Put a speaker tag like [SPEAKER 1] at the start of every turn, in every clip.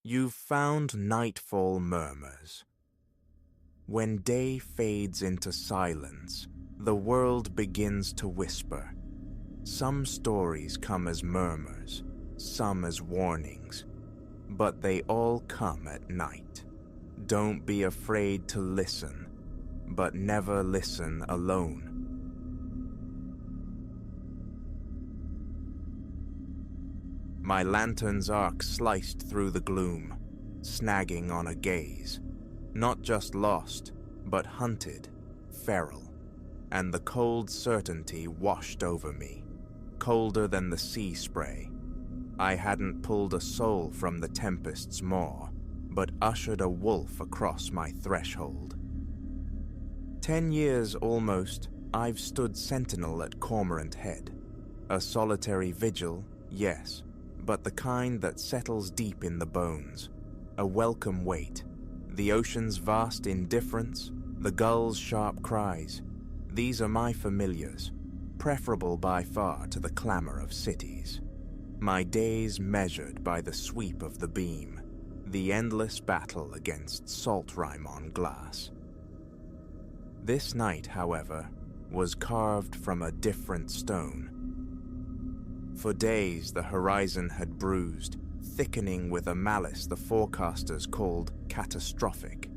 [SPEAKER 1] You've found nightfall murmurs. When day fades into silence, the world begins to whisper. Some stories come as murmurs, some as warnings, but they all come at night. Don't be afraid to listen, but never listen alone. My lantern's arc sliced through the gloom, snagging on a gaze. Not just lost, but hunted, feral, and the cold certainty washed over me, colder than the sea spray. I hadn't pulled a soul from the tempest's maw, but ushered a wolf across my threshold. 10 years almost, I've stood sentinel at Cormorant Head. A solitary vigil, yes, but the kind that settles deep in the bones. A welcome wait. The ocean's vast indifference, the gull's sharp cries. These are my familiars, preferable by far to the clamor of cities. My days measured by the sweep of the beam, the endless battle against salt rime on glass. This night, however, was carved from a different stone. For days the horizon had bruised, thickening with a malice the forecasters called catastrophic.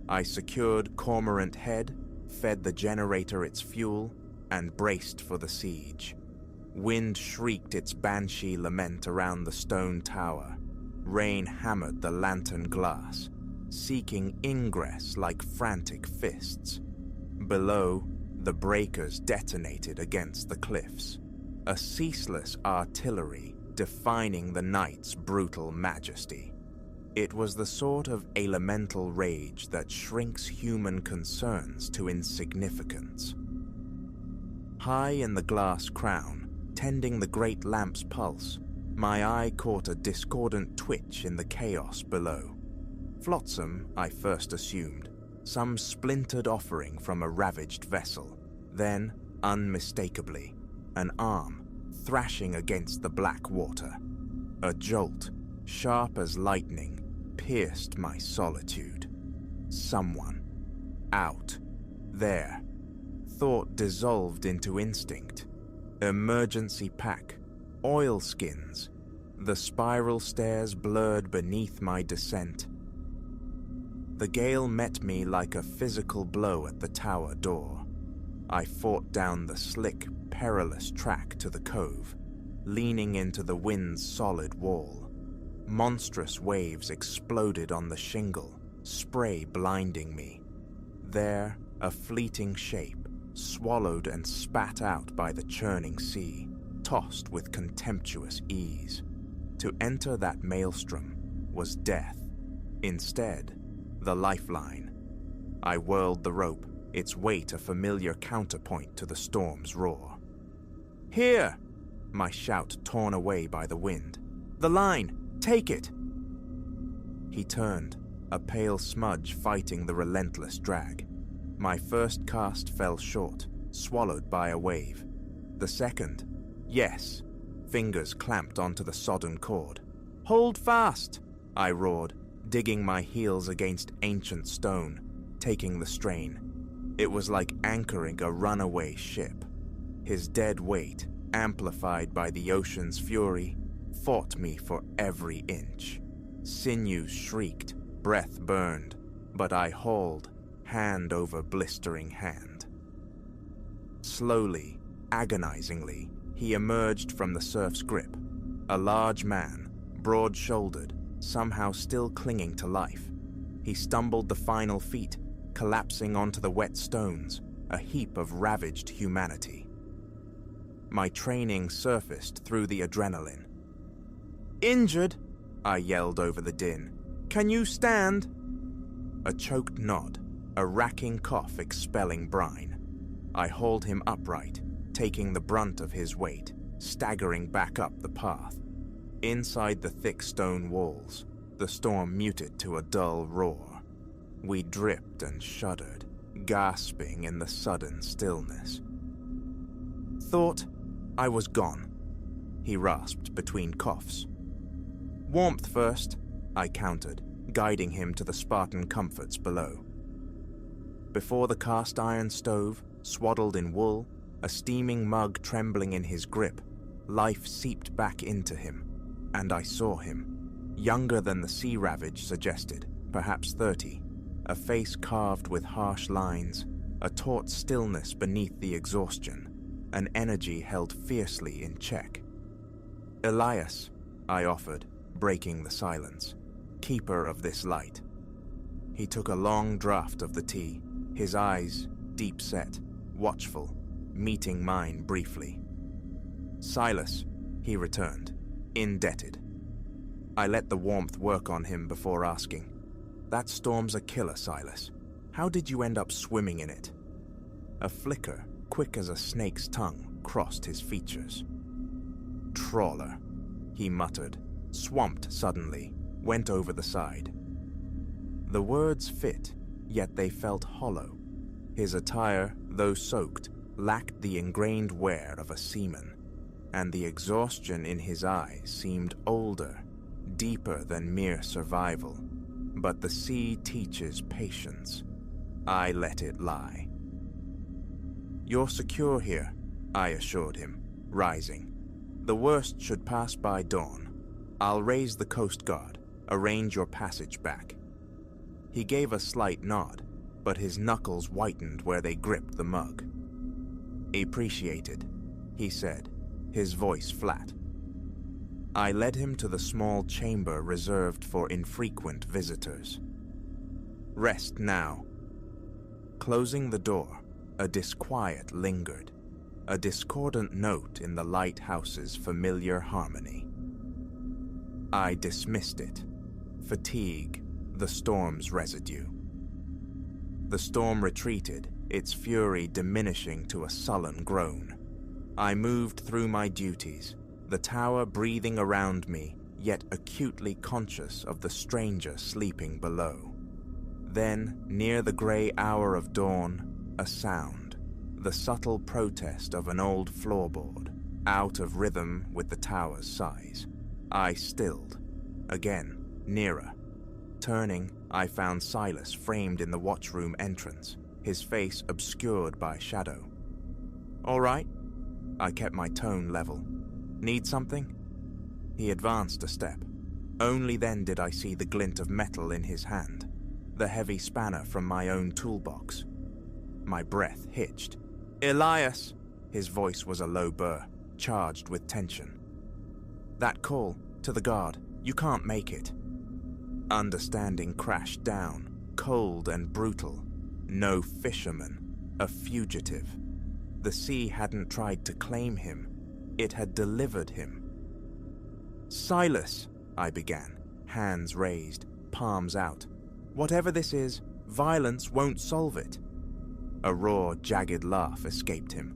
[SPEAKER 1] I secured Cormorant Head, fed the generator its fuel, and braced for the siege. Wind shrieked its banshee lament around the stone tower. Rain hammered the lantern glass, seeking ingress like frantic fists. Below, the breakers detonated against the cliffs. A ceaseless artillery defining the night's brutal majesty. It was the sort of elemental rage that shrinks human concerns to insignificance. High in the glass crown, tending the great lamp's pulse, my eye caught a discordant twitch in the chaos below. Flotsam, I first assumed, some splintered offering from a ravaged vessel. Then, unmistakably, an arm, thrashing against the black water. A jolt, sharp as lightning, pierced my solitude. Someone. Out. There. Thought dissolved into instinct. Emergency pack. Oilskins. The spiral stairs blurred beneath my descent. The gale met me like a physical blow at the tower door. I fought down the slick, perilous track to the cove, leaning into the wind's solid wall. Monstrous waves exploded on the shingle, spray blinding me. There, a fleeting shape, swallowed and spat out by the churning sea, tossed with contemptuous ease. To enter that maelstrom was death. Instead, the lifeline. I whirled the rope, its weight a familiar counterpoint to the storm's roar. "Here!" My shout torn away by the wind. "The line! Take it!" He turned, a pale smudge fighting the relentless drag. My first cast fell short, swallowed by a wave. The second, yes, fingers clamped onto the sodden cord. "Hold fast!" I roared, digging my heels against ancient stone, taking the strain. It was like anchoring a runaway ship. His dead weight, amplified by the ocean's fury, fought me for every inch. Sinews shrieked, breath burned, but I hauled, hand over blistering hand. Slowly, agonizingly, he emerged from the surf's grip. A large man, broad-shouldered, somehow still clinging to life. He stumbled the final feet, collapsing onto the wet stones, a heap of ravaged humanity. My training surfaced through the adrenaline. "Injured?" I yelled over the din. "Can you stand?" A choked nod, a racking cough expelling brine. I hauled him upright, taking the brunt of his weight, staggering back up the path. Inside the thick stone walls, the storm muted to a dull roar. We dripped and shuddered, gasping in the sudden stillness. "Thought I was gone," he rasped between coughs. "Warmth first," I countered, guiding him to the Spartan comforts below. Before the cast-iron stove, swaddled in wool, a steaming mug trembling in his grip, life seeped back into him, and I saw him, younger than the sea ravage suggested, perhaps 30, a face carved with harsh lines, a taut stillness beneath the exhaustion, an energy held fiercely in check. "Elias," I offered, breaking the silence, "keeper of this light." He took a long draught of the tea, his eyes deep-set, watchful, meeting mine briefly. "Silas," he returned, indebted. I let the warmth work on him before asking, "That storm's a killer, Silas. How did you end up swimming in it?" A flicker, quick as a snake's tongue, crossed his features. "Trawler," he muttered, swamped suddenly, went over the side. The words fit, yet they felt hollow. His attire, though soaked, lacked the ingrained wear of a seaman, and the exhaustion in his eyes seemed older, deeper than mere survival. But the sea teaches patience. I let it lie. "You're secure here," I assured him, rising. "The worst should pass by dawn. I'll raise the Coast Guard, arrange your passage back." He gave a slight nod, but his knuckles whitened where they gripped the mug. "Appreciated," he said, his voice flat. I led him to the small chamber reserved for infrequent visitors. "Rest now." Closing the door, a disquiet lingered, a discordant note in the lighthouse's familiar harmony. I dismissed it. Fatigue, the storm's residue. The storm retreated, its fury diminishing to a sullen groan. I moved through my duties, the tower breathing around me, yet acutely conscious of the stranger sleeping below. Then, near the grey hour of dawn, a sound, the subtle protest of an old floorboard, out of rhythm with the tower's size. I stilled. Again, nearer. Turning, I found Silas framed in the watchroom entrance, his face obscured by shadow. "All right?" I kept my tone level. "Need something?" He advanced a step. Only then did I see the glint of metal in his hand, the heavy spanner from my own toolbox. My breath hitched. "Elias!" His voice was a low burr, charged with tension. "That call, to the guard, you can't make it." Understanding crashed down, cold and brutal. No fisherman, a fugitive. The sea hadn't tried to claim him, it had delivered him. "Silas," I began, hands raised, palms out. "Whatever this is, violence won't solve it." A raw, jagged laugh escaped him.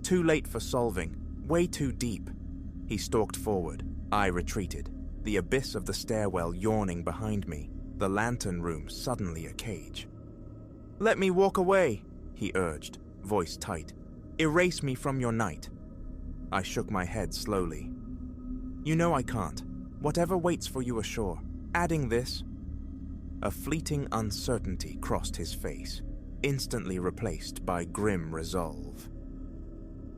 [SPEAKER 1] "Too late for solving, way too deep." He stalked forward. I retreated, the abyss of the stairwell yawning behind me, the lantern room suddenly a cage. "Let me walk away," he urged, voice tight. "Erase me from your night." I shook my head slowly. "You know I can't. Whatever waits for you ashore. Adding this..." A fleeting uncertainty crossed his face, instantly replaced by grim resolve.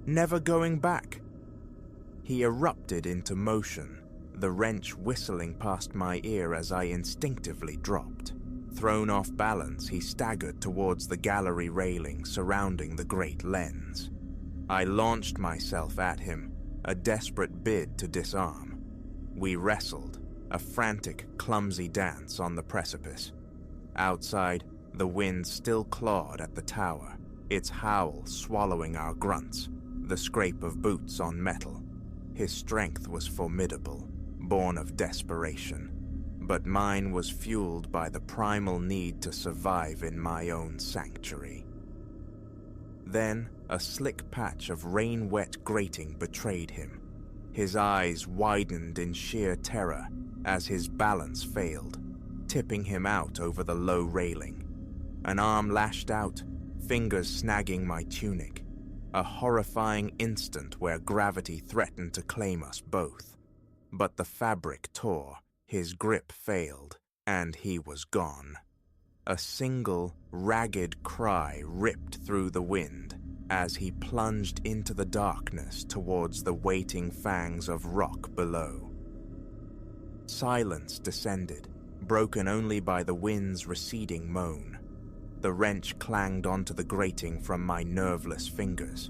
[SPEAKER 1] "Never going back." He erupted into motion, the wrench whistling past my ear as I instinctively dropped. Thrown off balance, he staggered towards the gallery railing surrounding the great lens. I launched myself at him, a desperate bid to disarm. We wrestled, a frantic, clumsy dance on the precipice. Outside, the wind still clawed at the tower, its howl swallowing our grunts, the scrape of boots on metal. His strength was formidable, born of desperation, but mine was fueled by the primal need to survive in my own sanctuary. Then, a slick patch of rain-wet grating betrayed him. His eyes widened in sheer terror as his balance failed, tipping him out over the low railing. An arm lashed out, fingers snagging my tunic. A horrifying instant where gravity threatened to claim us both. But the fabric tore, his grip failed, and he was gone. A single, ragged cry ripped through the wind as he plunged into the darkness towards the waiting fangs of rock below. Silence descended, broken only by the wind's receding moan. The wrench clanged onto the grating from my nerveless fingers.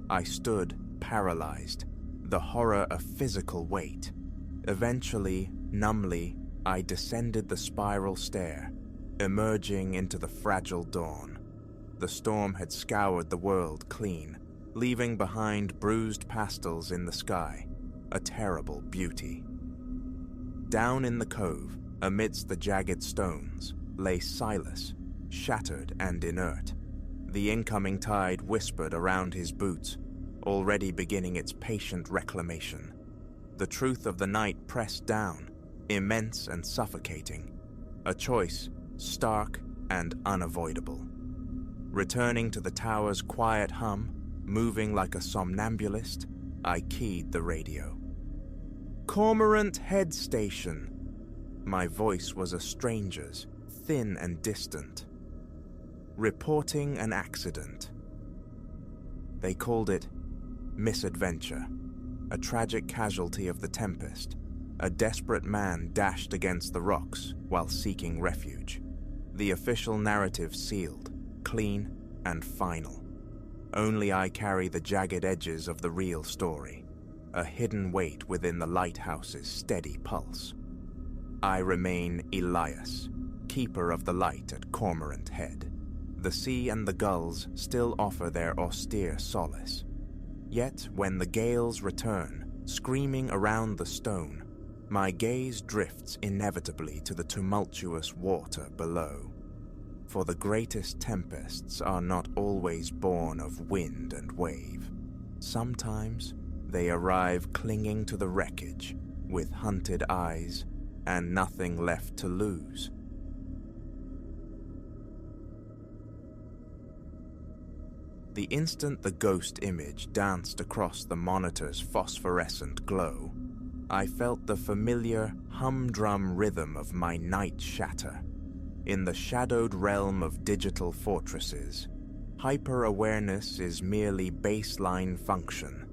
[SPEAKER 1] I stood, paralyzed, the horror of physical weight. Eventually, numbly, I descended the spiral stair, emerging into the fragile dawn. The storm had scoured the world clean, leaving behind bruised pastels in the sky, a terrible beauty. Down in the cove, amidst the jagged stones, lay Silas, shattered and inert. The incoming tide whispered around his boots, already beginning its patient reclamation. The truth of the night pressed down, immense and suffocating, a choice stark and unavoidable. Returning to the tower's quiet hum, moving like a somnambulist, I keyed the radio. "Cormorant Head Station." My voice was a stranger's, thin and distant. "Reporting an accident." They called it misadventure, a tragic casualty of the tempest. A desperate man dashed against the rocks while seeking refuge. The official narrative sealed, clean and final. Only I carry the jagged edges of the real story, a hidden weight within the lighthouse's steady pulse. I remain Elias, keeper of the light at Cormorant Head. The sea and the gulls still offer their austere solace. Yet when the gales return, screaming around the stone, my gaze drifts inevitably to the tumultuous water below. For the greatest tempests are not always born of wind and wave. Sometimes they arrive clinging to the wreckage, with hunted eyes and nothing left to lose. The instant the ghost image danced across the monitor's phosphorescent glow, I felt the familiar humdrum rhythm of my night shatter. In the shadowed realm of digital fortresses, hyper-awareness is merely baseline function.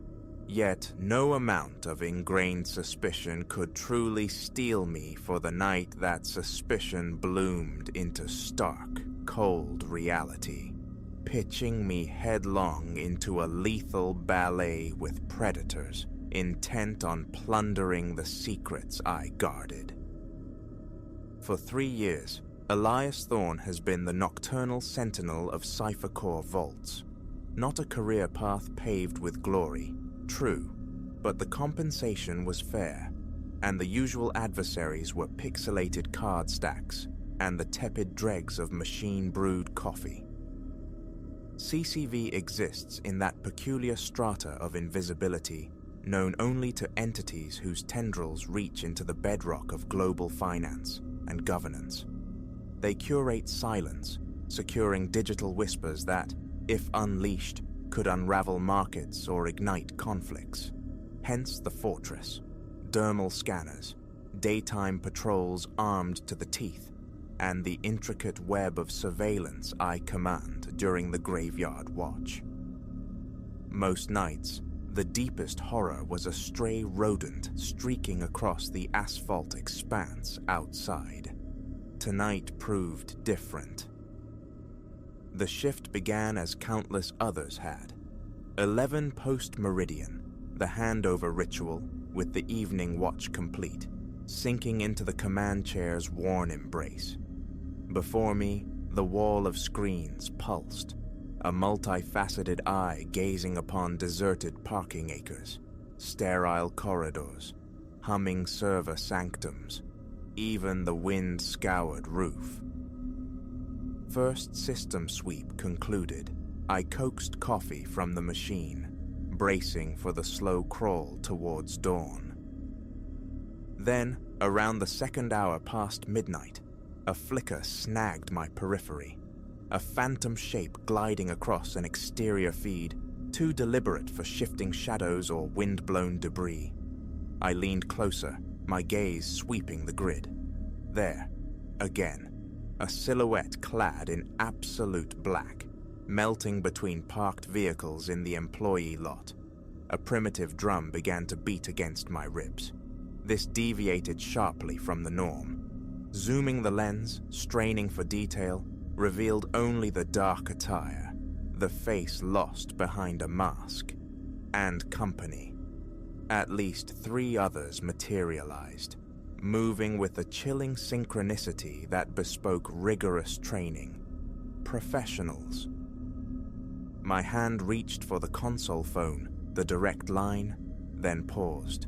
[SPEAKER 1] Yet no amount of ingrained suspicion could truly steel me for the night that suspicion bloomed into stark, cold reality, pitching me headlong into a lethal ballet with predators intent on plundering the secrets I guarded. For 3 years, Elias Thorne has been the nocturnal sentinel of Cipher Core vaults. Not a career path paved with glory, true, but the compensation was fair, and the usual adversaries were pixelated card stacks and the tepid dregs of machine-brewed coffee. CCV exists in that peculiar strata of invisibility known only to entities whose tendrils reach into the bedrock of global finance and governance. They curate silence, securing digital whispers that, if unleashed, could unravel markets or ignite conflicts. Hence the fortress, dermal scanners, daytime patrols armed to the teeth, and the intricate web of surveillance I command during the graveyard watch. Most nights, the deepest horror was a stray rodent streaking across the asphalt expanse outside. Tonight proved different. The shift began as countless others had. 11 post-meridian, the handover ritual, with the evening watch complete, sinking into the command chair's worn embrace. Before me, the wall of screens pulsed, a multifaceted eye gazing upon deserted parking acres, sterile corridors, humming server sanctums, even the wind-scoured roof. First system sweep concluded, I coaxed coffee from the machine, bracing for the slow crawl towards dawn. Then, around the second hour past midnight, a flicker snagged my periphery, a phantom shape gliding across an exterior feed, too deliberate for shifting shadows or wind-blown debris. I leaned closer, my gaze sweeping the grid. There, again, a silhouette clad in absolute black, melting between parked vehicles in the employee lot. A primitive drum began to beat against my ribs. This deviated sharply from the norm. Zooming the lens, straining for detail, revealed only the dark attire, the face lost behind a mask, and company. At least 3 others materialized, moving with a chilling synchronicity that bespoke rigorous training. Professionals. My hand reached for the console phone, the direct line, then paused.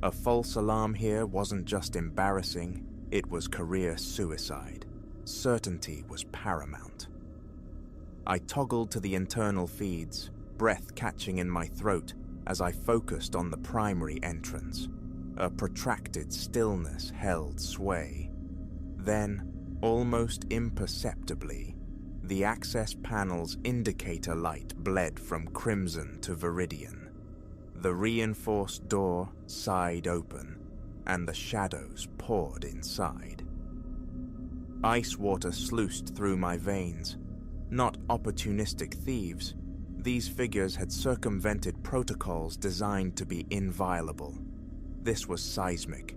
[SPEAKER 1] A false alarm here wasn't just embarrassing, it was career suicide. Certainty was paramount. I toggled to the internal feeds, breath catching in my throat as I focused on the primary entrance. A protracted stillness held sway. Then, almost imperceptibly, the access panel's indicator light bled from crimson to viridian. The reinforced door sighed open, and the shadows poured inside. Ice water sluiced through my veins. Not opportunistic thieves, these figures had circumvented protocols designed to be inviolable. This was seismic.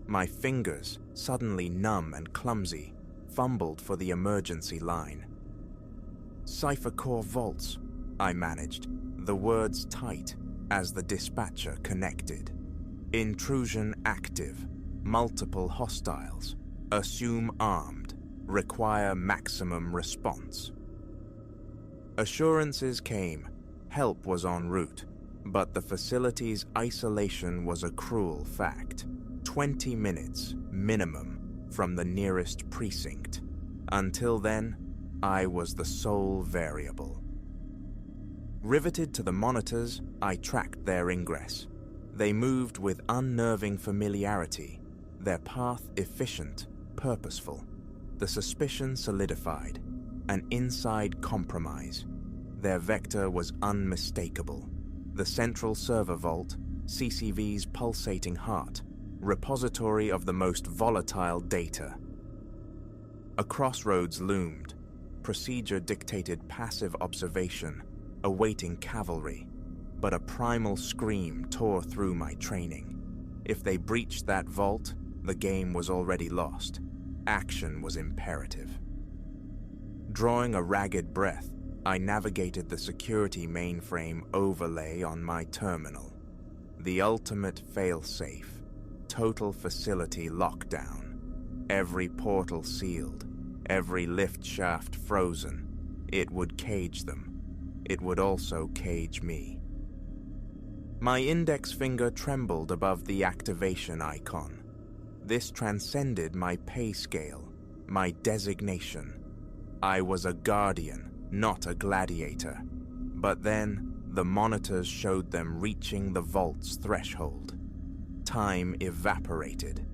[SPEAKER 1] My fingers, suddenly numb and clumsy, fumbled for the emergency line. "Cipher core vaults," I managed, the words tight as the dispatcher connected. "Intrusion active. Multiple hostiles. Assume armed. Require maximum response." Assurances came. Help was en route, but the facility's isolation was a cruel fact. 20 minutes, minimum, from the nearest precinct. Until then, I was the sole variable. Riveted to the monitors, I tracked their ingress. They moved with unnerving familiarity, their path efficient, purposeful. The suspicion solidified, an inside compromise. Their vector was unmistakable. The central server vault, CCV's pulsating heart, repository of the most volatile data. A crossroads loomed. Procedure dictated passive observation, awaiting cavalry, but a primal scream tore through my training. If they breached that vault, the game was already lost. Action was imperative. Drawing a ragged breath, I navigated the security mainframe overlay on my terminal. The ultimate failsafe, total facility lockdown. Every portal sealed, every lift shaft frozen. It would cage them. It would also cage me. My index finger trembled above the activation icon. This transcended my pay scale, my designation. I was a guardian, not a gladiator. But then, the monitors showed them reaching the vault's threshold. Time evaporated.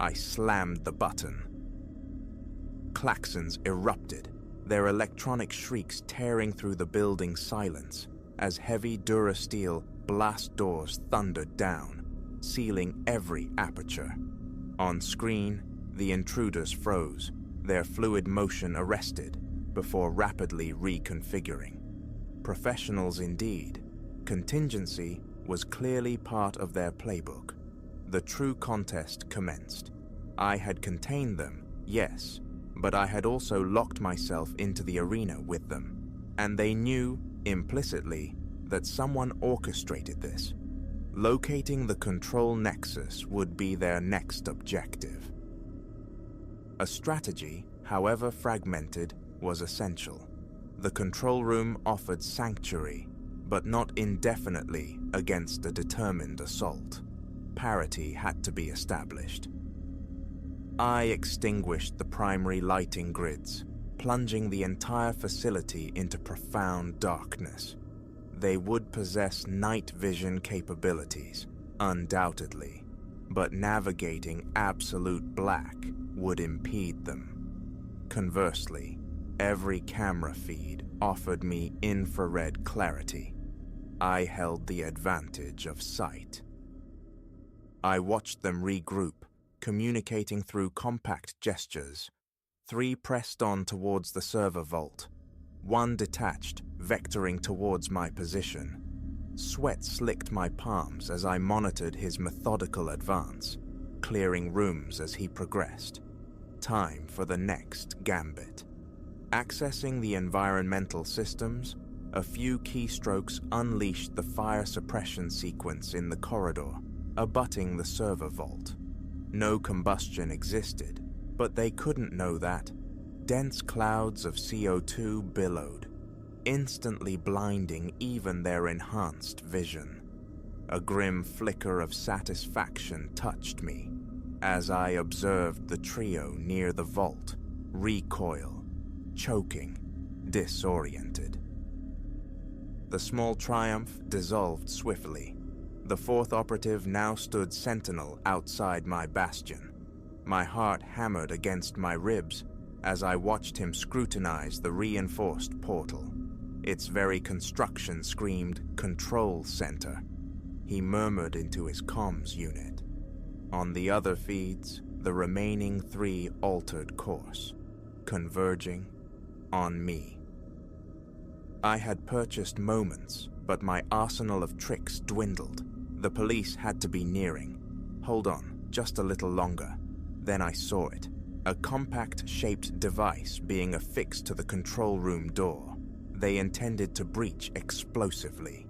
[SPEAKER 1] I slammed the button. Klaxons erupted, their electronic shrieks tearing through the building's silence as heavy Durasteel blast doors thundered down, sealing every aperture. On screen, the intruders froze, their fluid motion arrested before rapidly reconfiguring. Professionals indeed. Contingency was clearly part of their playbook. The true contest commenced. I had contained them, yes, but I had also locked myself into the arena with them, and they knew, implicitly, that someone orchestrated this. Locating the control nexus would be their next objective. A strategy, however fragmented, was essential. The control room offered sanctuary, but not indefinitely against a determined assault. Parity had to be established. I extinguished the primary lighting grids, plunging the entire facility into profound darkness. They would possess night vision capabilities, undoubtedly, but navigating absolute black would impede them. Conversely, every camera feed offered me infrared clarity. I held the advantage of sight. I watched them regroup, communicating through compact gestures. 3 pressed on towards the server vault. 1 detached, vectoring towards my position. Sweat slicked my palms as I monitored his methodical advance, clearing rooms as he progressed. Time for the next gambit. Accessing the environmental systems, a few keystrokes unleashed the fire suppression sequence in the corridor, abutting the server vault. No combustion existed, but they couldn't know that. Dense clouds of CO2 billowed, instantly blinding even their enhanced vision. A grim flicker of satisfaction touched me as I observed the trio near the vault, recoil, choking, disoriented. The small triumph dissolved swiftly. The 4th operative now stood sentinel outside my bastion. My heart hammered against my ribs as I watched him scrutinize the reinforced portal. Its very construction screamed "Control Center." He murmured into his comms unit. On the other feeds, the remaining 3 altered course, converging on me. I had purchased moments, but my arsenal of tricks dwindled. The police had to be nearing. Hold on, just a little longer. Then I saw it. A compact-shaped device being affixed to the control room door. They intended to breach explosively.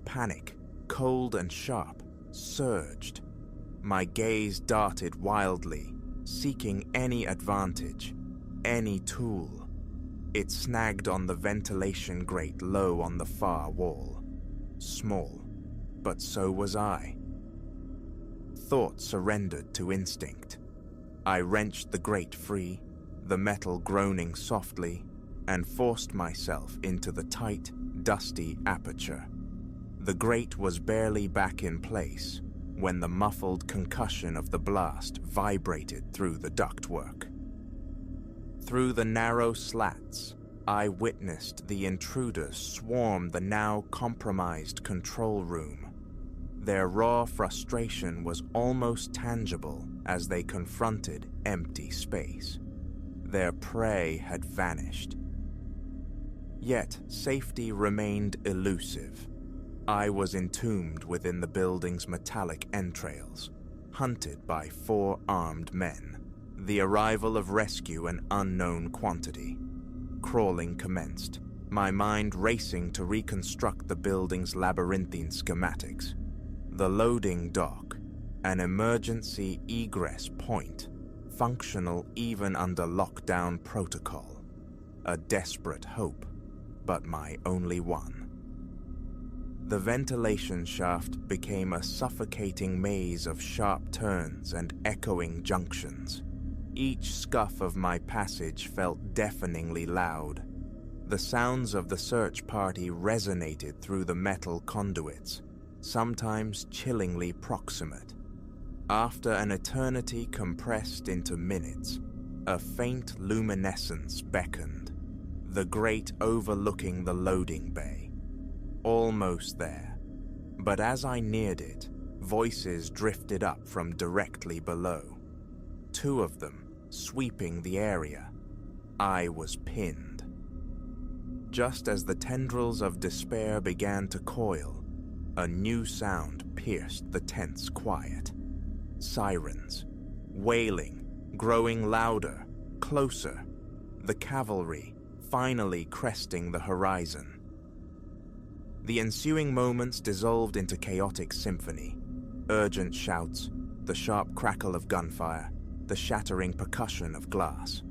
[SPEAKER 1] Panic, cold and sharp, surged. My gaze darted wildly, seeking any advantage, any tool. It snagged on the ventilation grate low on the far wall. Small, but so was I. Thought surrendered to instinct. I wrenched the grate free, the metal groaning softly, and forced myself into the tight, dusty aperture. The grate was barely back in place when the muffled concussion of the blast vibrated through the ductwork. Through the narrow slats, I witnessed the intruders swarm the now compromised control room. Their raw frustration was almost tangible as they confronted empty space. Their prey had vanished. Yet safety remained elusive. I was entombed within the building's metallic entrails, hunted by 4 armed men. The arrival of rescue an unknown quantity. Crawling commenced, my mind racing to reconstruct the building's labyrinthine schematics. The loading dock, an emergency egress point, functional even under lockdown protocol. A desperate hope, but my only one. The ventilation shaft became a suffocating maze of sharp turns and echoing junctions. Each scuff of my passage felt deafeningly loud. The sounds of the search party resonated through the metal conduits, sometimes chillingly proximate. After an eternity compressed into minutes, a faint luminescence beckoned, the grate overlooking the loading bay. Almost there, but as I neared it, voices drifted up from directly below. 2 of them, sweeping the area. I was pinned. Just as the tendrils of despair began to coil, a new sound pierced the tense quiet. Sirens, wailing, growing louder, closer. The cavalry, finally cresting the horizon. The ensuing moments dissolved into chaotic symphony. Urgent shouts, the sharp crackle of gunfire, the shattering percussion of glass.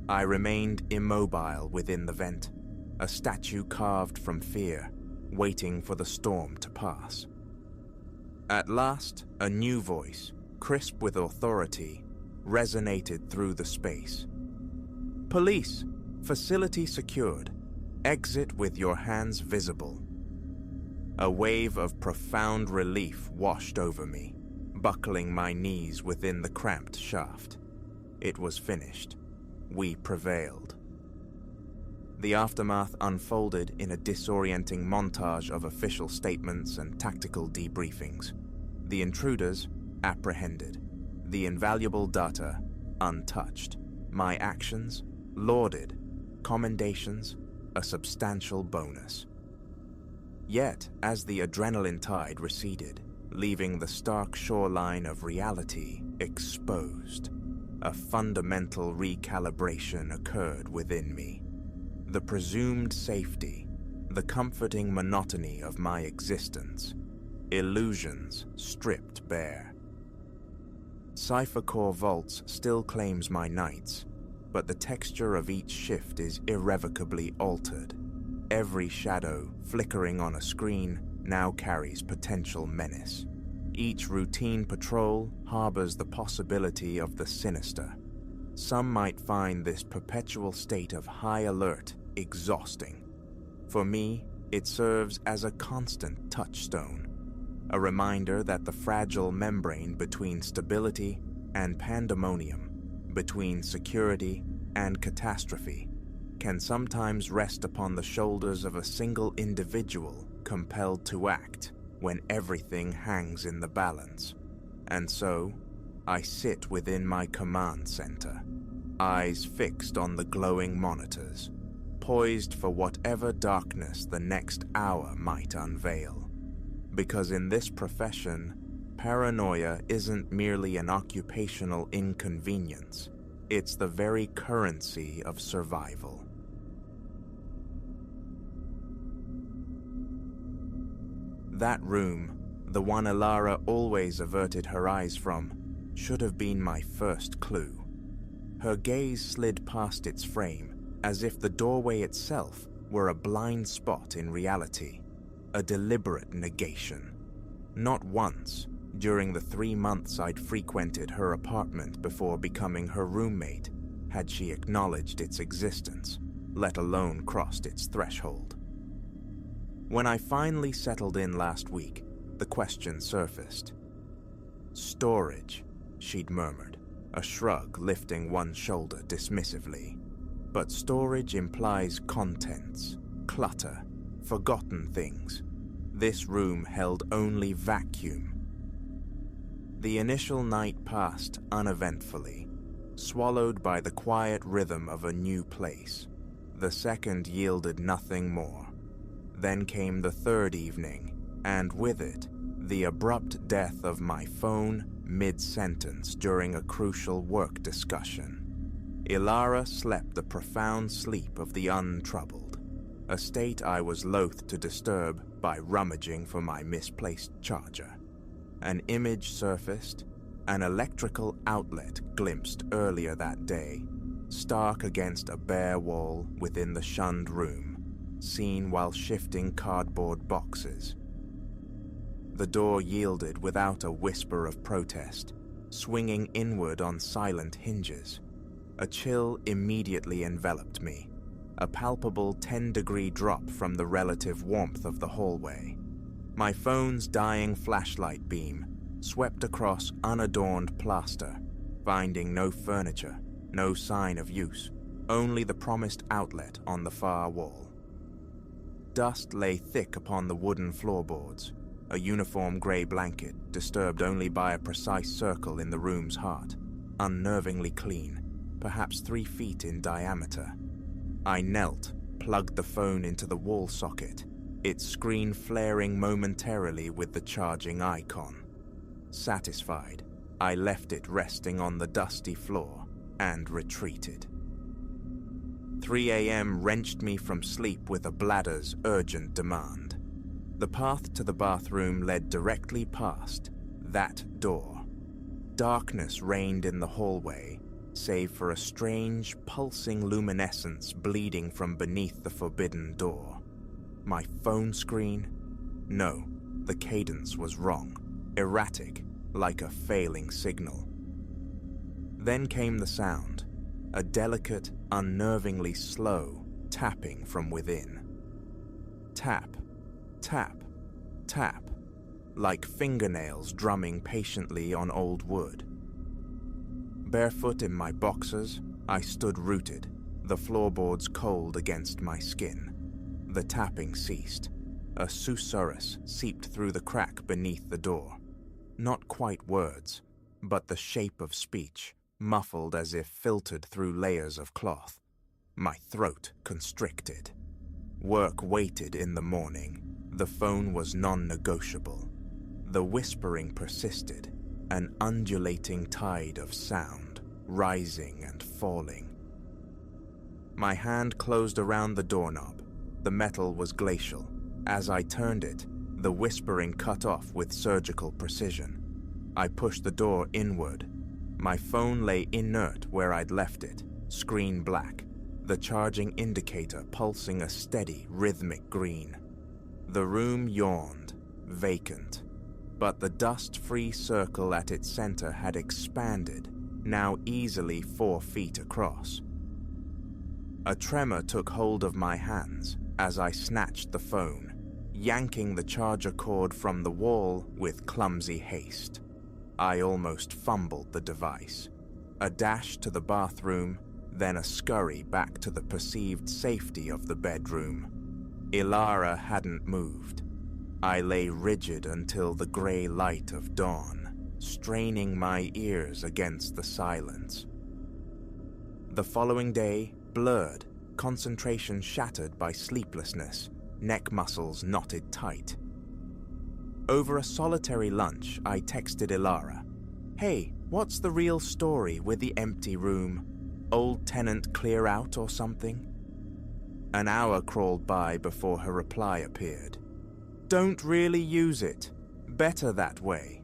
[SPEAKER 1] I remained immobile within the vent, a statue carved from fear, waiting for the storm to pass. At last, a new voice, crisp with authority, resonated through the space. "Police, facility secured. Exit with your hands visible." A wave of profound relief washed over me, buckling my knees within the cramped shaft. It was finished. We prevailed. The aftermath unfolded in a disorienting montage of official statements and tactical debriefings. The intruders apprehended. The invaluable data untouched. My actions lauded. Commendations a substantial bonus. Yet, as the adrenaline tide receded, leaving the stark shoreline of reality exposed, a fundamental recalibration occurred within me. The presumed safety, the comforting monotony of my existence, illusions stripped bare. Cipher Core Vaults still claims my nights, but the texture of each shift is irrevocably altered. Every shadow flickering on a screen now carries potential menace. Each routine patrol harbors the possibility of the sinister. Some might find this perpetual state of high alert exhausting. For me, it serves as a constant touchstone, a reminder that the fragile membrane between stability and pandemonium, between security and catastrophe, can sometimes rest upon the shoulders of a single individual compelled to act when everything hangs in the balance. And so, I sit within my command center, eyes fixed on the glowing monitors, poised for whatever darkness the next hour might unveil. Because in this profession, paranoia isn't merely an occupational inconvenience, it's the very currency of survival. That room, the one Ilara always averted her eyes from, should have been my first clue. Her gaze slid past its frame, as if the doorway itself were a blind spot in reality, a deliberate negation. Not once, during the 3 months I'd frequented her apartment before becoming her roommate, had she acknowledged its existence, let alone crossed its threshold. When I finally settled in last week, the question surfaced. "Storage," she'd murmured, a shrug lifting one shoulder dismissively. But storage implies contents, clutter, forgotten things. This room held only vacuum. The initial night passed uneventfully, swallowed by the quiet rhythm of a new place. The second yielded nothing more. Then came the third evening, and with it, the abrupt death of my phone mid-sentence during a crucial work discussion. Ilara slept the profound sleep of the untroubled, a state I was loath to disturb by rummaging for my misplaced charger. An image surfaced, an electrical outlet glimpsed earlier that day, stark against a bare wall within the shunned room, seen while shifting cardboard boxes. The door yielded without a whisper of protest, swinging inward on silent hinges. A chill immediately enveloped me, a palpable 10-degree drop from the relative warmth of the hallway. My phone's dying flashlight beam swept across unadorned plaster, finding no furniture, no sign of use, only the promised outlet on the far wall. Dust lay thick upon the wooden floorboards, a uniform grey blanket disturbed only by a precise circle in the room's heart, unnervingly clean, perhaps 3 feet in diameter. I knelt, plugged the phone into the wall socket, its screen flaring momentarily with the charging icon. Satisfied, I left it resting on the dusty floor and retreated. 3 a.m. wrenched me from sleep with a bladder's urgent demand. The path to the bathroom led directly past that door. Darkness reigned in the hallway, save for a strange, pulsing luminescence bleeding from beneath the forbidden door. My phone screen? No, the cadence was wrong, erratic, like a failing signal. Then came the sound, a delicate, unnervingly slow tapping from within. Tap, tap, tap, like fingernails drumming patiently on old wood. Barefoot in my boxers, I stood rooted, the floorboards cold against my skin. The tapping ceased. A susurrus seeped through the crack beneath the door. not quite words, but the shape of speech, muffled as if filtered through layers of cloth. My throat constricted. Work waited in the morning. The phone was non-negotiable. The whispering persisted, an undulating tide of sound, rising and falling. My hand closed around the doorknob. The metal was glacial. As I turned it, the whispering cut off with surgical precision. I pushed the door inward. My phone lay inert where I'd left it, screen black, the charging indicator pulsing a steady, rhythmic green. The room yawned, vacant, but the dust-free circle at its center had expanded, now easily 4 feet across. A tremor took hold of my hands as I snatched the phone, yanking the charger cord from the wall with clumsy haste. I almost fumbled the device. A dash to the bathroom, then a scurry back to the perceived safety of the bedroom. Ilara hadn't moved. I lay rigid until the gray light of dawn, straining my ears against the silence. The following day, blurred, concentration shattered by sleeplessness, neck muscles knotted tight. Over a solitary lunch, I texted Ilara, "Hey, what's the real story with the empty room? Old tenant clear out or something?" An hour crawled by before her reply appeared. "Don't really use it. Better that way."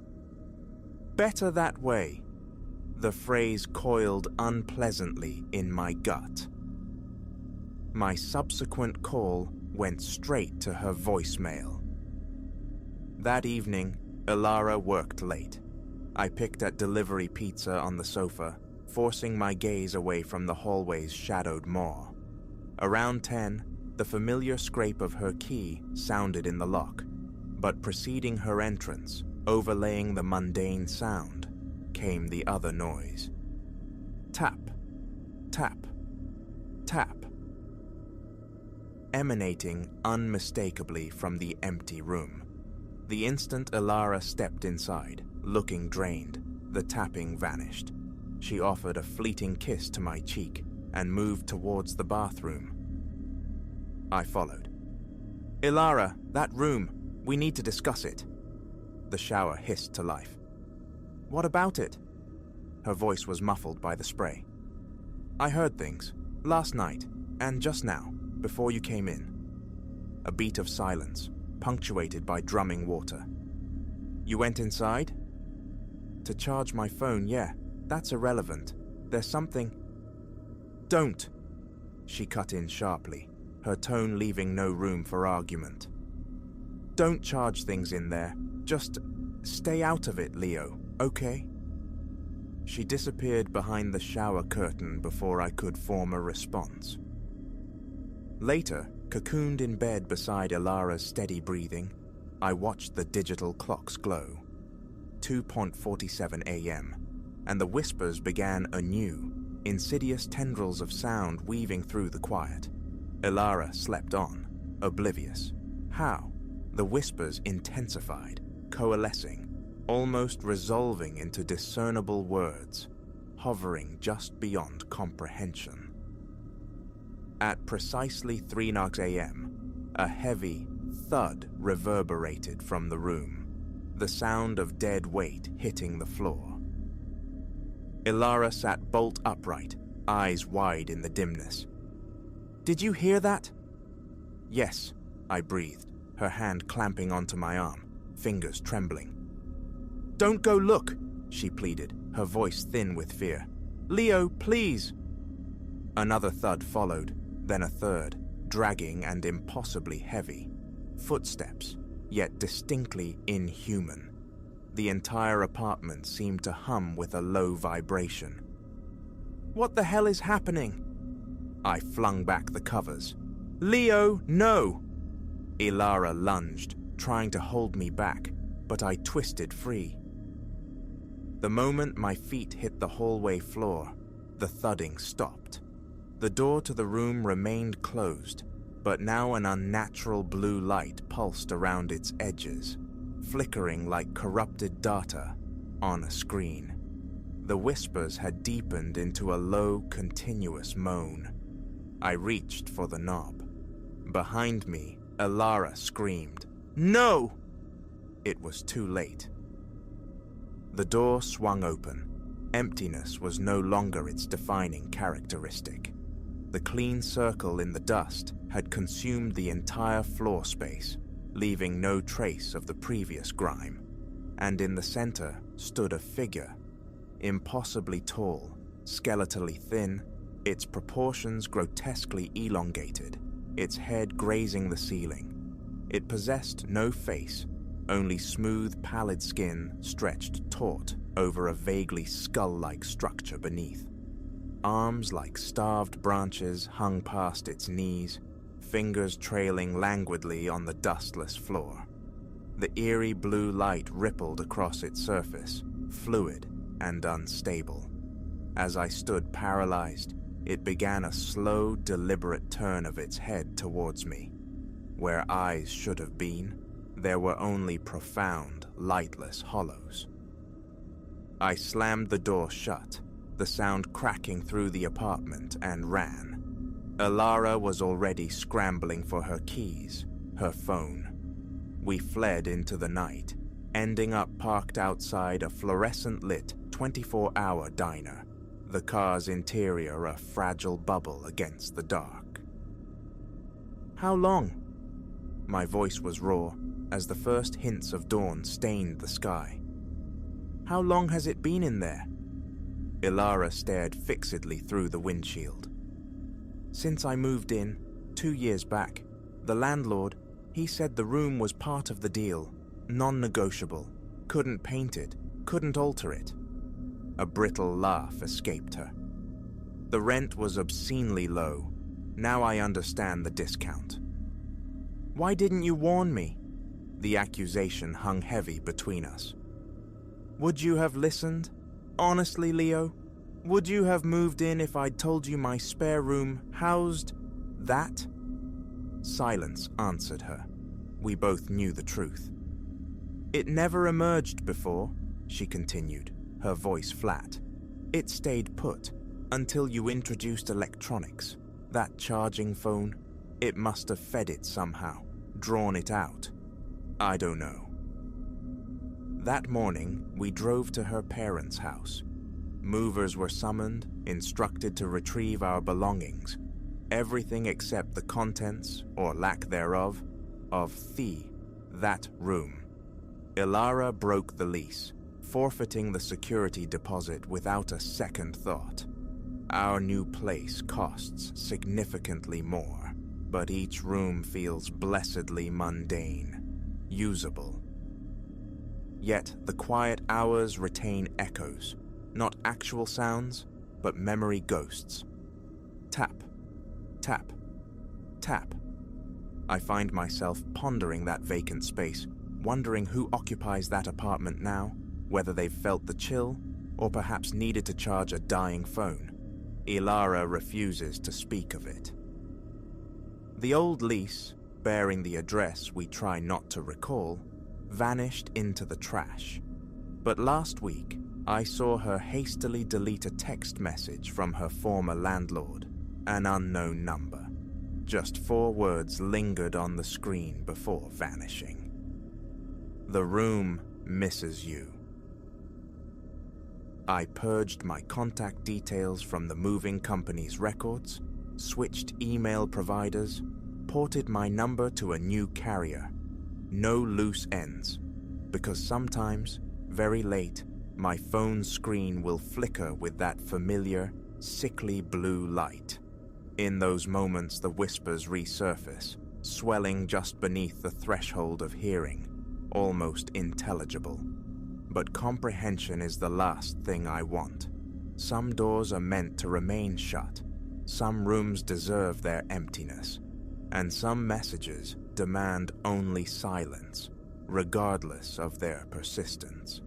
[SPEAKER 1] Better that way. The phrase coiled unpleasantly in my gut. My subsequent call went straight to her voicemail. That evening, Ilara worked late. I picked at delivery pizza on the sofa, forcing my gaze away from the hallway's shadowed maw. Around 10, the familiar scrape of her key sounded in the lock, but preceding her entrance, overlaying the mundane sound, came the other noise. Tap, tap, tap. Emanating unmistakably from the empty room. The instant Ilara stepped inside, looking drained, the tapping vanished. She offered a fleeting kiss to my cheek and moved towards the bathroom. I followed. "Ilara, that room, we need to discuss it." The shower hissed to life. "What about it?" Her voice was muffled by the spray. "I heard things, last night, and just now, before you came in." A beat of silence, punctuated by drumming water. "You went inside?" "To charge my phone, yeah. That's irrelevant. There's something..." "Don't!" She cut in sharply, her tone leaving no room for argument. "Don't charge things in there. Just stay out of it, Leo, okay?" She disappeared behind the shower curtain before I could form a response. Later, cocooned in bed beside Ilara's steady breathing, I watched the digital clocks glow. 2:47 a.m., and the whispers began anew, insidious tendrils of sound weaving through the quiet. Ilara slept on, oblivious. How? The whispers intensified, coalescing, almost resolving into discernible words, hovering just beyond comprehension. At precisely 3:00 a.m., a heavy thud reverberated from the room, the sound of dead weight hitting the floor. Ilara sat bolt upright, eyes wide in the dimness. "Did you hear that?" "Yes," I breathed, her hand clamping onto my arm, fingers trembling. "Don't go look," she pleaded, her voice thin with fear. "Leo, please." Another thud followed, then a third, dragging and impossibly heavy. Footsteps, yet distinctly inhuman. The entire apartment seemed to hum with a low vibration. "What the hell is happening?" I flung back the covers. "Leo, no!" Ilara lunged, trying to hold me back, but I twisted free. The moment my feet hit the hallway floor, the thudding stopped. The door to the room remained closed, but now an unnatural blue light pulsed around its edges, flickering like corrupted data on a screen. The whispers had deepened into a low, continuous moan. I reached for the knob. Behind me, Elara screamed, "No!" It was too late. The door swung open. Emptiness was no longer its defining characteristic. The clean circle in the dust had consumed the entire floor space, leaving no trace of the previous grime. And in the center stood a figure, impossibly tall, skeletally thin, its proportions grotesquely elongated, its head grazing the ceiling. It possessed no face, only smooth, pallid skin stretched taut over a vaguely skull-like structure beneath. Arms like starved branches hung past its knees, fingers trailing languidly on the dustless floor. The eerie blue light rippled across its surface, fluid and unstable. As I stood paralyzed, it began a slow, deliberate turn of its head towards me. Where eyes should have been, there were only profound, lightless hollows. I slammed the door shut, the sound cracking through the apartment, and ran. Elara was already scrambling for her keys, her phone. We fled into the night, ending up parked outside a fluorescent-lit 24-hour diner, the car's interior a fragile bubble against the dark. "How long?" My voice was raw as the first hints of dawn stained the sky. "How long has it been in there?" Elara stared fixedly through the windshield. "Since I moved in, 2 years back, the landlord, he said the room was part of the deal, non-negotiable, couldn't paint it, couldn't alter it." A brittle laugh escaped her. "The rent was obscenely low. Now I understand the discount." "Why didn't you warn me?" The accusation hung heavy between us. "Would you have listened? Honestly, Leo? Would you have moved in if I'd told you my spare room housed that?" Silence answered her. We both knew the truth. "It never emerged before," she continued, her voice flat. "It stayed put until you introduced electronics. That charging phone, it must have fed it somehow, drawn it out. I don't know." That morning, we drove to her parents' house. Movers were summoned, instructed to retrieve our belongings, everything except the contents, or lack thereof, of that room. Elara broke the lease, forfeiting the security deposit without a second thought. Our new place costs significantly more, but each room feels blessedly mundane, usable. Yet the quiet hours retain echoes, not actual sounds, but memory ghosts. Tap, tap, tap. I find myself pondering that vacant space, wondering who occupies that apartment now, whether they've felt the chill, or perhaps needed to charge a dying phone. Elara refuses to speak of it. The old lease, bearing the address we try not to recall, vanished into the trash. But last week, I saw her hastily delete a text message from her former landlord, an unknown number. Just 4 words lingered on the screen before vanishing. "The room misses you." I purged my contact details from the moving company's records, switched email providers, ported my number to a new carrier. No loose ends, because sometimes, very late, my phone screen will flicker with that familiar, sickly blue light. In those moments, the whispers resurface, swelling just beneath the threshold of hearing, almost intelligible. But comprehension is the last thing I want. Some doors are meant to remain shut, some rooms deserve their emptiness, and some messages demand only silence, regardless of their persistence.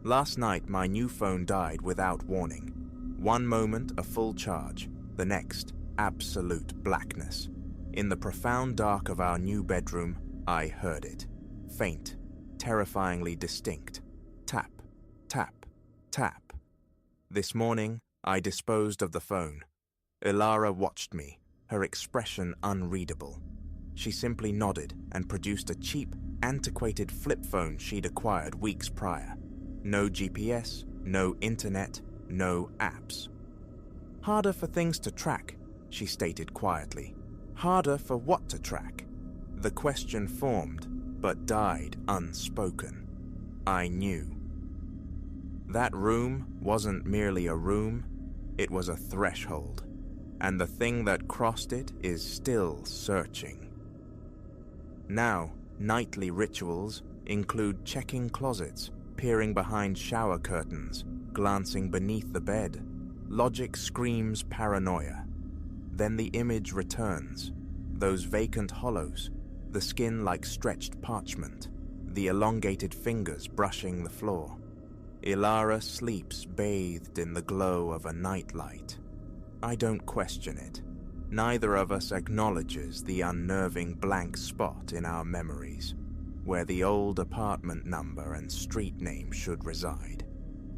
[SPEAKER 1] Last night, my new phone died without warning. One moment, a full charge, the next, absolute blackness. In the profound dark of our new bedroom, I heard it. faint, terrifyingly distinct. Tap, tap, tap. This morning, I disposed of the phone. Ilara watched me, her expression unreadable. She simply nodded and produced a cheap, antiquated flip phone she'd acquired weeks prior. No GPS, no internet, no apps. Harder for things to track, she stated quietly. Harder for what to track? The question formed, but died unspoken. I knew. That room wasn't merely a room, it was a threshold, and the thing that crossed it is still searching. Now, nightly rituals include checking closets, peering behind shower curtains, glancing beneath the bed. Logic screams paranoia. Then the image returns. Those vacant hollows, the skin like stretched parchment, the elongated fingers brushing the floor. Ilara sleeps bathed in the glow of a nightlight. I don't question it. Neither of us acknowledges the unnerving blank spot in our memories, where the old apartment number and street name should reside.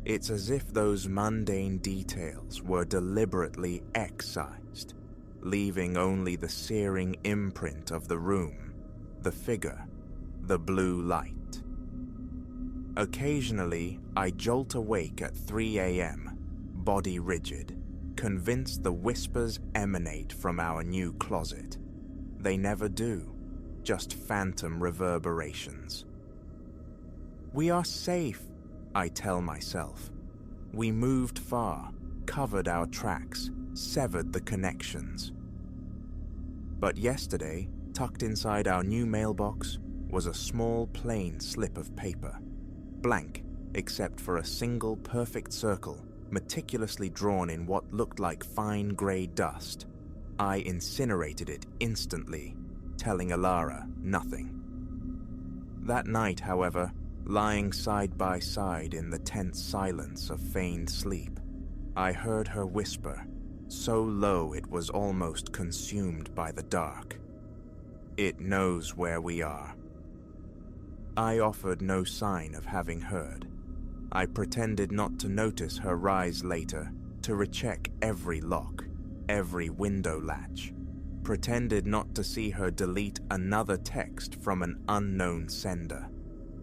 [SPEAKER 1] It's as if those mundane details were deliberately excised, leaving only the searing imprint of the room, the figure, the blue light. Occasionally, I jolt awake at 3 a.m., body rigid, convinced the whispers emanate from our new closet. They never do, just phantom reverberations. We are safe, I tell myself. We moved far, covered our tracks, severed the connections. But yesterday, tucked inside our new mailbox, was a small plain slip of paper. Blank, except for a single perfect circle, meticulously drawn in what looked like fine grey dust. I incinerated it instantly, telling Ilara nothing. That night, however, lying side by side in the tense silence of feigned sleep, I heard her whisper, so low it was almost consumed by the dark. It knows where we are. I offered no sign of having heard. I pretended not to notice her rise later, to recheck every lock, every window latch. Pretended not to see her delete another text from an unknown sender.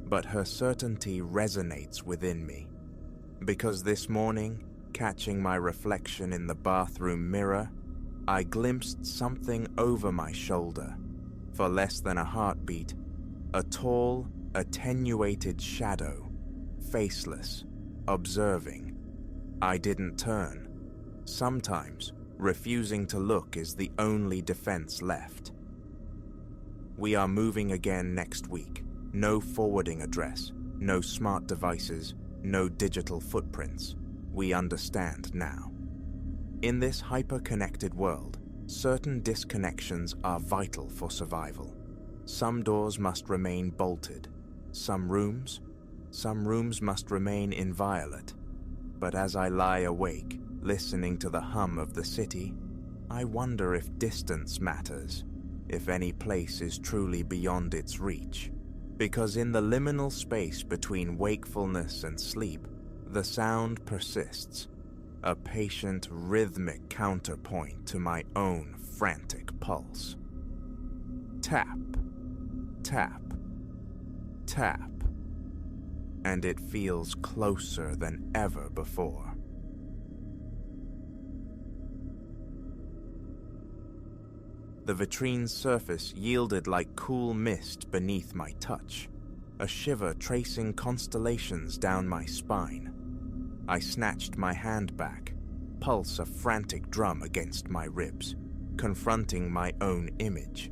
[SPEAKER 1] But her certainty resonates within me. Because this morning, catching my reflection in the bathroom mirror, I glimpsed something over my shoulder. For less than a heartbeat, a tall, attenuated shadow, faceless, observing. I didn't turn. Sometimes, refusing to look is the only defense left. We are moving again next week. No forwarding address, no smart devices, no digital footprints. We understand now. In this hyper-connected world, certain disconnections are vital for survival. Some doors must remain bolted. Some rooms must remain inviolate. But as I lie awake, listening to the hum of the city, I wonder if distance matters, if any place is truly beyond its reach. Because in the liminal space between wakefulness and sleep, the sound persists, a patient, rhythmic counterpoint to my own frantic pulse. Tap, tap, tap, and it feels closer than ever before. The vitrine's surface yielded like cool mist beneath my touch, a shiver tracing constellations down my spine. I snatched my hand back, pulse a frantic drum against my ribs, confronting my own image.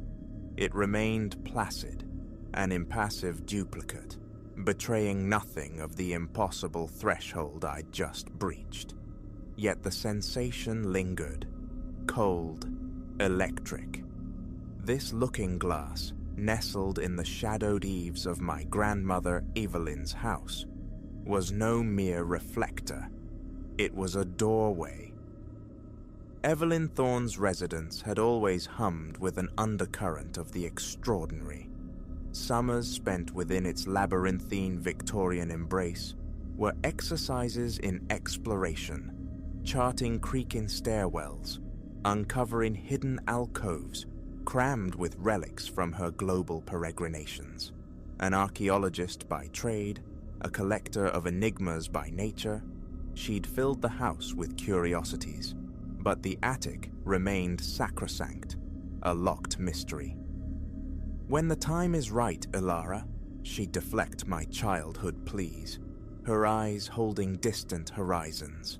[SPEAKER 1] It remained placid, an impassive duplicate, betraying nothing of the impossible threshold I'd just breached. Yet the sensation lingered, cold, electric. This looking glass, nestled in the shadowed eaves of my grandmother Evelyn's house, was no mere reflector. It was a doorway. Evelyn Thorne's residence had always hummed with an undercurrent of the extraordinary. Summers spent within its labyrinthine Victorian embrace were exercises in exploration, charting creaking stairwells, uncovering hidden alcoves crammed with relics from her global peregrinations. An archaeologist by trade, a collector of enigmas by nature, she'd filled the house with curiosities, but the attic remained sacrosanct, a locked mystery. When the time is right, Ilara, she'd deflect my childhood pleas, her eyes holding distant horizons.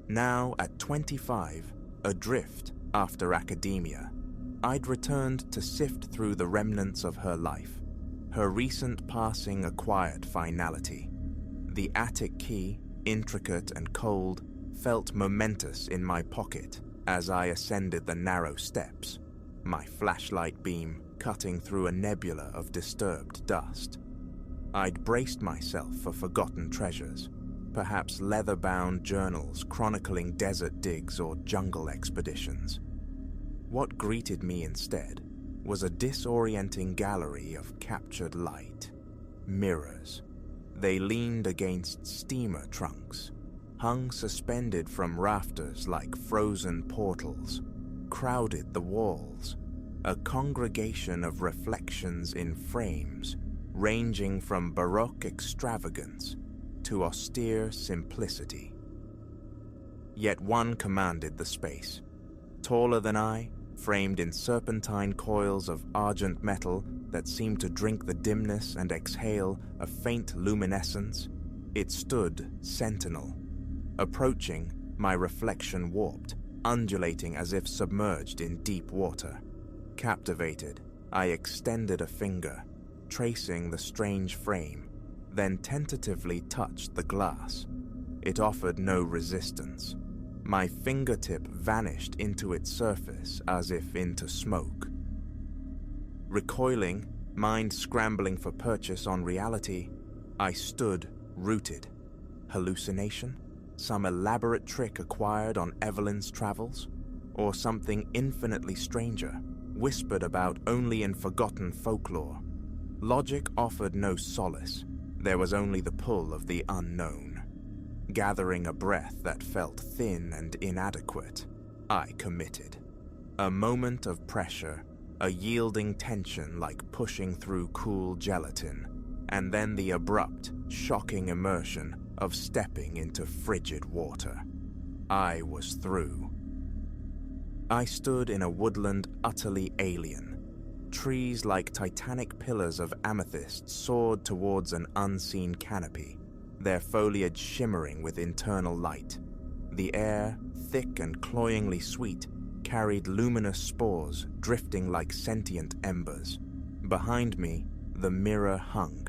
[SPEAKER 1] Now, at 25, adrift after academia, I'd returned to sift through the remnants of her life, her recent passing acquired finality. The attic key, intricate and cold, felt momentous in my pocket as I ascended the narrow steps, my flashlight beam cutting through a nebula of disturbed dust. I'd braced myself for forgotten treasures, perhaps leather-bound journals chronicling desert digs or jungle expeditions. What greeted me instead was a disorienting gallery of captured light. Mirrors. They leaned against steamer trunks, hung suspended from rafters like frozen portals, crowded the walls, a congregation of reflections in frames ranging from Baroque extravagance to austere simplicity. Yet one commanded the space. Taller than I, framed in serpentine coils of argent metal that seemed to drink the dimness and exhale a faint luminescence, it stood sentinel. Approaching, my reflection warped, undulating as if submerged in deep water. Captivated, I extended a finger, tracing the strange frame, then tentatively touched the glass. It offered no resistance. My fingertip vanished into its surface as if into smoke. Recoiling, mind scrambling for purchase on reality, I stood rooted. Hallucination? Some elaborate trick acquired on Evelyn's travels? Or something infinitely stranger, whispered about only in forgotten folklore? Logic offered no solace. There was only the pull of the unknown. Gathering a breath that felt thin and inadequate, I committed. A moment of pressure, a yielding tension like pushing through cool gelatin, and then the abrupt, shocking immersion of stepping into frigid water. I was through. I stood in a woodland utterly alien. Trees like titanic pillars of amethyst soared towards an unseen canopy, their foliage shimmering with internal light. The air, thick and cloyingly sweet, carried luminous spores drifting like sentient embers. Behind me, the mirror hung,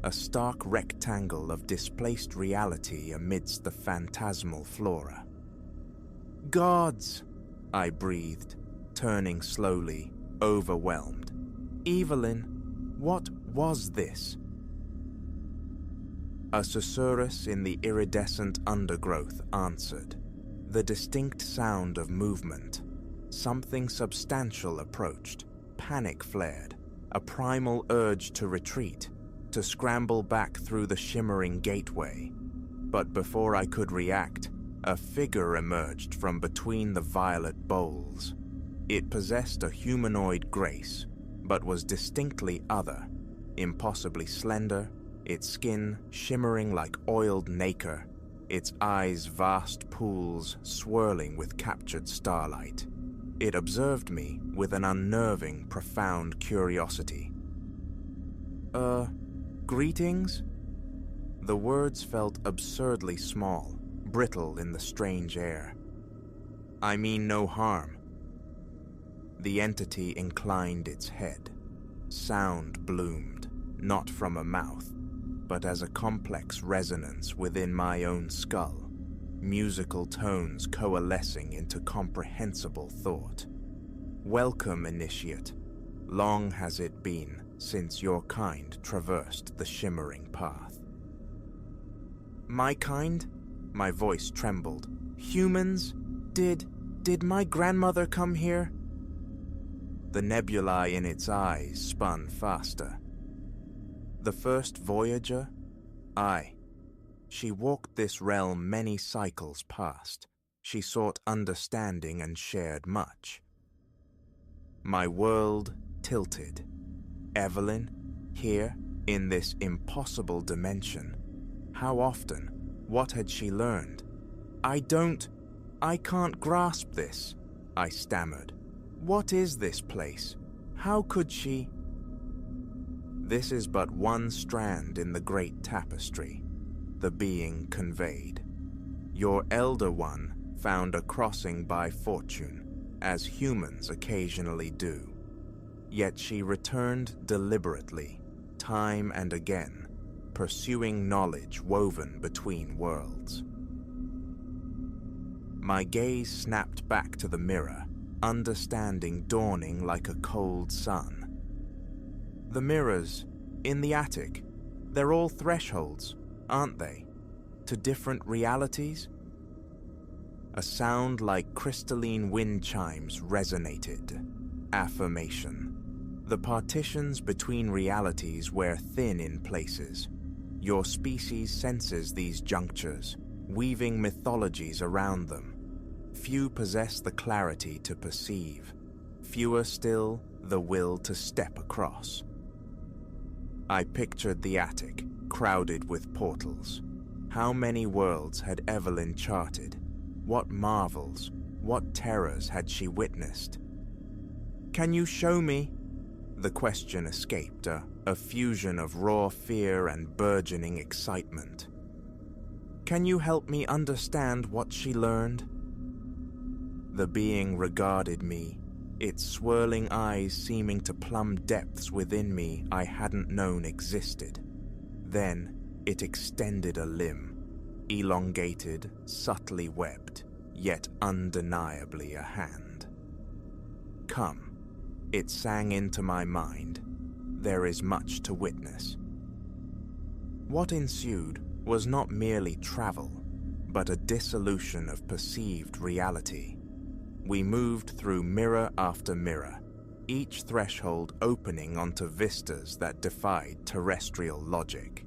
[SPEAKER 1] a stark rectangle of displaced reality amidst the phantasmal flora. "Gods!" I breathed, turning slowly, overwhelmed. "Evelyn, what was this?" A susurrus in the iridescent undergrowth answered, the distinct sound of movement. Something substantial approached, panic flared, a primal urge to retreat, to scramble back through the shimmering gateway. But before I could react, a figure emerged from between the violet bowls. It possessed a humanoid grace, but was distinctly other, impossibly slender, its skin shimmering like oiled nacre, its eyes vast pools swirling with captured starlight. It observed me with an unnerving, profound curiosity. Greetings?" The words felt absurdly small, brittle in the strange air. "I mean no harm." The entity inclined its head. Sound bloomed, not from a mouth, but as a complex resonance within my own skull, musical tones coalescing into comprehensible thought. "Welcome, initiate. Long has it been since your kind traversed the shimmering path." "My kind?" My voice trembled. "Humans? Did my grandmother come here?" The nebulae in its eyes spun faster. The first voyager? Aye. She walked this realm many cycles past. She sought understanding and shared much. My world tilted. Evelyn, here, in this impossible dimension. How often? What had she learned? I can't grasp this, I stammered. What is this place? How could she? This is but one strand in the great tapestry, the being conveyed. Your elder one found a crossing by fortune, as humans occasionally do. Yet she returned deliberately, time and again, pursuing knowledge woven between worlds. My gaze snapped back to the mirror, understanding dawning like a cold sun. The mirrors, in the attic, they're all thresholds, aren't they? To different realities? A sound like crystalline wind chimes resonated. Affirmation. The partitions between realities wear thin in places. Your species senses these junctures, weaving mythologies around them. Few possess the clarity to perceive. Fewer still, the will to step across. I pictured the attic, crowded with portals. How many worlds had Evelyn charted? What marvels, what terrors had she witnessed? Can you show me? The question escaped, a fusion of raw fear and burgeoning excitement. Can you help me understand what she learned? The being regarded me, its swirling eyes seeming to plumb depths within me I hadn't known existed. Then it extended a limb, elongated, subtly webbed, yet undeniably a hand. Come, it sang into my mind. There is much to witness. What ensued was not merely travel, but a dissolution of perceived reality. We moved through mirror after mirror, each threshold opening onto vistas that defied terrestrial logic.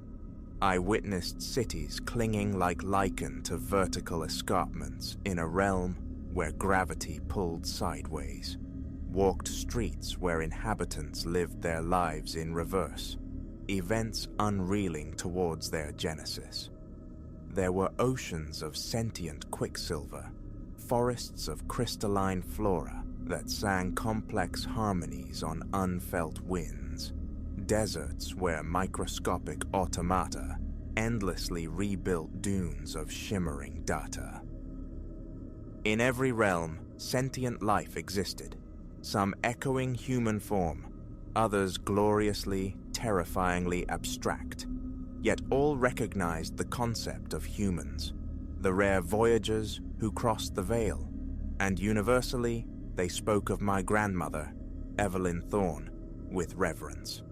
[SPEAKER 1] I witnessed cities clinging like lichen to vertical escarpments in a realm where gravity pulled sideways, walked streets where inhabitants lived their lives in reverse, events unreeling towards their genesis. There were oceans of sentient quicksilver, forests of crystalline flora that sang complex harmonies on unfelt winds, deserts where microscopic automata endlessly rebuilt dunes of shimmering data. In every realm, sentient life existed, some echoing human form, others gloriously, terrifyingly abstract, yet all recognized the concept of humans, the rare voyagers who crossed the veil, and universally they spoke of my grandmother, Evelyn Thorne, with reverence.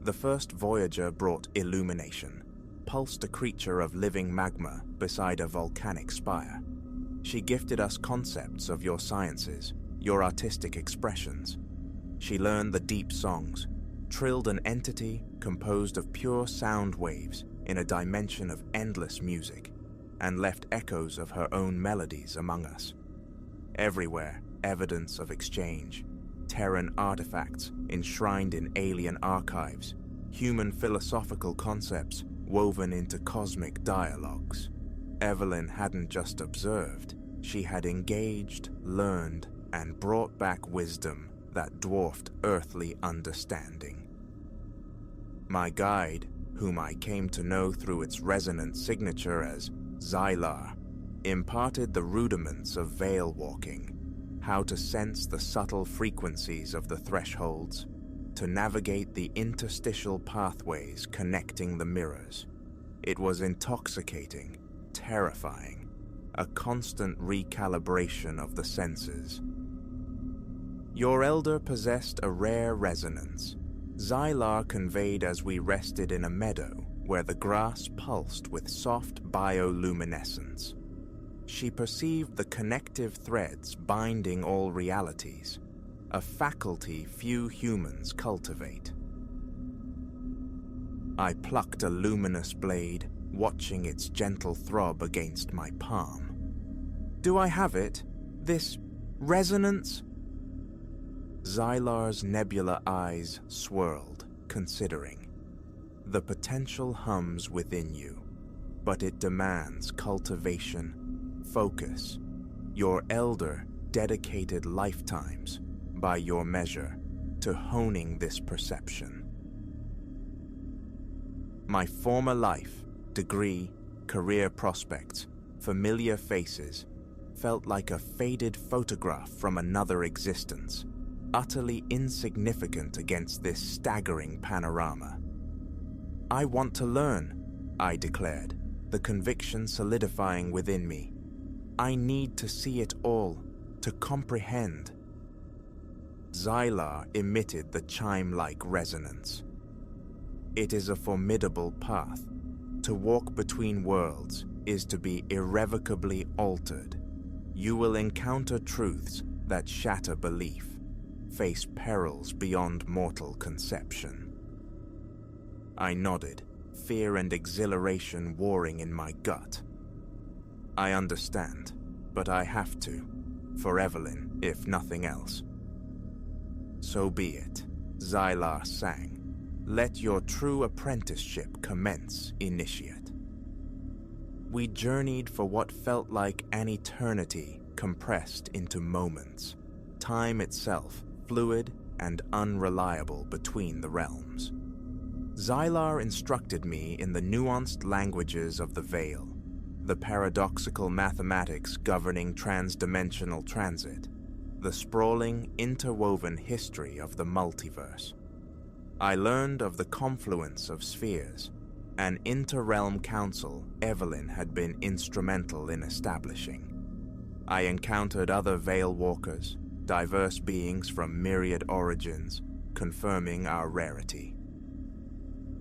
[SPEAKER 1] The first voyager brought illumination, pulsed a creature of living magma beside a volcanic spire. She gifted us concepts of your sciences, your artistic expressions. She learned the deep songs, trilled an entity composed of pure sound waves in a dimension of endless music, and left echoes of her own melodies among us. Everywhere, evidence of exchange, Terran artifacts enshrined in alien archives, human philosophical concepts woven into cosmic dialogues. Evelyn hadn't just observed, she had engaged, learned, and brought back wisdom that dwarfed earthly understanding. My guide, whom I came to know through its resonant signature as Xylar, imparted the rudiments of veil walking, how to sense the subtle frequencies of the thresholds, to navigate the interstitial pathways connecting the mirrors. It was intoxicating, terrifying, a constant recalibration of the senses. Your elder possessed a rare resonance. Xylar conveyed as we rested in a meadow where the grass pulsed with soft bioluminescence. She perceived the connective threads binding all realities, a faculty few humans cultivate. I plucked a luminous blade, watching its gentle throb against my palm. Do I have it? This resonance? Xylar's nebular eyes swirled, considering. The potential hums within you, but it demands cultivation, focus. Your elder dedicated lifetimes, by your measure, to honing this perception. My former life, degree, career prospects, familiar faces, felt like a faded photograph from another existence, utterly insignificant against this staggering panorama. I want to learn, I declared, the conviction solidifying within me. I need to see it all, to comprehend. Xylar emitted the chime-like resonance. It is a formidable path. To walk between worlds is to be irrevocably altered. You will encounter truths that shatter belief, face perils beyond mortal conception. I nodded, fear and exhilaration warring in my gut. I understand, but I have to, for Evelyn, if nothing else. So be it, Xylar sang. Let your true apprenticeship commence, initiate. We journeyed for what felt like an eternity compressed into moments, time itself fluid and unreliable between the realms. Xylar instructed me in the nuanced languages of the Veil, the paradoxical mathematics governing transdimensional transit, the sprawling, interwoven history of the multiverse. I learned of the confluence of spheres, an inter-realm council Evelyn had been instrumental in establishing. I encountered other Veil Walkers, diverse beings from myriad origins, confirming our rarity.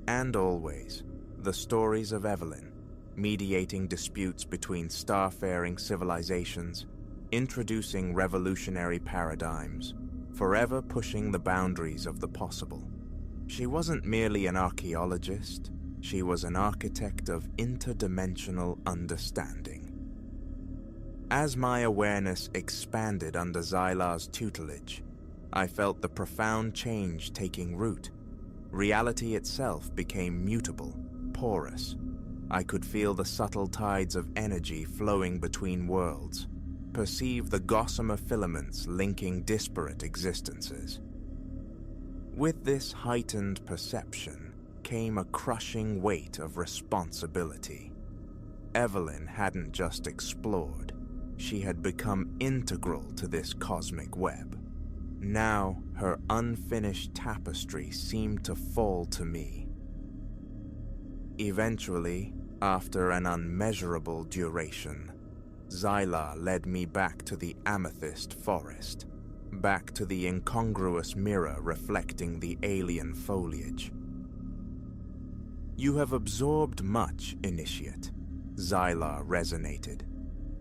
[SPEAKER 1] And always, the stories of Evelyn, mediating disputes between starfaring civilizations, introducing revolutionary paradigms, forever pushing the boundaries of the possible. She wasn't merely an archaeologist, she was an architect of interdimensional understanding. As my awareness expanded under Xylar's tutelage, I felt the profound change taking root. Reality itself became mutable, porous. I could feel the subtle tides of energy flowing between worlds, perceive the gossamer filaments linking disparate existences. With this heightened perception came a crushing weight of responsibility. Evelyn hadn't just explored, she had become integral to this cosmic web. Now her unfinished tapestry seemed to fall to me. Eventually, after an unmeasurable duration, Xylar led me back to the amethyst forest, back to the incongruous mirror reflecting the alien foliage. You have absorbed much, Initiate, Xylar resonated.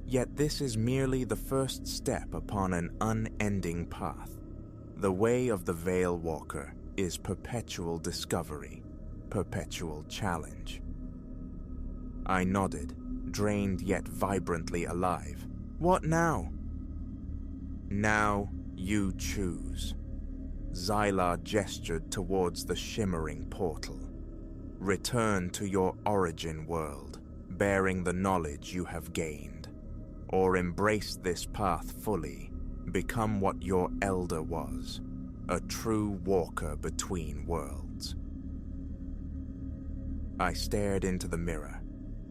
[SPEAKER 1] Yet this is merely the first step upon an unending path. The way of the Veil Walker is perpetual discovery, perpetual challenge. I nodded, drained yet vibrantly alive. What now? Now you choose. Xylar gestured towards the shimmering portal. Return to your origin world, bearing the knowledge you have gained. Or embrace this path fully, become what your elder was, a true walker between worlds. I stared into the mirror.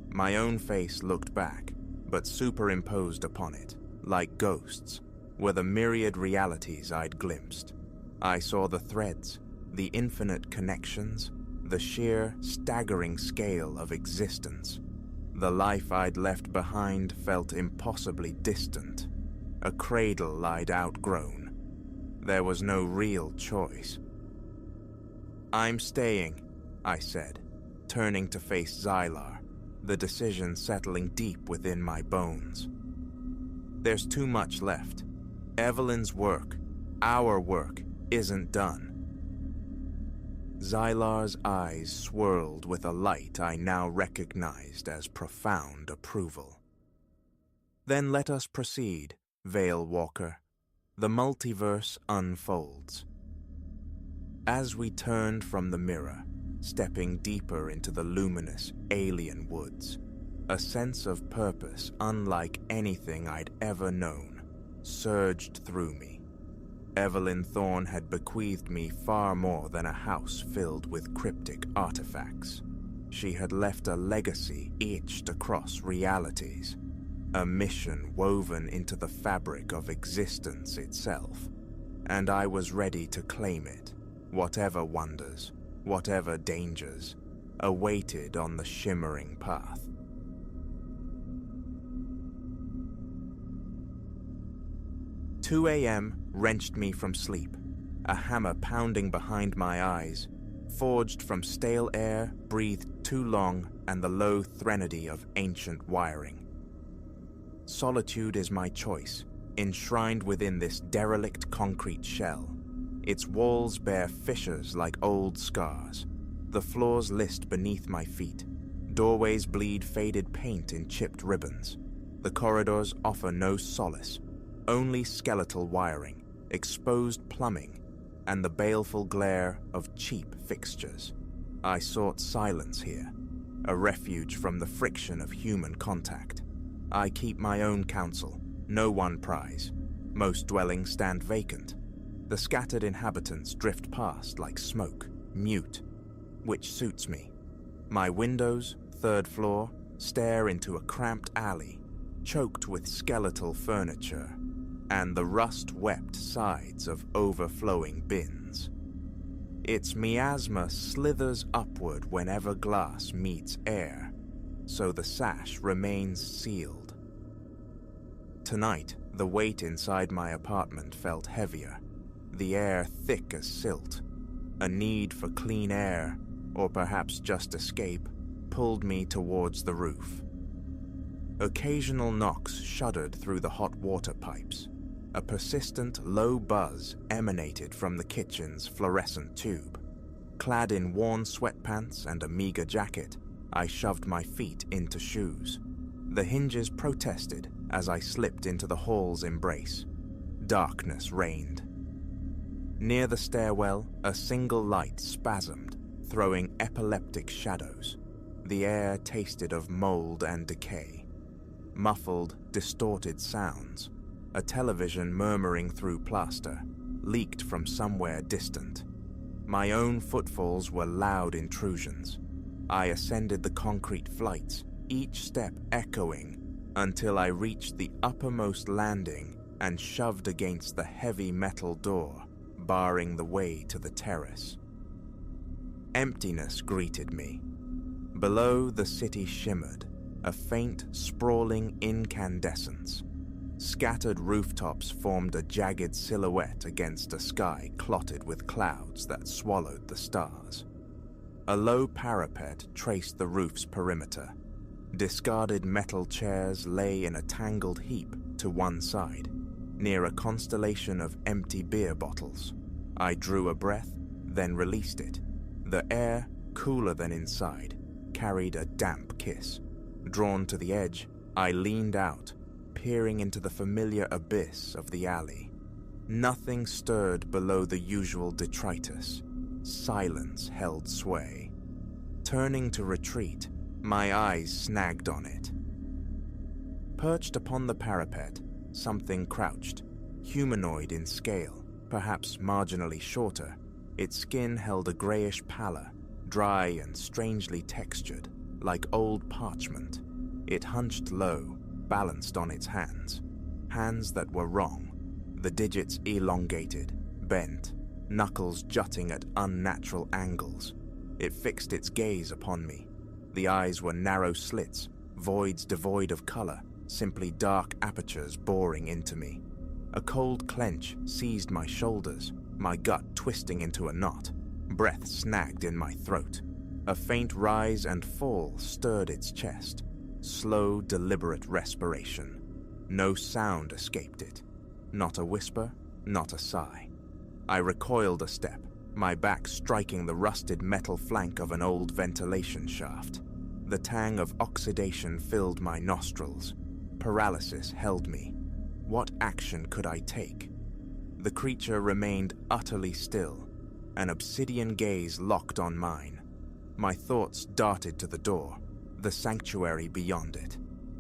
[SPEAKER 1] My own face looked back, but superimposed upon it, like ghosts, were the myriad realities I'd glimpsed. I saw the threads, the infinite connections, the sheer, staggering scale of existence. The life I'd left behind felt impossibly distant, a cradle I'd outgrown. There was no real choice. I'm staying, I said, turning to face Xylar, the decision settling deep within my bones. There's too much left. Evelyn's work, Our work isn't done. Xylar's eyes swirled with a light I now recognized as profound approval. Then let us proceed, Veil Walker. The multiverse unfolds. As we turned from the mirror, stepping deeper into the luminous alien woods, a sense of purpose unlike anything I'd ever known surged through me. Evelyn Thorne had bequeathed me far more than a house filled with cryptic artifacts. She had left a legacy etched across realities, a mission woven into the fabric of existence itself, and I was ready to claim it, whatever wonders, whatever dangers, awaited on the shimmering path. "2 a.m. wrenched me from sleep, a hammer pounding behind my eyes, forged from stale air breathed too long and the low threnody of ancient wiring. Solitude is my choice, enshrined within this derelict concrete shell. Its walls bear fissures like old scars. The floors list beneath my feet. Doorways bleed faded paint in chipped ribbons. The corridors offer no solace, only skeletal wiring, exposed plumbing, and the baleful glare of cheap fixtures. I sought silence here, a refuge from the friction of human contact. I keep my own counsel, no one prize. Most dwellings stand vacant. The scattered inhabitants drift past like smoke, mute, which suits me. My windows, 3rd floor, stare into a cramped alley, choked with skeletal furniture, and the rust-wept sides of overflowing bins. Its miasma slithers upward whenever glass meets air, so the sash remains sealed. Tonight, the weight inside my apartment felt heavier, the air thick as silt. A need for clean air, or perhaps just escape, pulled me towards the roof. Occasional knocks shuddered through the hot water pipes. A persistent low buzz emanated from the kitchen's fluorescent tube. Clad in worn sweatpants and a meager jacket, I shoved my feet into shoes. The hinges protested as I slipped into the hall's embrace. Darkness reigned. Near the stairwell, a single light spasmed, throwing epileptic shadows. The air tasted of mold and decay. Muffled, distorted sounds. A television murmuring through plaster, leaked from somewhere distant. My own footfalls were loud intrusions. I ascended the concrete flights, each step echoing, until I reached the uppermost landing and shoved against the heavy metal door, barring the way to the terrace. Emptiness greeted me. Below, the city shimmered, a faint, sprawling incandescence. Scattered rooftops formed a jagged silhouette against a sky clotted with clouds that swallowed the stars. A low parapet traced the roof's perimeter. Discarded metal chairs lay in a tangled heap to one side, near a constellation of empty beer bottles. I drew a breath, then released it. The air, cooler than inside, carried a damp kiss. Drawn to the edge, I leaned out, peering into the familiar abyss of the alley. Nothing stirred below the usual detritus. Silence held sway. Turning to retreat, my eyes snagged on it. Perched upon the parapet, something crouched, humanoid in scale, perhaps marginally shorter. Its skin held a grayish pallor, dry and strangely textured, like old parchment. It hunched low, balanced on its hands that were wrong, the digits elongated, bent, knuckles jutting at unnatural angles. It fixed its gaze upon me. The eyes were narrow slits, voids devoid of color, simply dark apertures boring into me. A cold clench seized my shoulders, my gut twisting into a knot, breath snagged in my throat. A faint rise and fall stirred its chest. Slow, deliberate respiration. No sound escaped it. Not a whisper, not a sigh. I recoiled a step, my back striking the rusted metal flank of an old ventilation shaft. The tang of oxidation filled my nostrils. Paralysis held me. What action could I take? The creature remained utterly still, an obsidian gaze locked on mine. My thoughts darted to the door, the sanctuary beyond it.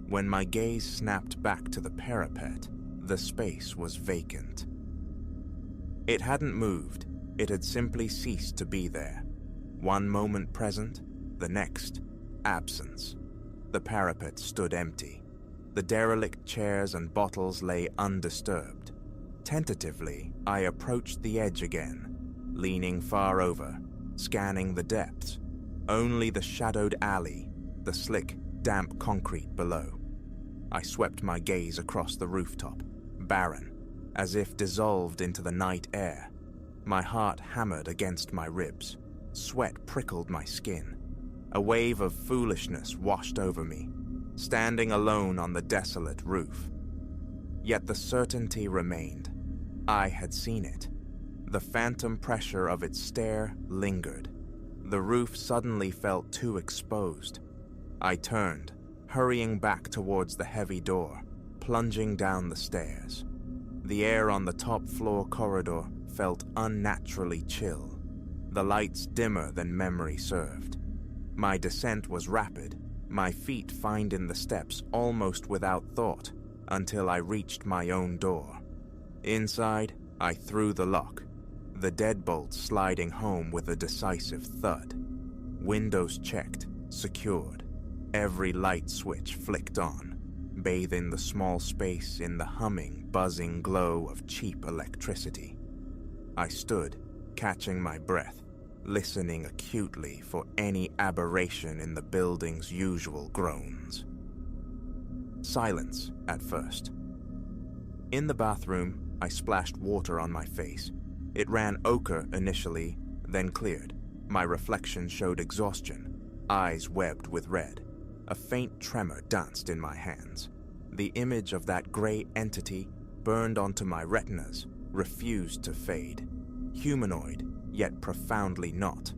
[SPEAKER 1] When my gaze snapped back to the parapet, the space was vacant. It hadn't moved, it had simply ceased to be there. One moment present, the next, absence. The parapet stood empty. The derelict chairs and bottles lay undisturbed. Tentatively, I approached the edge again, leaning far over, scanning the depths. Only the shadowed alley, the slick, damp concrete below. I swept my gaze across the rooftop, barren, as if dissolved into the night air. My heart hammered against my ribs. Sweat prickled my skin. A wave of foolishness washed over me, standing alone on the desolate roof. Yet the certainty remained. I had seen it. The phantom pressure of its stare lingered. The roof suddenly felt too exposed. I turned, hurrying back towards the heavy door, plunging down the stairs. The air on the top floor corridor felt unnaturally chill, the lights dimmer than memory served. My descent was rapid, my feet finding the steps almost without thought, until I reached my own door. Inside, I threw the lock, the deadbolt sliding home with a decisive thud. Windows checked, secured. Every light switch flicked on, bathing the small space in the humming, buzzing glow of cheap electricity. I stood, catching my breath, listening acutely for any aberration in the building's usual groans. Silence at first. In the bathroom, I splashed water on my face. It ran ochre initially, then cleared. My reflection showed exhaustion, eyes webbed with red. A faint tremor danced in my hands. The image of that gray entity burned onto my retinas, refused to fade. Humanoid, yet profoundly not.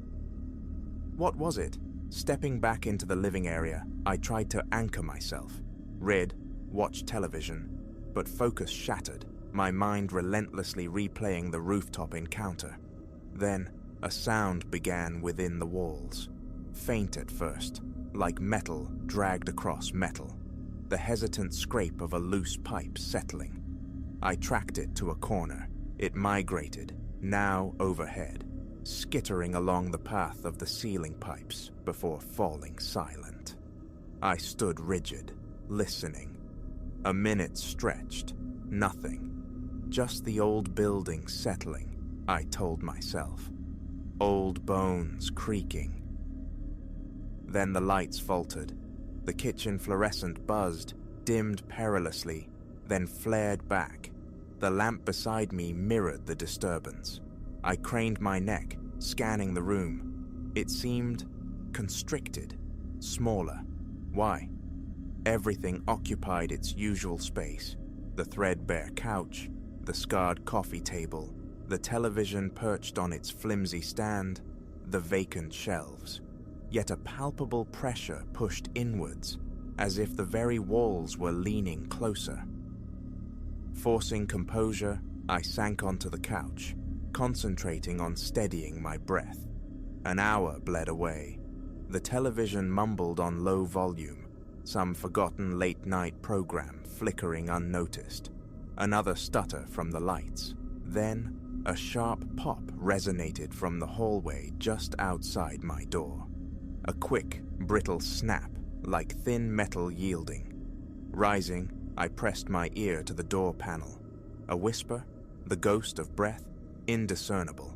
[SPEAKER 1] What was it? Stepping back into the living area, I tried to anchor myself. Read, watched television, but focus shattered, my mind relentlessly replaying the rooftop encounter. Then, a sound began within the walls. Faint at first, like metal dragged across metal. The hesitant scrape of a loose pipe settling. I tracked it to a corner. It migrated, now overhead, skittering along the path of the ceiling pipes before falling silent. I stood rigid, listening. A minute stretched. Nothing. Just the old building settling, I told myself. Old bones creaking. Then the lights faltered. The kitchen fluorescent buzzed, dimmed perilously, then flared back. The lamp beside me mirrored the disturbance. I craned my neck, scanning the room. It seemed constricted, smaller. Why? Everything occupied its usual space. The threadbare couch, the scarred coffee table, the television perched on its flimsy stand, the vacant shelves. Yet a palpable pressure pushed inwards, as if the very walls were leaning closer. Forcing composure, I sank onto the couch, concentrating on steadying my breath. An hour bled away. The television mumbled on low volume, some forgotten late-night program flickering unnoticed. Another stutter from the lights. Then, a sharp pop resonated from the hallway just outside my door. A quick, brittle snap, like thin metal yielding. Rising, I pressed my ear to the door panel. A whisper, the ghost of breath, indiscernible.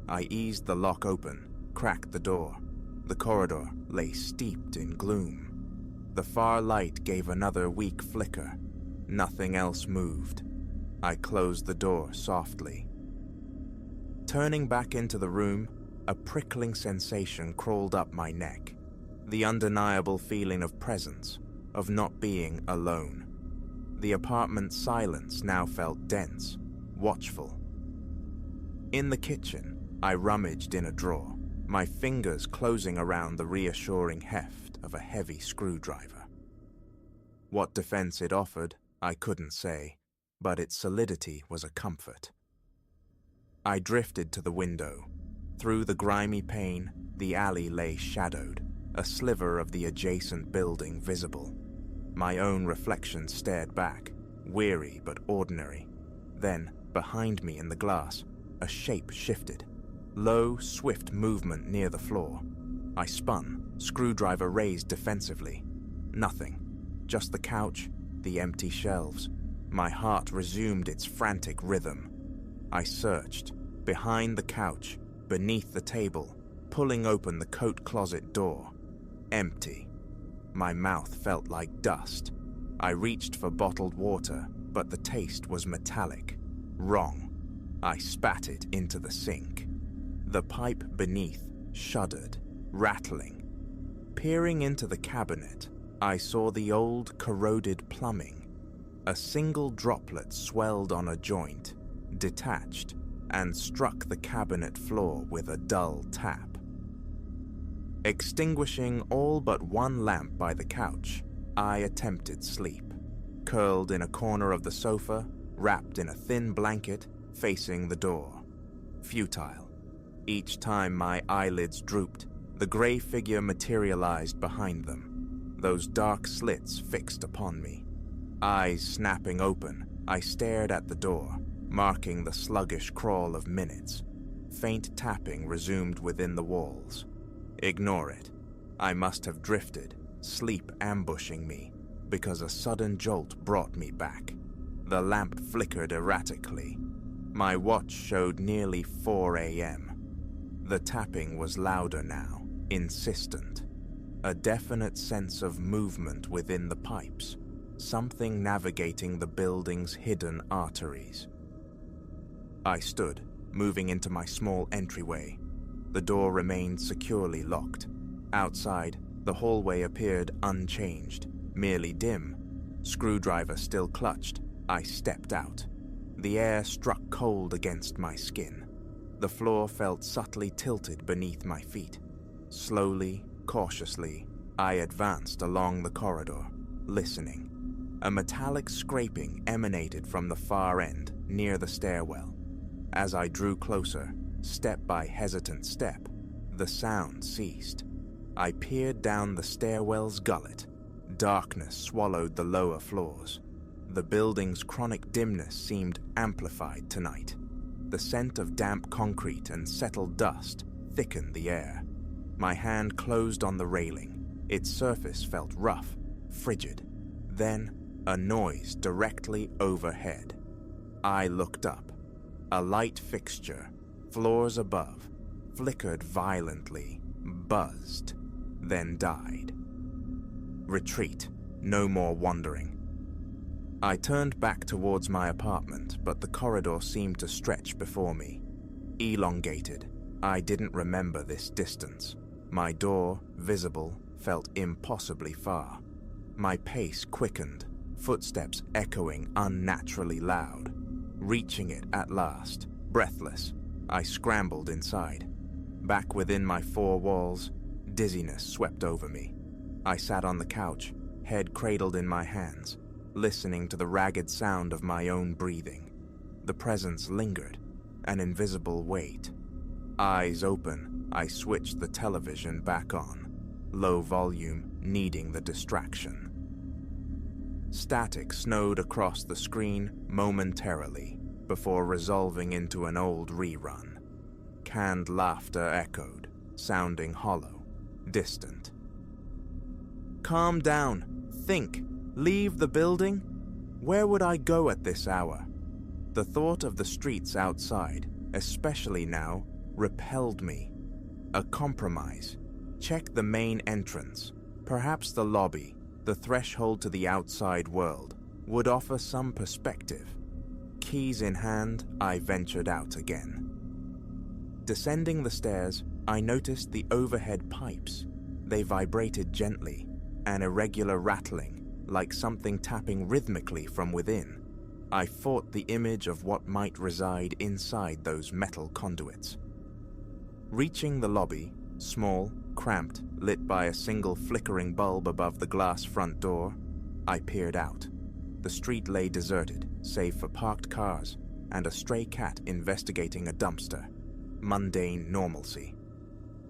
[SPEAKER 1] I eased the lock open, cracked the door. The corridor lay steeped in gloom. The far light gave another weak flicker. Nothing else moved. I closed the door softly. Turning back into the room, a prickling sensation crawled up my neck. The undeniable feeling of presence, of not being alone. The apartment's silence now felt dense, watchful. In the kitchen, I rummaged in a drawer, my fingers closing around the reassuring heft of a heavy screwdriver. What defense it offered, I couldn't say, but its solidity was a comfort. I drifted to the window. Through the grimy pane, the alley lay shadowed, a sliver of the adjacent building visible. My own reflection stared back, weary but ordinary. Then, behind me in the glass, a shape shifted. Low, swift movement near the floor. I spun, screwdriver raised defensively. Nothing. Just the couch, the empty shelves. My heart resumed its frantic rhythm. I searched, behind the couch, beneath the table, pulling open the coat closet door. Empty. My mouth felt like dust. I reached for bottled water, but the taste was metallic. Wrong. I spat it into the sink. The pipe beneath shuddered, rattling. Peering into the cabinet, I saw the old, corroded plumbing. A single droplet swelled on a joint, detached, and struck the cabinet floor with a dull tap. Extinguishing all but one lamp by the couch, I attempted sleep, curled in a corner of the sofa, wrapped in a thin blanket, facing the door. Futile. Each time my eyelids drooped, the gray figure materialized behind them, those dark slits fixed upon me. Eyes snapping open, I stared at the door, marking the sluggish crawl of minutes. Faint tapping resumed within the walls. Ignore it. I must have drifted, sleep ambushing me, because a sudden jolt brought me back. The lamp flickered erratically. My watch showed nearly 4 a.m. The tapping was louder now, insistent. A definite sense of movement within the pipes, something navigating the building's hidden arteries. I stood, moving into my small entryway. The door remained securely locked. Outside, the hallway appeared unchanged, merely dim. Screwdriver still clutched, I stepped out. The air struck cold against my skin. The floor felt subtly tilted beneath my feet. Slowly, cautiously, I advanced along the corridor, listening. A metallic scraping emanated from the far end, near the stairwell. As I drew closer, step by hesitant step, the sound ceased. I peered down the stairwell's gullet. Darkness swallowed the lower floors. The building's chronic dimness seemed amplified tonight. The scent of damp concrete and settled dust thickened the air. My hand closed on the railing. Its surface felt rough, frigid. Then, a noise directly overhead. I looked up. A light fixture, floors above, flickered violently, buzzed, then died. Retreat, no more wandering. I turned back towards my apartment, but the corridor seemed to stretch before me. Elongated, I didn't remember this distance. My door, visible, felt impossibly far. My pace quickened, footsteps echoing unnaturally loud. Reaching it at last, breathless, I scrambled inside. Back within my 4 walls, dizziness swept over me. I sat on the couch, head cradled in my hands, listening to the ragged sound of my own breathing. The presence lingered, an invisible weight. Eyes open, I switched the television back on, low volume needing the distraction. Static snowed across the screen momentarily before resolving into an old rerun. Canned laughter echoed, sounding hollow, distant. Calm down, think, leave the building? Where would I go at this hour? The thought of the streets outside, especially now, repelled me. A compromise. Check the main entrance, perhaps the lobby. The threshold to the outside world would offer some perspective. Keys in hand, I ventured out again. Descending the stairs, I noticed the overhead pipes. They vibrated gently, an irregular rattling, like something tapping rhythmically from within. I fought the image of what might reside inside those metal conduits. Reaching the lobby, small, cramped, lit by a single flickering bulb above the glass front door, I peered out. The street lay deserted, save for parked cars and a stray cat investigating a dumpster. Mundane normalcy.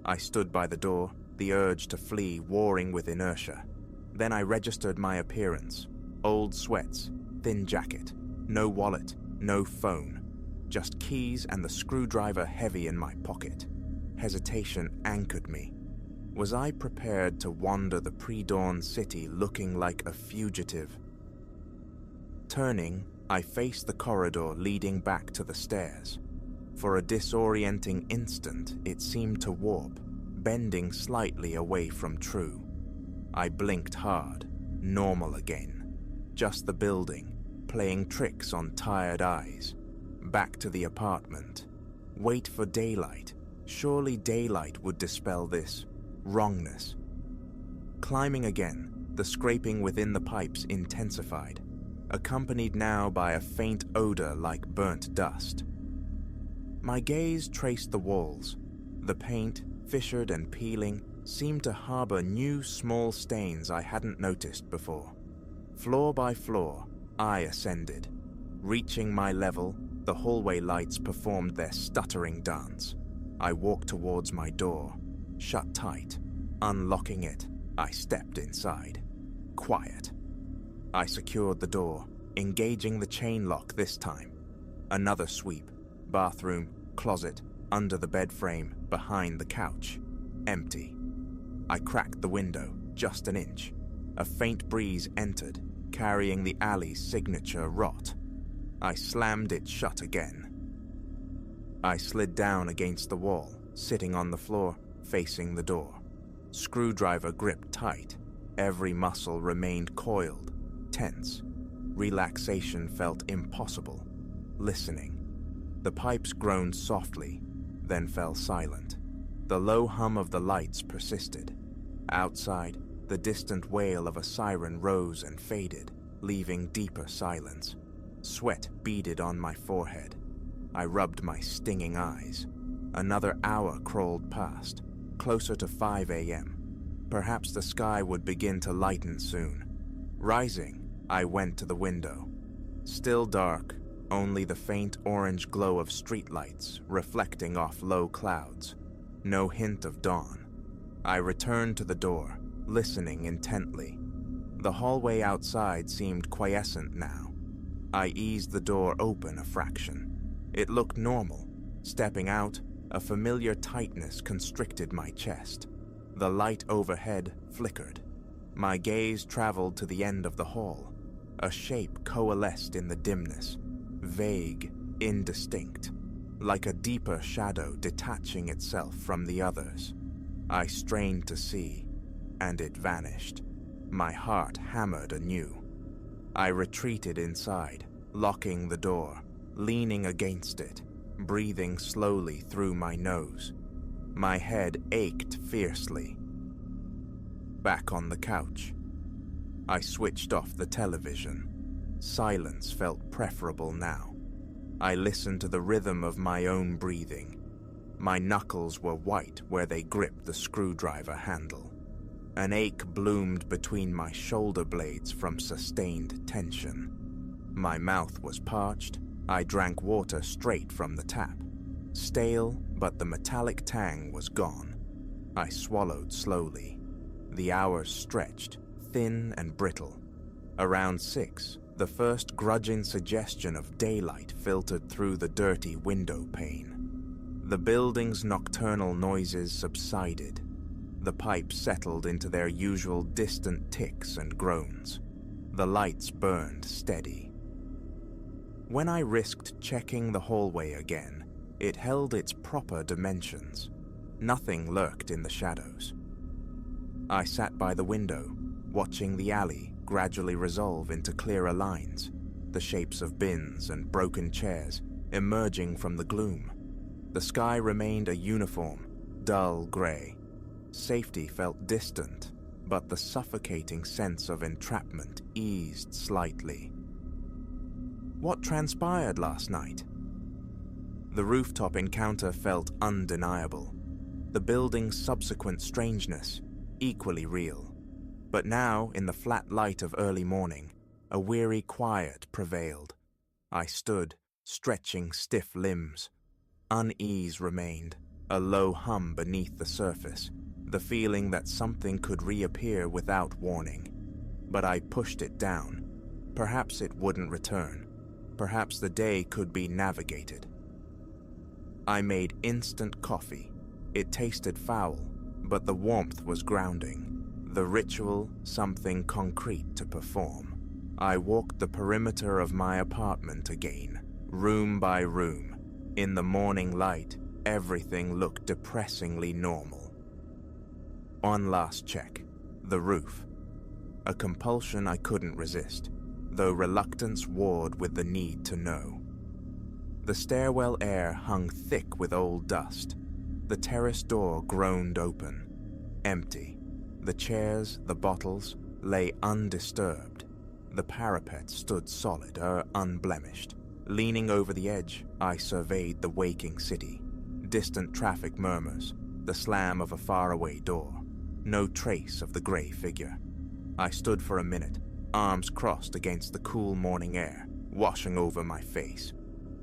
[SPEAKER 1] I stood by the door, the urge to flee warring with inertia. Then I registered my appearance. Old sweats, thin jacket, no wallet, no phone. Just keys and the screwdriver heavy in my pocket. Hesitation anchored me. Was I prepared to wander the pre-dawn city looking like a fugitive? Turning, I faced the corridor leading back to the stairs. For a disorienting instant, it seemed to warp, bending slightly away from true. I blinked hard, normal again. Just the building, playing tricks on tired eyes. Back to the apartment. Wait for daylight. Surely daylight would dispel this wrongness. Climbing again, the scraping within the pipes intensified, accompanied now by a faint odor like burnt dust. My gaze traced the walls. The paint, fissured and peeling, seemed to harbor new small stains I hadn't noticed before. Floor by floor, I ascended. Reaching my level, the hallway lights performed their stuttering dance. I walked towards my door, shut tight. Unlocking it, I stepped inside. Quiet. I secured the door, engaging the chain lock this time. Another sweep. Bathroom, closet, under the bed frame, behind the couch. Empty. I cracked the window, just an inch. A faint breeze entered, carrying the alley's signature rot. I slammed it shut again. I slid down against the wall, sitting on the floor, facing the door. Screwdriver gripped tight. Every muscle remained coiled, tense. Relaxation felt impossible. Listening. The pipes groaned softly, then fell silent. The low hum of the lights persisted. Outside, the distant wail of a siren rose and faded, leaving deeper silence. Sweat beaded on my forehead. I rubbed my stinging eyes. Another hour crawled past, closer to 5 a.m. Perhaps the sky would begin to lighten soon. Rising, I went to the window. Still dark, only the faint orange glow of streetlights reflecting off low clouds. No hint of dawn. I returned to the door, listening intently. The hallway outside seemed quiescent now. I eased the door open a fraction. It looked normal. Stepping out, a familiar tightness constricted my chest. The light overhead flickered. My gaze traveled to the end of the hall. A shape coalesced in the dimness, vague, indistinct, like a deeper shadow detaching itself from the others. I strained to see, and it vanished. My heart hammered anew. I retreated inside, locking the door, leaning against it, breathing slowly through my nose. My head ached fiercely. Back on the couch, I switched off the television. Silence felt preferable now. I listened to the rhythm of my own breathing. My knuckles were white where they gripped the screwdriver handle. An ache bloomed between my shoulder blades from sustained tension. My mouth was parched. I drank water straight from the tap. Stale, but the metallic tang was gone. I swallowed slowly. The hours stretched, thin and brittle. Around 6, the first grudging suggestion of daylight filtered through the dirty window pane. The building's nocturnal noises subsided. The pipes settled into their usual distant ticks and groans. The lights burned steady. When I risked checking the hallway again, it held its proper dimensions. Nothing lurked in the shadows. I sat by the window, watching the alley gradually resolve into clearer lines, the shapes of bins and broken chairs emerging from the gloom. The sky remained a uniform, dull gray. Safety felt distant, but the suffocating sense of entrapment eased slightly. What transpired last night? The rooftop encounter felt undeniable. The building's subsequent strangeness, equally real. But now, in the flat light of early morning, a weary quiet prevailed. I stood, stretching stiff limbs. Unease remained, a low hum beneath the surface, the feeling that something could reappear without warning. But I pushed it down. Perhaps it wouldn't return. Perhaps the day could be navigated. I made instant coffee. It tasted foul, but the warmth was grounding. The ritual, something concrete to perform. I walked the perimeter of my apartment again, room by room. In the morning light, everything looked depressingly normal. One last check. The roof. A compulsion I couldn't resist, though reluctance warred with the need to know. The stairwell air hung thick with old dust. The terrace door groaned open. Empty. The chairs, the bottles, lay undisturbed. The parapet stood solid, unblemished. Leaning over the edge, I surveyed the waking city. Distant traffic murmurs, the slam of a faraway door. No trace of the grey figure. I stood for a minute, arms crossed against the cool morning air, washing over my face.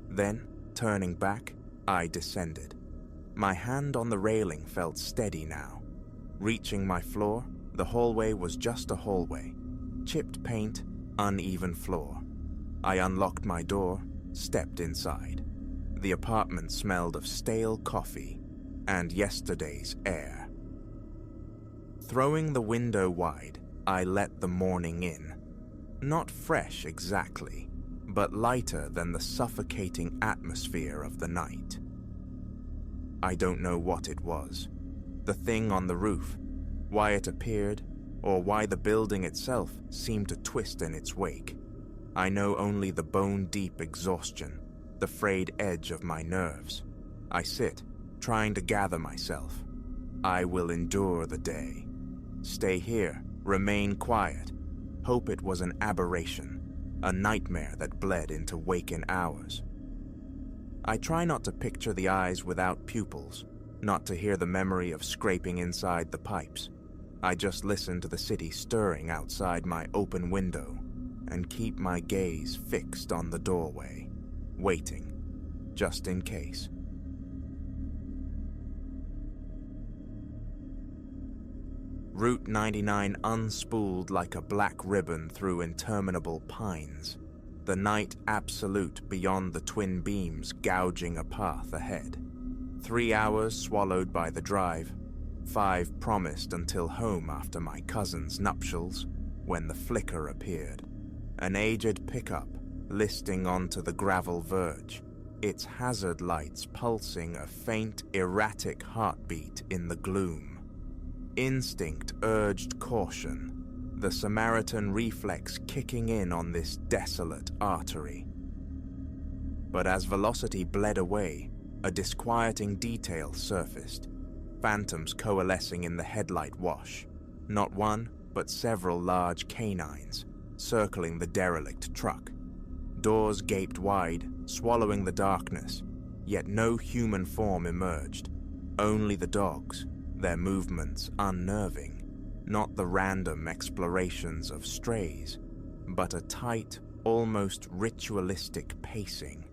[SPEAKER 1] Then, turning back, I descended. My hand on the railing felt steady now. Reaching my floor, the hallway was just a hallway. Chipped paint, uneven floor. I unlocked my door, stepped inside. The apartment smelled of stale coffee and yesterday's air. Throwing the window wide, I let the morning in. Not fresh exactly, but lighter than the suffocating atmosphere of the night. I don't know what it was. The thing on the roof, why it appeared, or why the building itself seemed to twist in its wake. I know only the bone-deep exhaustion, the frayed edge of my nerves. I sit, trying to gather myself. I will endure the day. Stay here, remain quiet, hope it was an aberration, a nightmare that bled into waking hours. I try not to picture the eyes without pupils, not to hear the memory of scraping inside the pipes. I just listen to the city stirring outside my open window and keep my gaze fixed on the doorway, waiting, just in case. Route 99 unspooled like a black ribbon through interminable pines, the night absolute beyond the twin beams gouging a path ahead. 3 hours swallowed by the drive, 5 promised until home after my cousin's nuptials, when the flicker appeared. An aged pickup listing onto the gravel verge, its hazard lights pulsing a faint, erratic heartbeat in the gloom. Instinct urged caution, the Samaritan reflex kicking in on this desolate artery. But as velocity bled away, a disquieting detail surfaced, phantoms coalescing in the headlight wash. Not one, but several large canines, circling the derelict truck. Doors gaped wide, swallowing the darkness, yet no human form emerged. Only the dogs, their movements unnerving, not the random explorations of strays, but a tight, almost ritualistic pacing,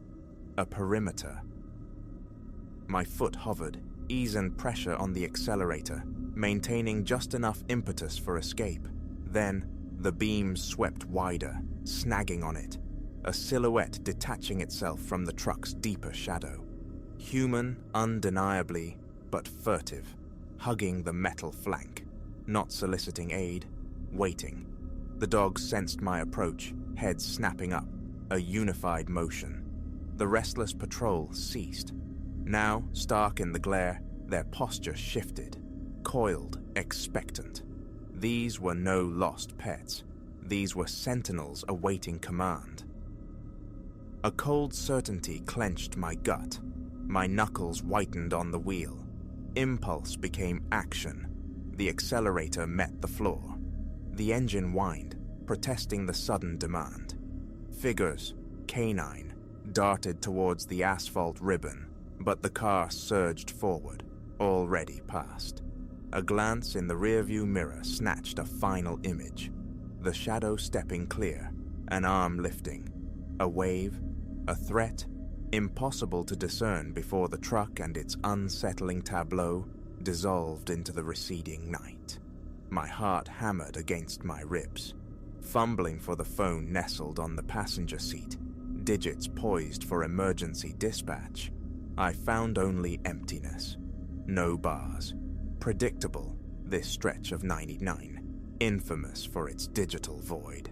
[SPEAKER 1] a perimeter. My foot hovered, easing pressure on the accelerator, maintaining just enough impetus for escape. Then, the beams swept wider, snagging on it, a silhouette detaching itself from the truck's deeper shadow. Human, undeniably, but furtive, hugging the metal flank, not soliciting aid, waiting. The dogs sensed my approach, heads snapping up, a unified motion. The restless patrol ceased. Now, stark in the glare, their posture shifted, coiled, expectant. These were no lost pets. These were sentinels awaiting command. A cold certainty clenched my gut. My knuckles whitened on the wheel. Impulse became action. The accelerator met the floor. The engine whined, protesting the sudden demand. Figures, canine darted towards the asphalt ribbon, but the car surged forward, already past. A glance in the rearview mirror snatched a final image. The shadow stepping clear, an arm lifting. A wave, a threat, impossible to discern before the truck and its unsettling tableau dissolved into the receding night. My heart hammered against my ribs. Fumbling for the phone nestled on the passenger seat, digits poised for emergency dispatch, I found only emptiness. No bars. Predictable, this stretch of 99, infamous for its digital void.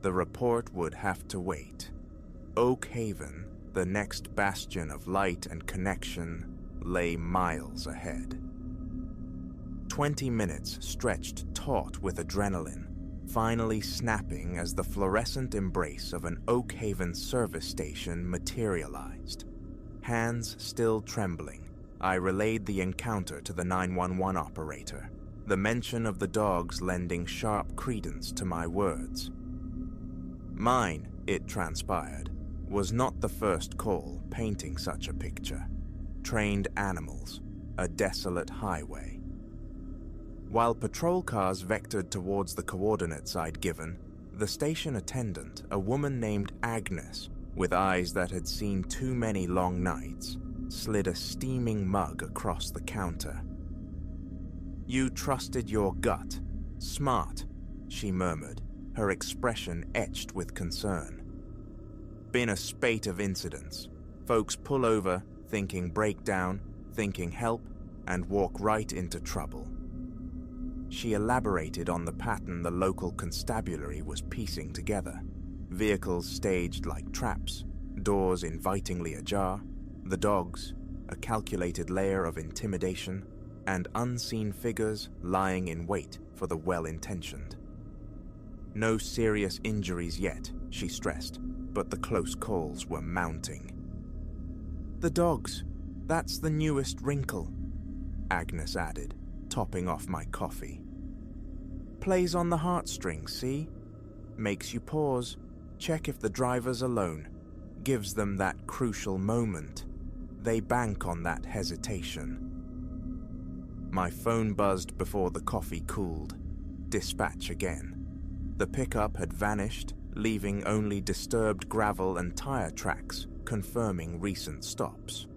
[SPEAKER 1] The report would have to wait. Oak Haven, the next bastion of light and connection, lay miles ahead. 20 minutes stretched taut with adrenaline, finally snapping as the fluorescent embrace of an Oak Haven service station materialized. Hands still trembling, I relayed the encounter to the 911 operator, the mention of the dogs lending sharp credence to my words. Mine, it transpired, was not the first call painting such a picture. Trained animals, a desolate highway. While patrol cars vectored towards the coordinates I'd given, the station attendant, a woman named Agnes, with eyes that had seen too many long nights, slid a steaming mug across the counter. "You trusted your gut. Smart," she murmured, her expression etched with concern. "Been a spate of incidents. Folks pull over, thinking breakdown, thinking help, and walk right into trouble." She elaborated on the pattern the local constabulary was piecing together. Vehicles staged like traps, doors invitingly ajar, the dogs, a calculated layer of intimidation, and unseen figures lying in wait for the well-intentioned. No serious injuries yet, she stressed, but the close calls were mounting. "The dogs, that's the newest wrinkle," Agnes added, topping off my coffee. "Plays on the heartstrings, see? Makes you pause, check if the driver's alone, gives them that crucial moment. They bank on that hesitation." My phone buzzed before the coffee cooled. Dispatch again. The pickup had vanished, leaving only disturbed gravel and tire tracks confirming recent stops.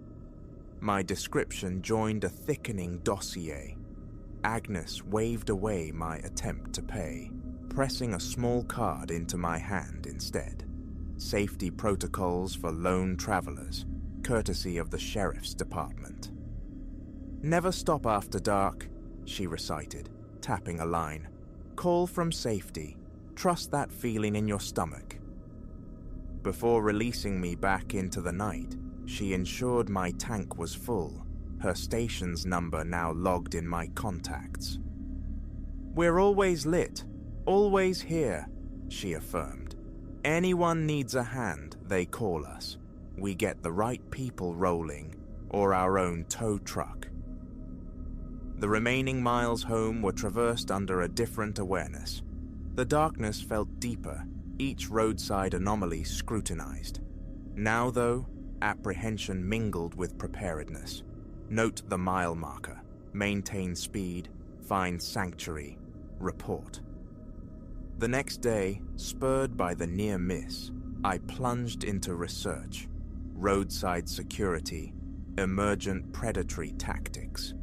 [SPEAKER 1] My description joined a thickening dossier. Agnes waved away my attempt to pay, pressing a small card into my hand instead. Safety protocols for lone travelers, courtesy of the sheriff's department. "Never stop after dark," she recited, tapping a line. "Call from safety. Trust that feeling in your stomach." Before releasing me back into the night, she ensured my tank was full, her station's number now logged in my contacts. "We're always lit, always here," she affirmed. "Anyone needs a hand, they call us. We get the right people rolling, or our own tow truck." The remaining miles home were traversed under a different awareness. The darkness felt deeper, each roadside anomaly scrutinized. Now, though, apprehension mingled with preparedness. Note the mile marker, maintain speed, find sanctuary, report. The next day, spurred by the near miss, I plunged into research. Roadside security, emergent predatory tactics.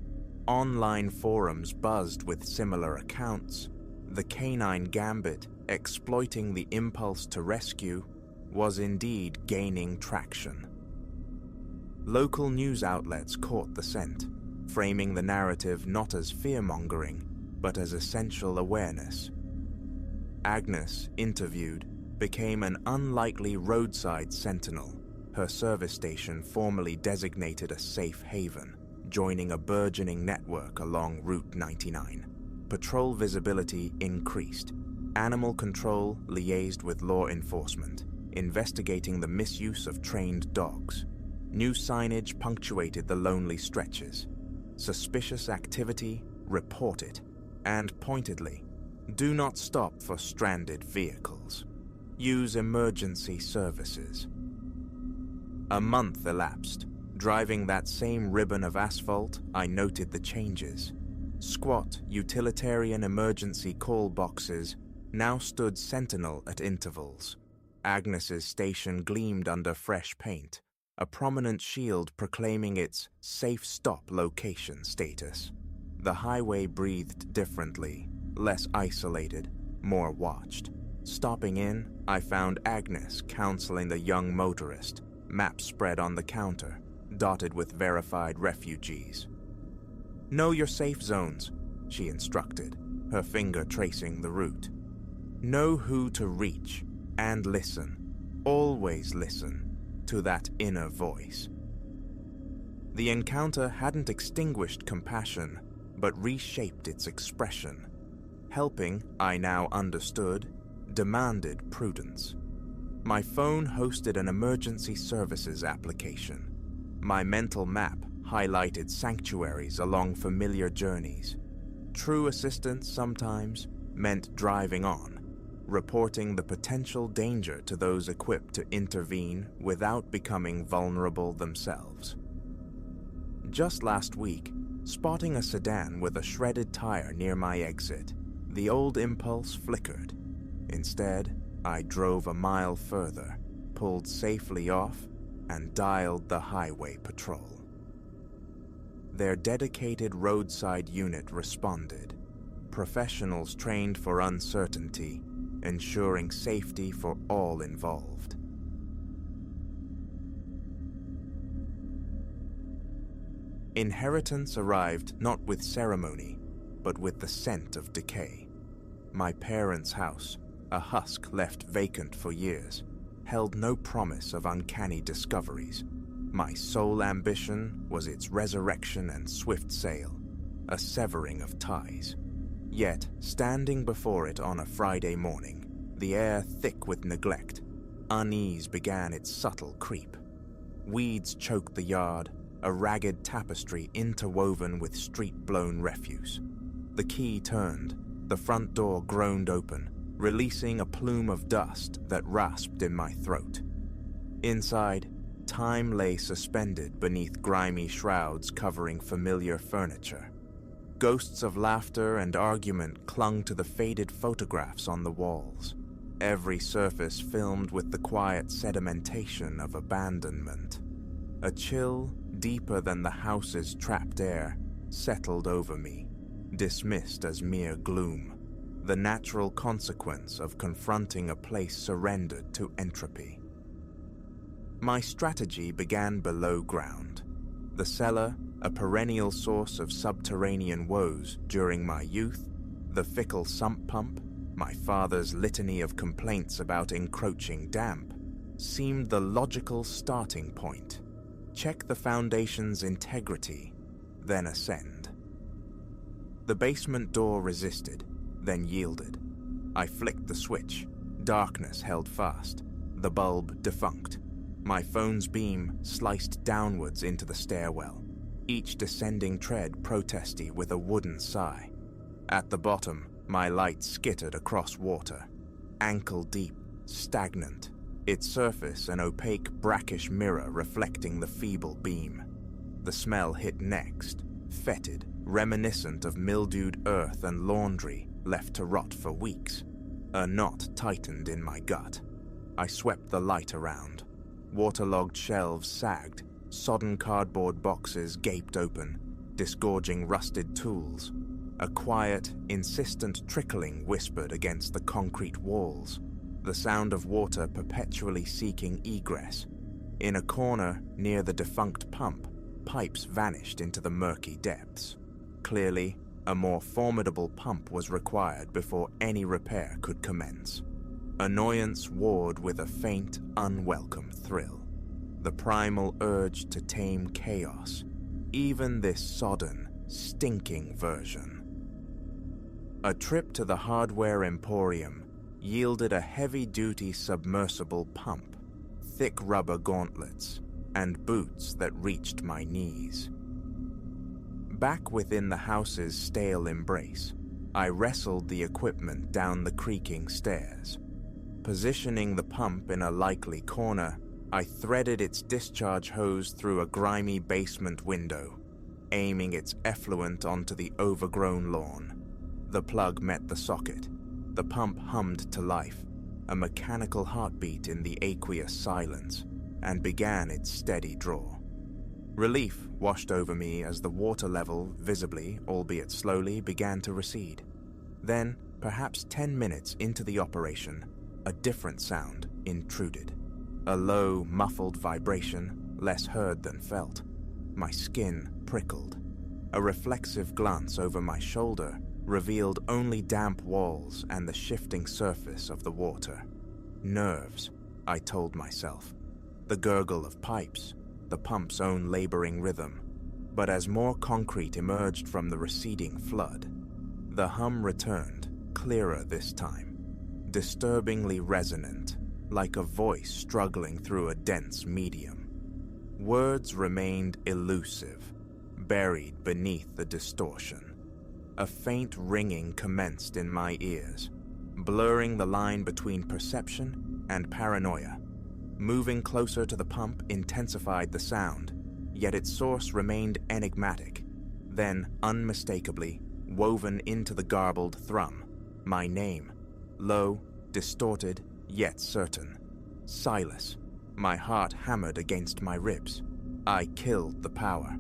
[SPEAKER 1] Online forums buzzed with similar accounts. The canine gambit, exploiting the impulse to rescue, was indeed gaining traction. Local news outlets caught the scent, framing the narrative not as fear-mongering, but as essential awareness. Agnes, interviewed, became an unlikely roadside sentinel, her service station formally designated a safe haven, joining a burgeoning network along Route 99. Patrol visibility increased. Animal control liaised with law enforcement, investigating the misuse of trained dogs. New signage punctuated the lonely stretches. Suspicious activity, report it. And pointedly, do not stop for stranded vehicles. Use emergency services. A month elapsed. Driving that same ribbon of asphalt, I noted the changes. Squat, utilitarian emergency call boxes now stood sentinel at intervals. Agnes's station gleamed under fresh paint, a prominent shield proclaiming its safe stop location status. The highway breathed differently, less isolated, more watched. Stopping in, I found Agnes counseling the young motorist, maps spread on the counter, dotted with verified refugees. "Know your safe zones," she instructed, her finger tracing the route. "Know who to reach, and listen, always listen, to that inner voice." The encounter hadn't extinguished compassion, but reshaped its expression. Helping, I now understood, demanded prudence. My phone hosted an emergency services application. My mental map highlighted sanctuaries along familiar journeys. True assistance sometimes meant driving on, reporting the potential danger to those equipped to intervene without becoming vulnerable themselves. Just last week, spotting a sedan with a shredded tire near my exit, the old impulse flickered. Instead, I drove a mile further, pulled safely off, and dialed the highway patrol. Their dedicated roadside unit responded, professionals trained for uncertainty, ensuring safety for all involved. Inheritance arrived not with ceremony, but with the scent of decay. My parents' house, a husk left vacant for years, held no promise of uncanny discoveries. My sole ambition was its resurrection and swift sale, a severing of ties. Yet, standing before it on a Friday morning, the air thick with neglect, unease began its subtle creep. Weeds choked the yard, a ragged tapestry interwoven with street-blown refuse. The key turned, the front door groaned open, releasing a plume of dust that rasped in my throat. Inside, time lay suspended beneath grimy shrouds covering familiar furniture. Ghosts of laughter and argument clung to the faded photographs on the walls, every surface filmed with the quiet sedimentation of abandonment. A chill, deeper than the house's trapped air, settled over me, dismissed as mere gloom, the natural consequence of confronting a place surrendered to entropy. My strategy began below ground. The cellar, a perennial source of subterranean woes during my youth, the fickle sump pump, my father's litany of complaints about encroaching damp, seemed the logical starting point. Check the foundation's integrity, then ascend. The basement door resisted, then yielded. I flicked the switch. Darkness held fast, the bulb defunct. My phone's beam sliced downwards into the stairwell, each descending tread protesty with a wooden sigh. At the bottom, my light skittered across water, ankle-deep, stagnant, its surface an opaque, brackish mirror reflecting the feeble beam. The smell hit next, fetid, reminiscent of mildewed earth and laundry left to rot for weeks. A knot tightened in my gut. I swept the light around. Waterlogged shelves sagged, sodden cardboard boxes gaped open, disgorging rusted tools. A quiet, insistent trickling whispered against the concrete walls, the sound of water perpetually seeking egress. In a corner near the defunct pump, pipes vanished into the murky depths. Clearly, a more formidable pump was required before any repair could commence. Annoyance warred with a faint, unwelcome thrill. The primal urge to tame chaos, even this sodden, stinking version. A trip to the hardware emporium yielded a heavy-duty submersible pump, thick rubber gauntlets, and boots that reached my knees. Back within the house's stale embrace, I wrestled the equipment down the creaking stairs. Positioning the pump in a likely corner, I threaded its discharge hose through a grimy basement window, aiming its effluent onto the overgrown lawn. The plug met the socket. The pump hummed to life, a mechanical heartbeat in the aqueous silence, and began its steady draw. Relief washed over me as the water level, visibly, albeit slowly, began to recede. Then, perhaps 10 minutes into the operation, a different sound intruded. A low, muffled vibration, less heard than felt. My skin prickled. A reflexive glance over my shoulder revealed only damp walls and the shifting surface of the water. Nerves, I told myself. The gurgle of pipes, the pump's own laboring rhythm. But as more concrete emerged from the receding flood, the hum returned, clearer this time, disturbingly resonant, like a voice struggling through a dense medium. Words remained elusive, buried beneath the distortion. A faint ringing commenced in my ears, blurring the line between perception and paranoia. Moving closer to the pump intensified the sound, yet its source remained enigmatic. Then, unmistakably, woven into the garbled thrum, my name, low, distorted, yet certain. Silas. My heart hammered against my ribs. I killed the power.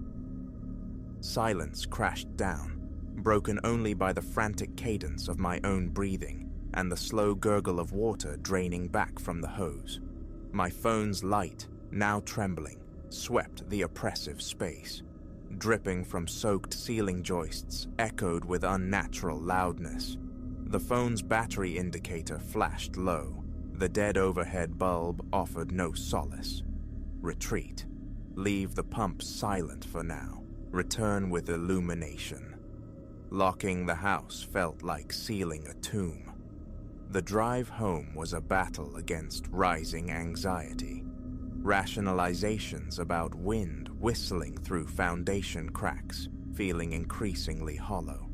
[SPEAKER 1] Silence crashed down, broken only by the frantic cadence of my own breathing and the slow gurgle of water draining back from the hose. My phone's light, now trembling, swept the oppressive space. Dripping from soaked ceiling joists echoed with unnatural loudness. The phone's battery indicator flashed low. The dead overhead bulb offered no solace. Retreat. Leave the pump silent for now. Return with illumination. Locking the house felt like sealing a tomb. The drive home was a battle against rising anxiety. Rationalizations about wind whistling through foundation cracks, feeling increasingly hollow.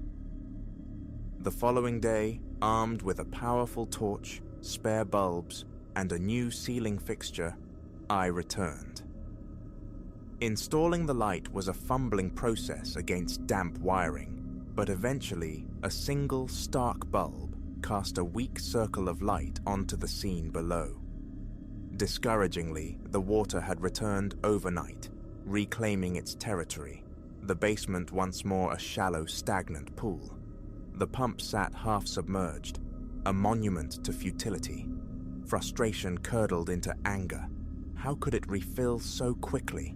[SPEAKER 1] The following day, armed with a powerful torch, spare bulbs, and a new ceiling fixture, I returned. Installing the light was a fumbling process against damp wiring, but eventually a single stark bulb cast a weak circle of light onto the scene below. Discouragingly, the water had returned overnight, reclaiming its territory, the basement once more a shallow, stagnant pool. The pump sat half-submerged, a monument to futility. Frustration curdled into anger. How could it refill so quickly?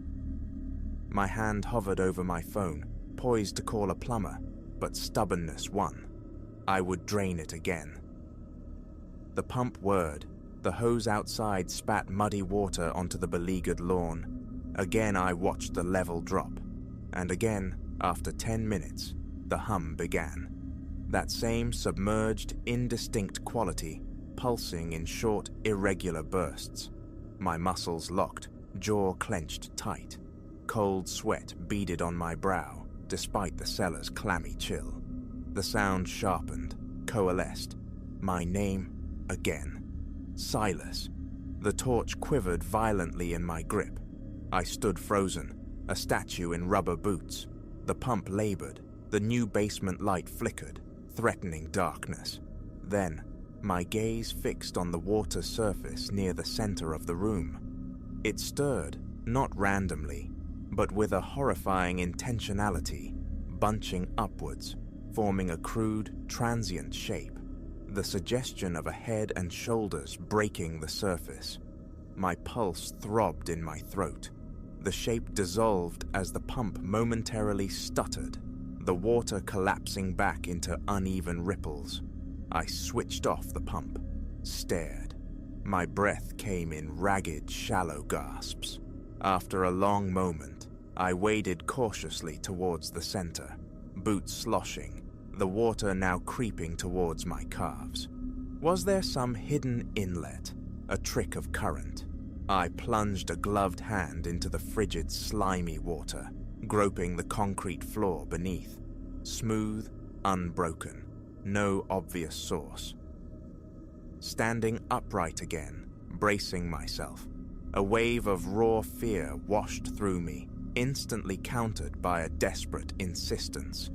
[SPEAKER 1] My hand hovered over my phone, poised to call a plumber, but stubbornness won. I would drain it again. The pump whirred. The hose outside spat muddy water onto the beleaguered lawn. Again I watched the level drop. And again, after 10 minutes, the hum began. That same submerged, indistinct quality, pulsing in short, irregular bursts. My muscles locked, jaw clenched tight. Cold sweat beaded on my brow, despite the cellar's clammy chill. The sound sharpened, coalesced. My name, again. Silas. The torch quivered violently in my grip. I stood frozen, a statue in rubber boots. The pump labored. The new basement light flickered, threatening darkness. Then, my gaze fixed on the water surface near the center of the room. It stirred, not randomly, but with a horrifying intentionality, bunching upwards, forming a crude, transient shape, the suggestion of a head and shoulders breaking the surface. My pulse throbbed in my throat. The shape dissolved as the pump momentarily stuttered, the water collapsing back into uneven ripples. I switched off the pump, stared. My breath came in ragged, shallow gasps. After a long moment, I waded cautiously towards the center, boots sloshing, the water now creeping towards my calves. Was there some hidden inlet, a trick of current? I plunged a gloved hand into the frigid, slimy water, groping the concrete floor beneath. Smooth, unbroken, no obvious source. standing upright again, bracing myself. A wave of raw fear washed through me, instantly countered by a desperate insistence.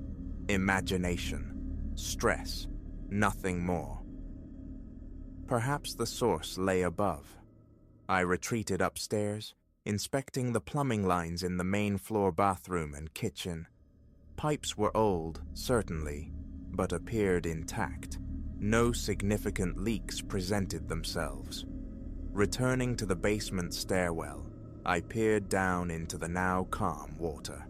[SPEAKER 1] Imagination, stress, nothing more. Perhaps the source lay above. I retreated upstairs, inspecting the plumbing lines in the main floor bathroom and kitchen. Pipes were old, certainly, but appeared intact. No significant leaks presented themselves. Returning to the basement stairwell, I peered down into the now calm water.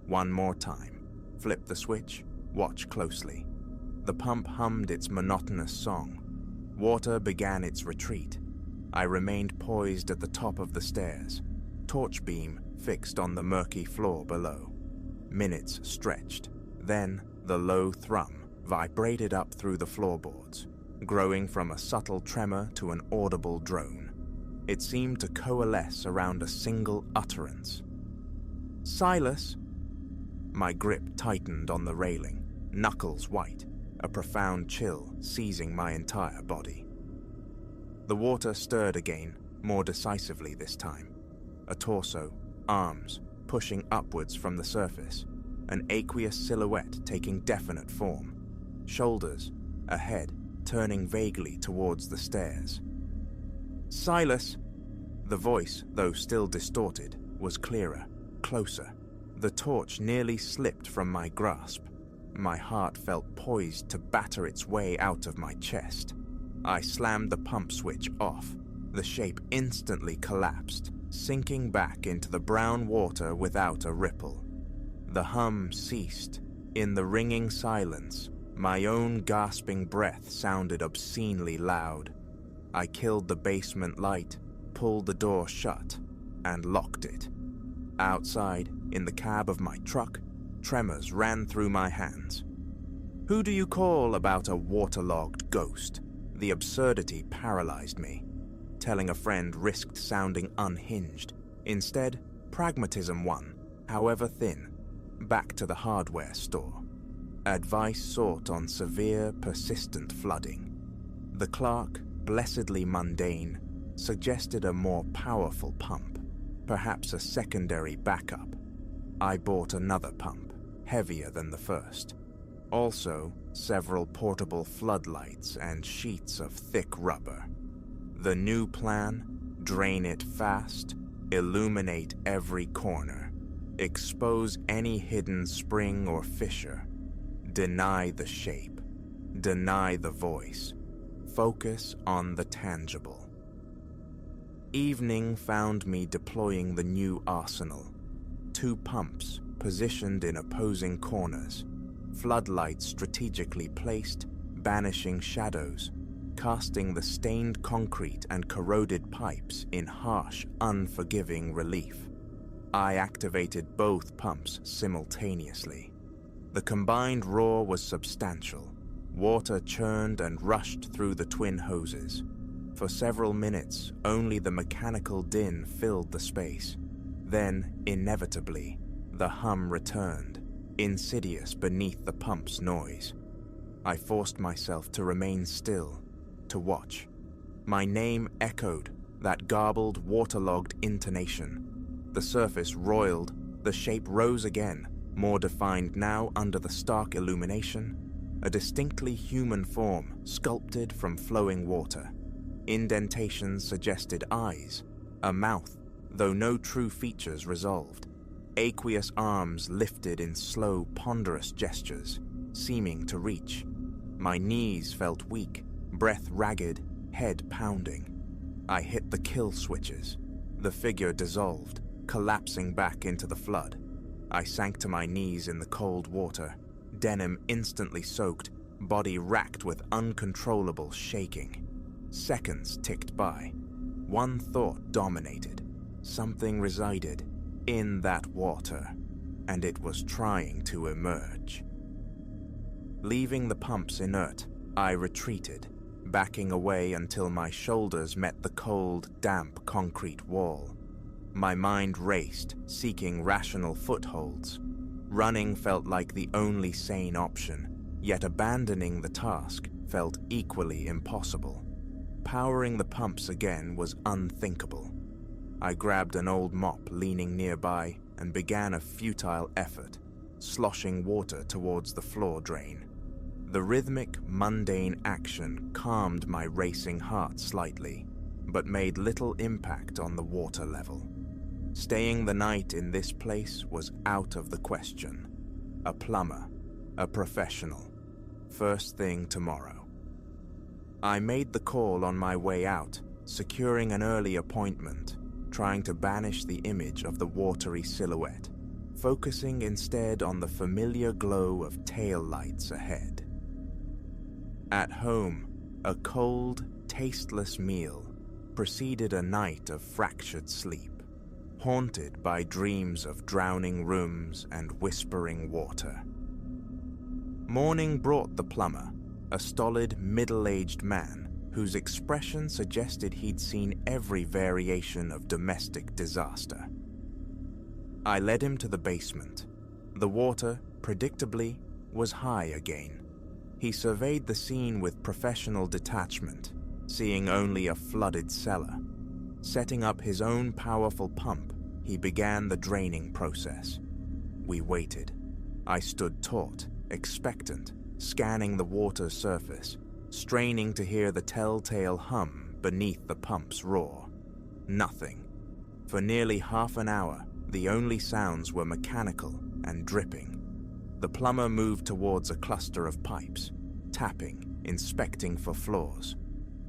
[SPEAKER 1] One more time, flip the switch, watch closely. The pump hummed its monotonous song. Water began its retreat. I remained poised at the top of the stairs, torch beam fixed on the murky floor below. Minutes stretched. Then the low thrum vibrated up through the floorboards, growing from a subtle tremor to an audible drone. It seemed to coalesce around a single utterance. "Silas!" My grip tightened on the railing, knuckles white, a profound chill seizing my entire body. The water stirred again, more decisively this time. A torso, arms, pushing upwards from the surface, an aqueous silhouette taking definite form. Shoulders, a head turning vaguely towards the stairs. "Silas!" The voice, though still distorted, was clearer, closer. The torch nearly slipped from my grasp. My heart felt poised to batter its way out of my chest. I slammed the pump switch off. The shape instantly collapsed, sinking back into the brown water without a ripple. The hum ceased. In the ringing silence, my own gasping breath sounded obscenely loud. I killed the basement light, pulled the door shut, and locked it. Outside, in the cab of my truck, tremors ran through my hands. Who do you call about a waterlogged ghost? The absurdity paralyzed me. Telling a friend risked sounding unhinged. Instead, pragmatism won, however thin. Back to the hardware store. Advice sought on severe, persistent flooding. The clerk, blessedly mundane, suggested a more powerful pump, perhaps a secondary backup. I bought another pump, heavier than the first. Also, several portable floodlights and sheets of thick rubber. The new plan: drain it fast, illuminate every corner, expose any hidden spring or fissure, deny the shape, deny the voice, focus on the tangible. Evening found me deploying the new arsenal. 2 pumps positioned in opposing corners, floodlights strategically placed, banishing shadows, casting the stained concrete and corroded pipes in harsh, unforgiving relief. I activated both pumps simultaneously. The combined roar was substantial. Water churned and rushed through the twin hoses. For several minutes, only the mechanical din filled the space. Then, inevitably, the hum returned, insidious beneath the pump's noise. I forced myself to remain still, to watch. My name echoed, that garbled, waterlogged intonation. The surface roiled, the shape rose again, more defined now under the stark illumination. A distinctly human form, sculpted from flowing water. Indentations suggested eyes, a mouth, though no true features resolved. Aqueous arms lifted in slow, ponderous gestures, seeming to reach. My knees felt weak, breath ragged, head pounding. I hit the kill switches. The figure dissolved, collapsing back into the flood. I sank to my knees in the cold water, denim instantly soaked, body racked with uncontrollable shaking. Seconds ticked by. One thought dominated. Something resided in that water, and it was trying to emerge. Leaving the pumps inert, I retreated, backing away until my shoulders met the cold, damp concrete wall. My mind raced, seeking rational footholds. Running felt like the only sane option, yet abandoning the task felt equally impossible. Powering the pumps again was unthinkable. I grabbed an old mop leaning nearby and began a futile effort, sloshing water towards the floor drain. The rhythmic, mundane action calmed my racing heart slightly, but made little impact on the water level. Staying the night in this place was out of the question. A plumber, a professional, first thing tomorrow. I made the call on my way out, securing an early appointment, trying to banish the image of the watery silhouette, focusing instead on the familiar glow of tail lights ahead. At home, a cold, tasteless meal preceded a night of fractured sleep, haunted by dreams of drowning rooms and whispering water. Morning brought the plumber, a stolid, middle-aged man whose expression suggested he'd seen every variation of domestic disaster. I led him to the basement. The water, predictably, was high again. He surveyed the scene with professional detachment, seeing only a flooded cellar. Setting up his own powerful pump, he began the draining process. We waited. I stood taut, expectant, scanning the water's surface, straining to hear the telltale hum beneath the pump's roar. Nothing. For nearly half an hour, the only sounds were mechanical and dripping. The plumber moved towards a cluster of pipes, tapping, inspecting for flaws.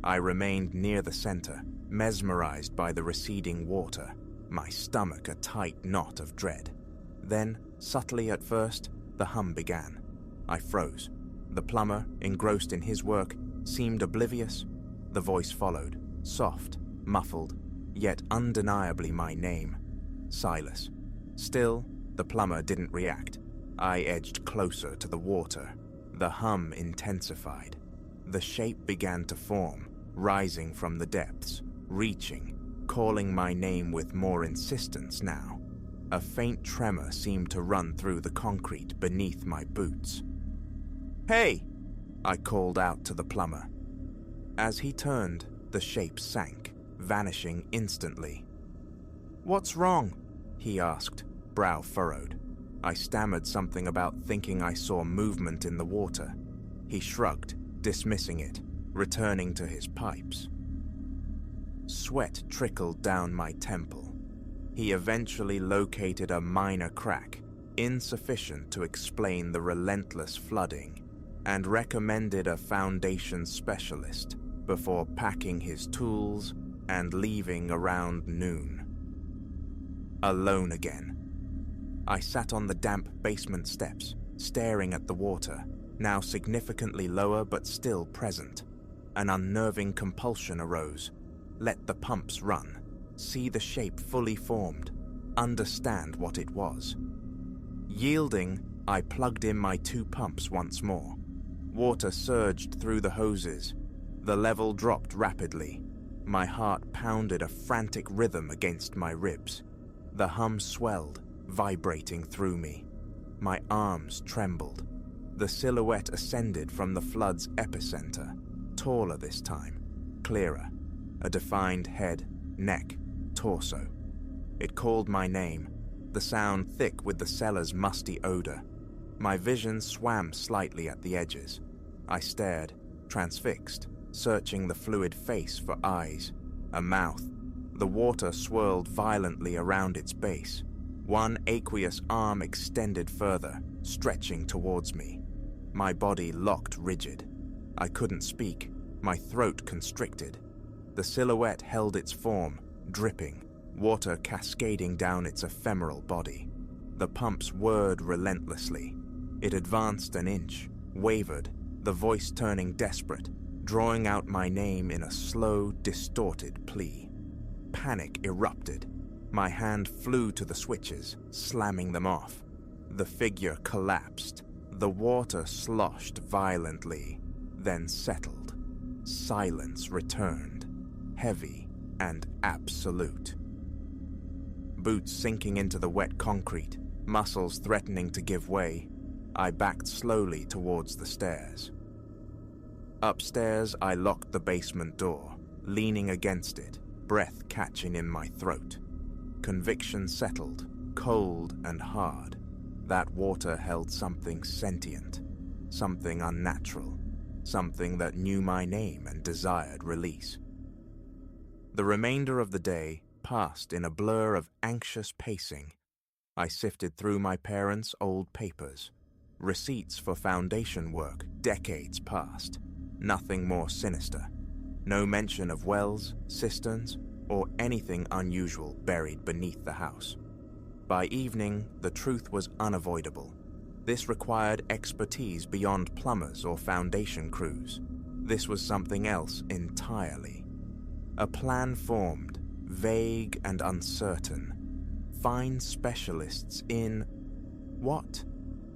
[SPEAKER 1] I remained near the center, mesmerized by the receding water, my stomach a tight knot of dread. Then, subtly at first, the hum began. I froze. The plumber, engrossed in his work, seemed oblivious. The voice followed, soft, muffled, yet undeniably my name. Silas. Still, the plumber didn't react. I edged closer to the water. The hum intensified. The shape began to form, rising from the depths, reaching, calling my name with more insistence now. A faint tremor seemed to run through the concrete beneath my boots. "Hey!" I called out to the plumber. As he turned, the shape sank, vanishing instantly. "What's wrong?" he asked, brow furrowed. I stammered something about thinking I saw movement in the water. He shrugged, dismissing it, returning to his pipes. Sweat trickled down my temple. He eventually located a minor crack, insufficient to explain the relentless flooding, and recommended a foundation specialist before packing his tools and leaving around noon. Alone again. I sat on the damp basement steps, staring at the water, now significantly lower but still present. An unnerving compulsion arose. Let the pumps run, see the shape fully formed, understand what it was. Yielding, I plugged in my 2 pumps once more. Water surged through the hoses. The level dropped rapidly. My heart pounded a frantic rhythm against my ribs. The hum swelled, vibrating through me. My arms trembled. The silhouette ascended from the flood's epicenter, taller this time, clearer. A defined head, neck, torso. It called my name, the sound thick with the cellar's musty odor. My vision swam slightly at the edges. I stared, transfixed, searching the fluid face for eyes, a mouth. The water swirled violently around its base. One aqueous arm extended further, stretching towards me. My body locked rigid. I couldn't speak, my throat constricted. The silhouette held its form, dripping, water cascading down its ephemeral body. The pumps whirred relentlessly. It advanced an inch, wavered, the voice turning desperate, drawing out my name in a slow, distorted plea. Panic erupted. My hand flew to the switches, slamming them off. The figure collapsed. The water sloshed violently, then settled. Silence returned, heavy and absolute. Boots sinking into the wet concrete, muscles threatening to give way, I backed slowly towards the stairs. Upstairs, I locked the basement door, leaning against it, breath catching in my throat. Conviction settled, cold and hard. That water held something sentient, something unnatural, something that knew my name and desired release. The remainder of the day passed in a blur of anxious pacing. I sifted through my parents' old papers, receipts for foundation work decades past. Nothing more sinister. No mention of wells, cisterns, or anything unusual buried beneath the house. By evening, the truth was unavoidable. This required expertise beyond plumbers or foundation crews. This was something else entirely. A plan formed, vague and uncertain. Find specialists in what?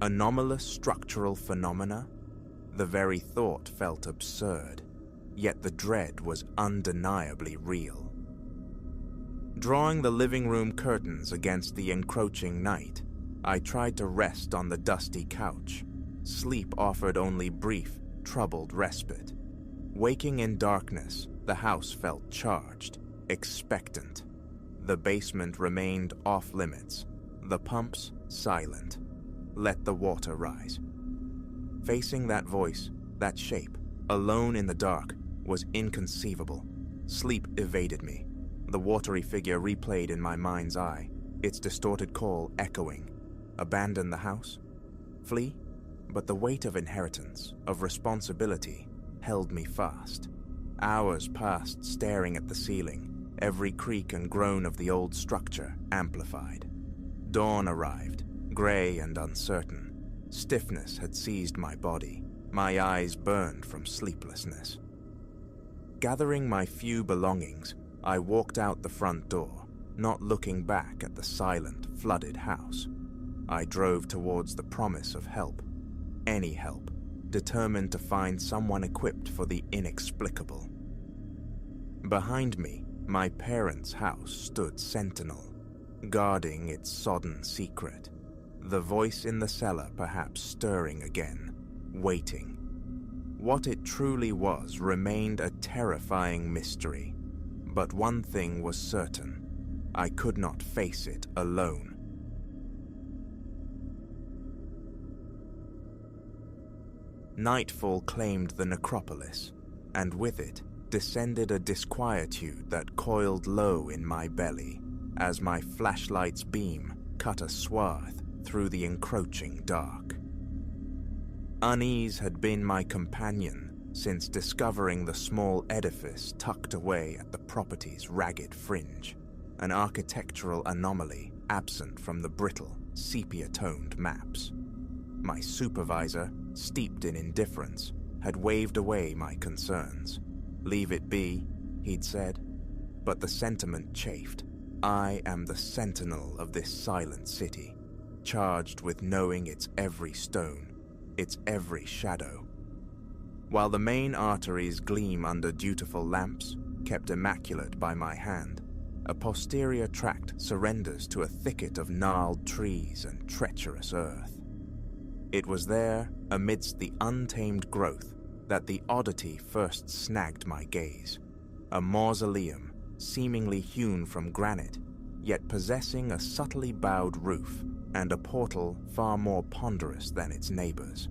[SPEAKER 1] Anomalous structural phenomena? The very thought felt absurd, yet the dread was undeniably real. Drawing the living room curtains against the encroaching night, I tried to rest on the dusty couch. Sleep offered only brief, troubled respite. Waking in darkness, the house felt charged, expectant. The basement remained off-limits, the pumps silent. Let the water rise. Facing that voice, that shape, alone in the dark, was inconceivable. Sleep evaded me. The watery figure replayed in my mind's eye, its distorted call echoing. Abandon the house? Flee? But the weight of inheritance, of responsibility, held me fast. Hours passed staring at the ceiling, every creak and groan of the old structure amplified. Dawn arrived, gray and uncertain. Stiffness had seized my body. My eyes burned from sleeplessness. Gathering my few belongings, I walked out the front door, not looking back at the silent, flooded house. I drove towards the promise of help. Any help, determined to find someone equipped for the inexplicable. Behind me, my parents' house stood sentinel, guarding its sodden secret. The voice in the cellar perhaps stirring again, waiting. What it truly was remained a terrifying mystery. But one thing was certain. I could not face it alone. Nightfall claimed the necropolis, and with it descended a disquietude that coiled low in my belly as my flashlight's beam cut a swath through the encroaching dark. Unease had been my companion since discovering the small edifice tucked away at the property's ragged fringe, an architectural anomaly absent from the brittle, sepia-toned maps. My supervisor, steeped in indifference, had waved away my concerns. Leave it be, he'd said, but the sentiment chafed. I am the sentinel of this silent city, charged with knowing its every stone, its every shadow. While the main arteries gleam under dutiful lamps, kept immaculate by my hand, a posterior tract surrenders to a thicket of gnarled trees and treacherous earth. It was there, amidst the untamed growth, that the oddity first snagged my gaze. A mausoleum, seemingly hewn from granite, yet possessing a subtly bowed roof and a portal far more ponderous than its neighbors.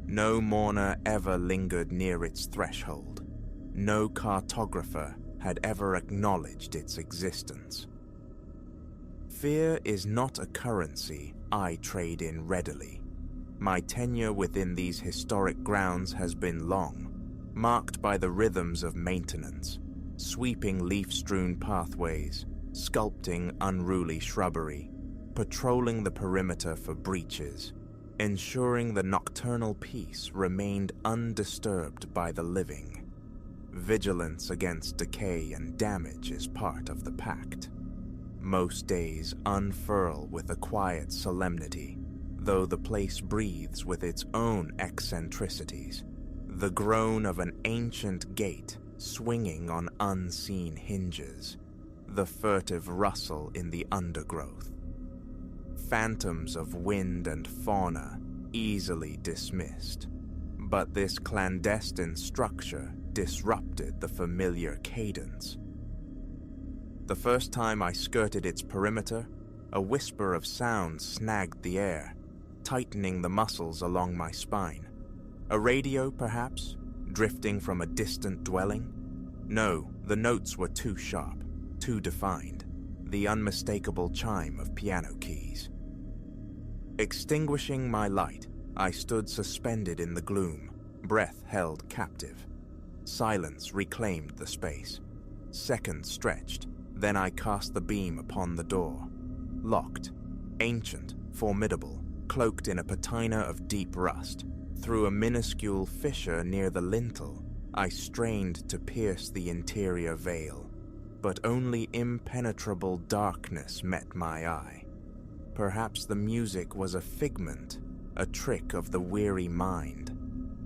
[SPEAKER 1] No mourner ever lingered near its threshold. No cartographer had ever acknowledged its existence. Fear is not a currency I trade in readily. My tenure within these historic grounds has been long, marked by the rhythms of maintenance, sweeping leaf-strewn pathways, sculpting unruly shrubbery, patrolling the perimeter for breaches, ensuring the nocturnal peace remained undisturbed by the living. Vigilance against decay and damage is part of the pact. Most days unfurl with a quiet solemnity, though the place breathes with its own eccentricities. The groan of an ancient gate swinging on unseen hinges, the furtive rustle in the undergrowth. Phantoms of wind and fauna easily dismissed, but this clandestine structure disrupted the familiar cadence. The first time I skirted its perimeter, a whisper of sound snagged the air, tightening the muscles along my spine. A radio, perhaps, drifting from a distant dwelling? No, the notes were too sharp, too defined, the unmistakable chime of piano keys. Extinguishing my light, I stood suspended in the gloom, breath held captive. Silence reclaimed the space. Seconds stretched, then I cast the beam upon the door. Locked, ancient, formidable, cloaked in a patina of deep rust. Through a minuscule fissure near the lintel, I strained to pierce the interior veil, but only impenetrable darkness met my eye. Perhaps the music was a figment, a trick of the weary mind.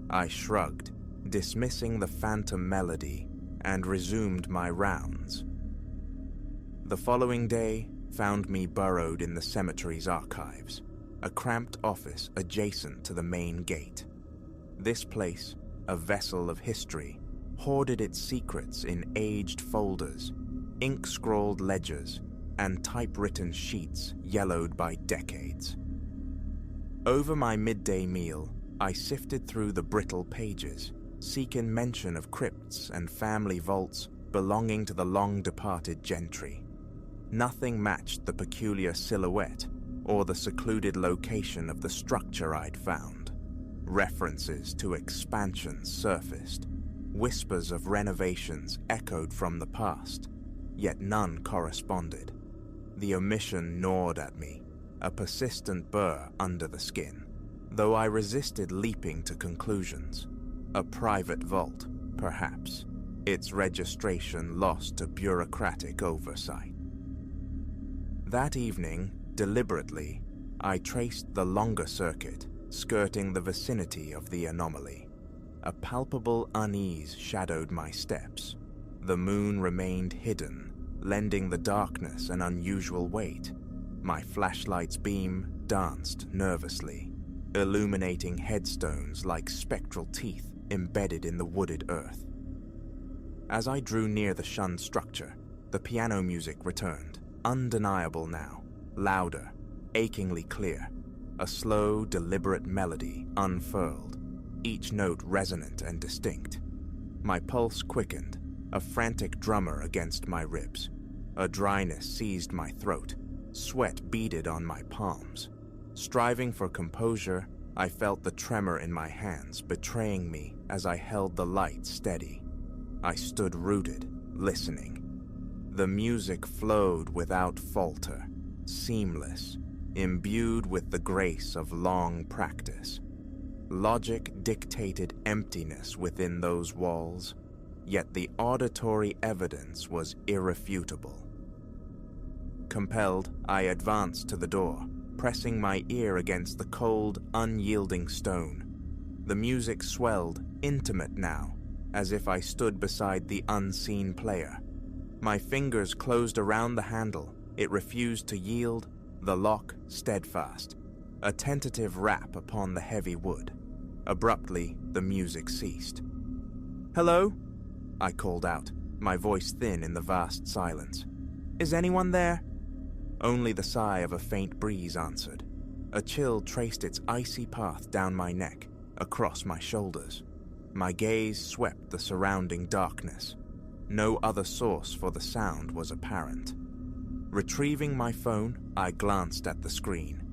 [SPEAKER 1] I shrugged, dismissing the phantom melody, and resumed my rounds. The following day found me burrowed in the cemetery's archives, a cramped office adjacent to the main gate. This place, a vessel of history, hoarded its secrets in aged folders, ink-scrawled ledgers, and typewritten sheets yellowed by decades. Over my midday meal, I sifted through the brittle pages, seeking mention of crypts and family vaults belonging to the long-departed gentry. Nothing matched the peculiar silhouette or the secluded location of the structure I'd found. References to expansions surfaced. Whispers of renovations echoed from the past, yet none corresponded. The omission gnawed at me, a persistent burr under the skin, though I resisted leaping to conclusions. A private vault, perhaps, its registration lost to bureaucratic oversight. That evening, deliberately, I traced the longer circuit, skirting the vicinity of the anomaly. A palpable unease shadowed my steps. The moon remained hidden, lending the darkness an unusual weight. My flashlight's beam danced nervously, illuminating headstones like spectral teeth embedded in the wooded earth. As I drew near the shunned structure, the piano music returned, undeniable now, louder, achingly clear. A slow, deliberate melody unfurled, each note resonant and distinct. My pulse quickened, a frantic drummer against my ribs. A dryness seized my throat, sweat beaded on my palms. Striving for composure, I felt the tremor in my hands betraying me as I held the light steady. I stood rooted, listening. The music flowed without falter, seamless, imbued with the grace of long practice. Logic dictated emptiness within those walls, yet the auditory evidence was irrefutable. Compelled, I advanced to the door, pressing my ear against the cold, unyielding stone. The music swelled, intimate now, as if I stood beside the unseen player. My fingers closed around the handle. It refused to yield, the lock steadfast. A tentative rap upon the heavy wood. Abruptly, the music ceased. "Hello?" I called out, my voice thin in the vast silence. "Is anyone there?" Only the sigh of a faint breeze answered. A chill traced its icy path down my neck, across my shoulders. My gaze swept the surrounding darkness. No other source for the sound was apparent. Retrieving my phone, I glanced at the screen.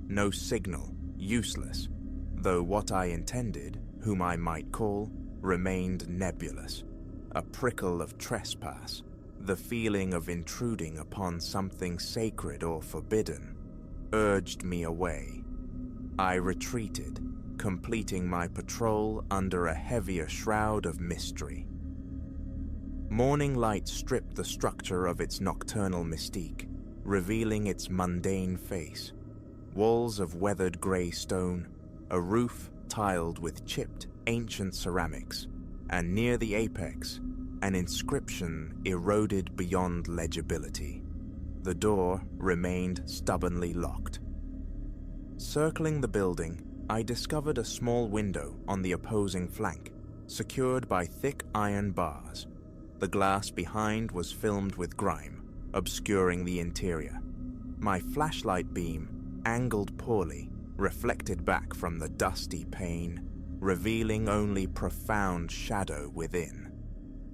[SPEAKER 1] No signal, useless, though what I intended, whom I might call, remained nebulous. A prickle of trespass, the feeling of intruding upon something sacred or forbidden, urged me away. I retreated, completing my patrol under a heavier shroud of mystery. Morning light stripped the structure of its nocturnal mystique, revealing its mundane face. Walls of weathered grey stone, a roof tiled with chipped, ancient ceramics, and near the apex, an inscription eroded beyond legibility. The door remained stubbornly locked. Circling the building, I discovered a small window on the opposing flank, secured by thick iron bars. The glass behind was filmed with grime, obscuring the interior. My flashlight beam, angled poorly, reflected back from the dusty pane, revealing only profound shadow within.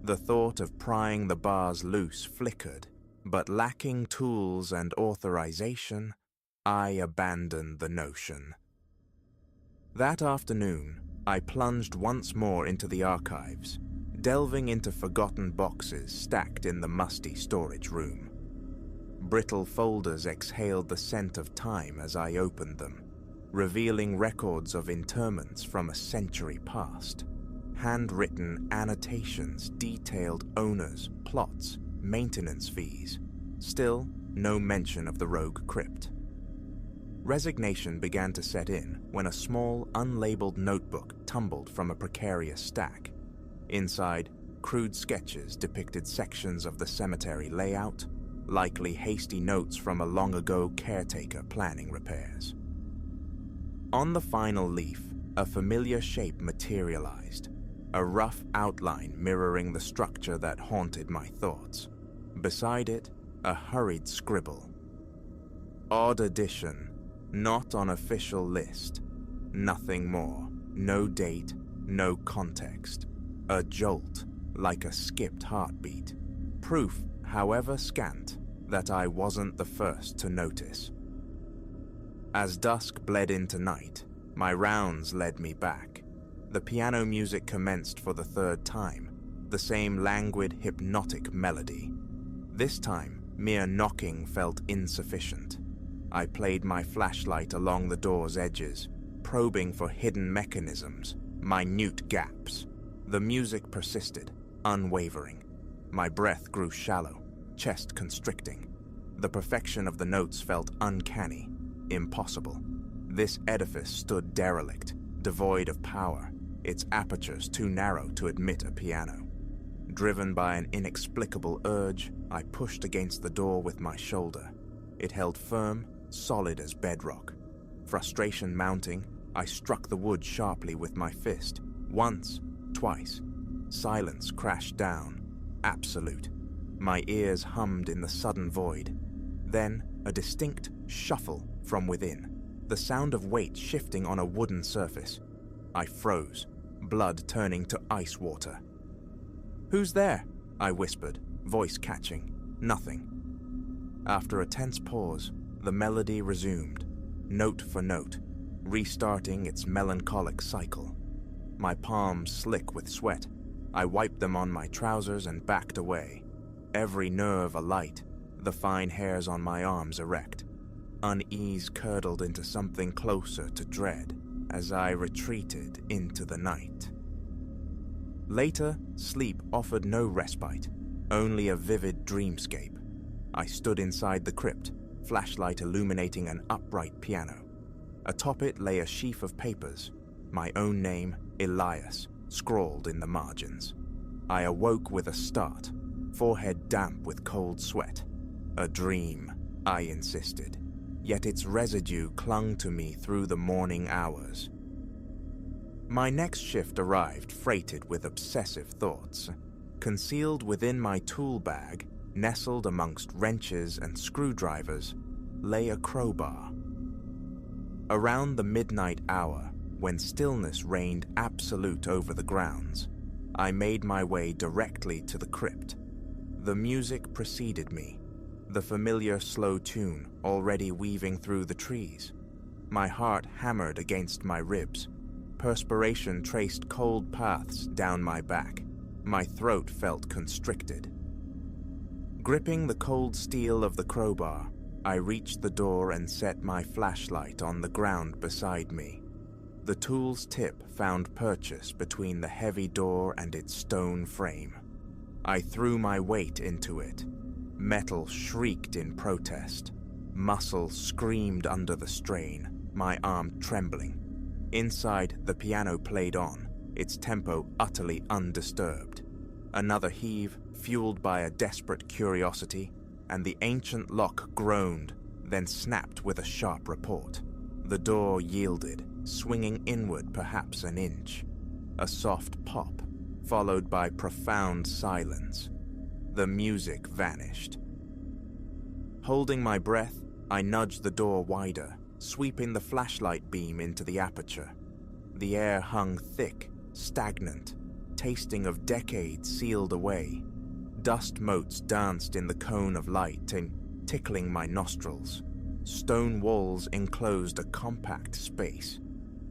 [SPEAKER 1] The thought of prying the bars loose flickered, but lacking tools and authorization, I abandoned the notion. That afternoon, I plunged once more into the archives, delving into forgotten boxes stacked in the musty storage room. Brittle folders exhaled the scent of time as I opened them, revealing records of interments from a century past. Handwritten annotations detailed owners, plots, maintenance fees. Still, no mention of the rogue crypt. Resignation began to set in when a small, unlabeled notebook tumbled from a precarious stack. Inside, crude sketches depicted sections of the cemetery layout, likely hasty notes from a long-ago caretaker planning repairs. On the final leaf, a familiar shape materialized, a rough outline mirroring the structure that haunted my thoughts. Beside it, a hurried scribble. Odd addition, not on official list. Nothing more, no date, no context. A jolt, like a skipped heartbeat. Proof, however scant, that I wasn't the first to notice. As dusk bled into night, my rounds led me back. The piano music commenced for the third time, the same languid, hypnotic melody. This time, mere knocking felt insufficient. I played my flashlight along the door's edges, probing for hidden mechanisms, minute gaps. The music persisted, unwavering. My breath grew shallow, chest constricting. The perfection of the notes felt uncanny, impossible. This edifice stood derelict, devoid of power, its apertures too narrow to admit a piano. Driven by an inexplicable urge, I pushed against the door with my shoulder. It held firm, solid as bedrock. Frustration mounting, I struck the wood sharply with my fist. Once, twice. Silence crashed down. Absolute. My ears hummed in the sudden void. Then, a distinct shuffle from within. The sound of weight shifting on a wooden surface. I froze, blood turning to ice water. "Who's there?" I whispered, voice catching. Nothing. After a tense pause, the melody resumed, note for note, restarting its melancholic cycle. My palms slick with sweat, I wiped them on my trousers and backed away, every nerve alight, the fine hairs on my arms erect. Unease curdled into something closer to dread as I retreated into the night. Later, sleep offered no respite, only a vivid dreamscape. I stood inside the crypt, flashlight illuminating an upright piano. Atop it lay a sheaf of papers, my own name, Elias, scrawled in the margins. I awoke with a start, forehead damp with cold sweat. A dream, I insisted, yet its residue clung to me through the morning hours. My next shift arrived freighted with obsessive thoughts. Concealed within my tool bag, nestled amongst wrenches and screwdrivers, lay a crowbar. Around the midnight hour, when stillness reigned absolute over the grounds, I made my way directly to the crypt. The music preceded me, the familiar slow tune already weaving through the trees. My heart hammered against my ribs. Perspiration traced cold paths down my back. My throat felt constricted. Gripping the cold steel of the crowbar, I reached the door and set my flashlight on the ground beside me. The tool's tip found purchase between the heavy door and its stone frame. I threw my weight into it. Metal shrieked in protest. Muscle screamed under the strain, my arm trembling. Inside, the piano played on, its tempo utterly undisturbed. Another heave, fueled by a desperate curiosity, and the ancient lock groaned, then snapped with a sharp report. The door yielded, swinging inward perhaps an inch. A soft pop, followed by profound silence. The music vanished. Holding my breath, I nudged the door wider, sweeping the flashlight beam into the aperture. The air hung thick, stagnant, tasting of decades sealed away. Dust motes danced in the cone of light, tickling my nostrils. Stone walls enclosed a compact space.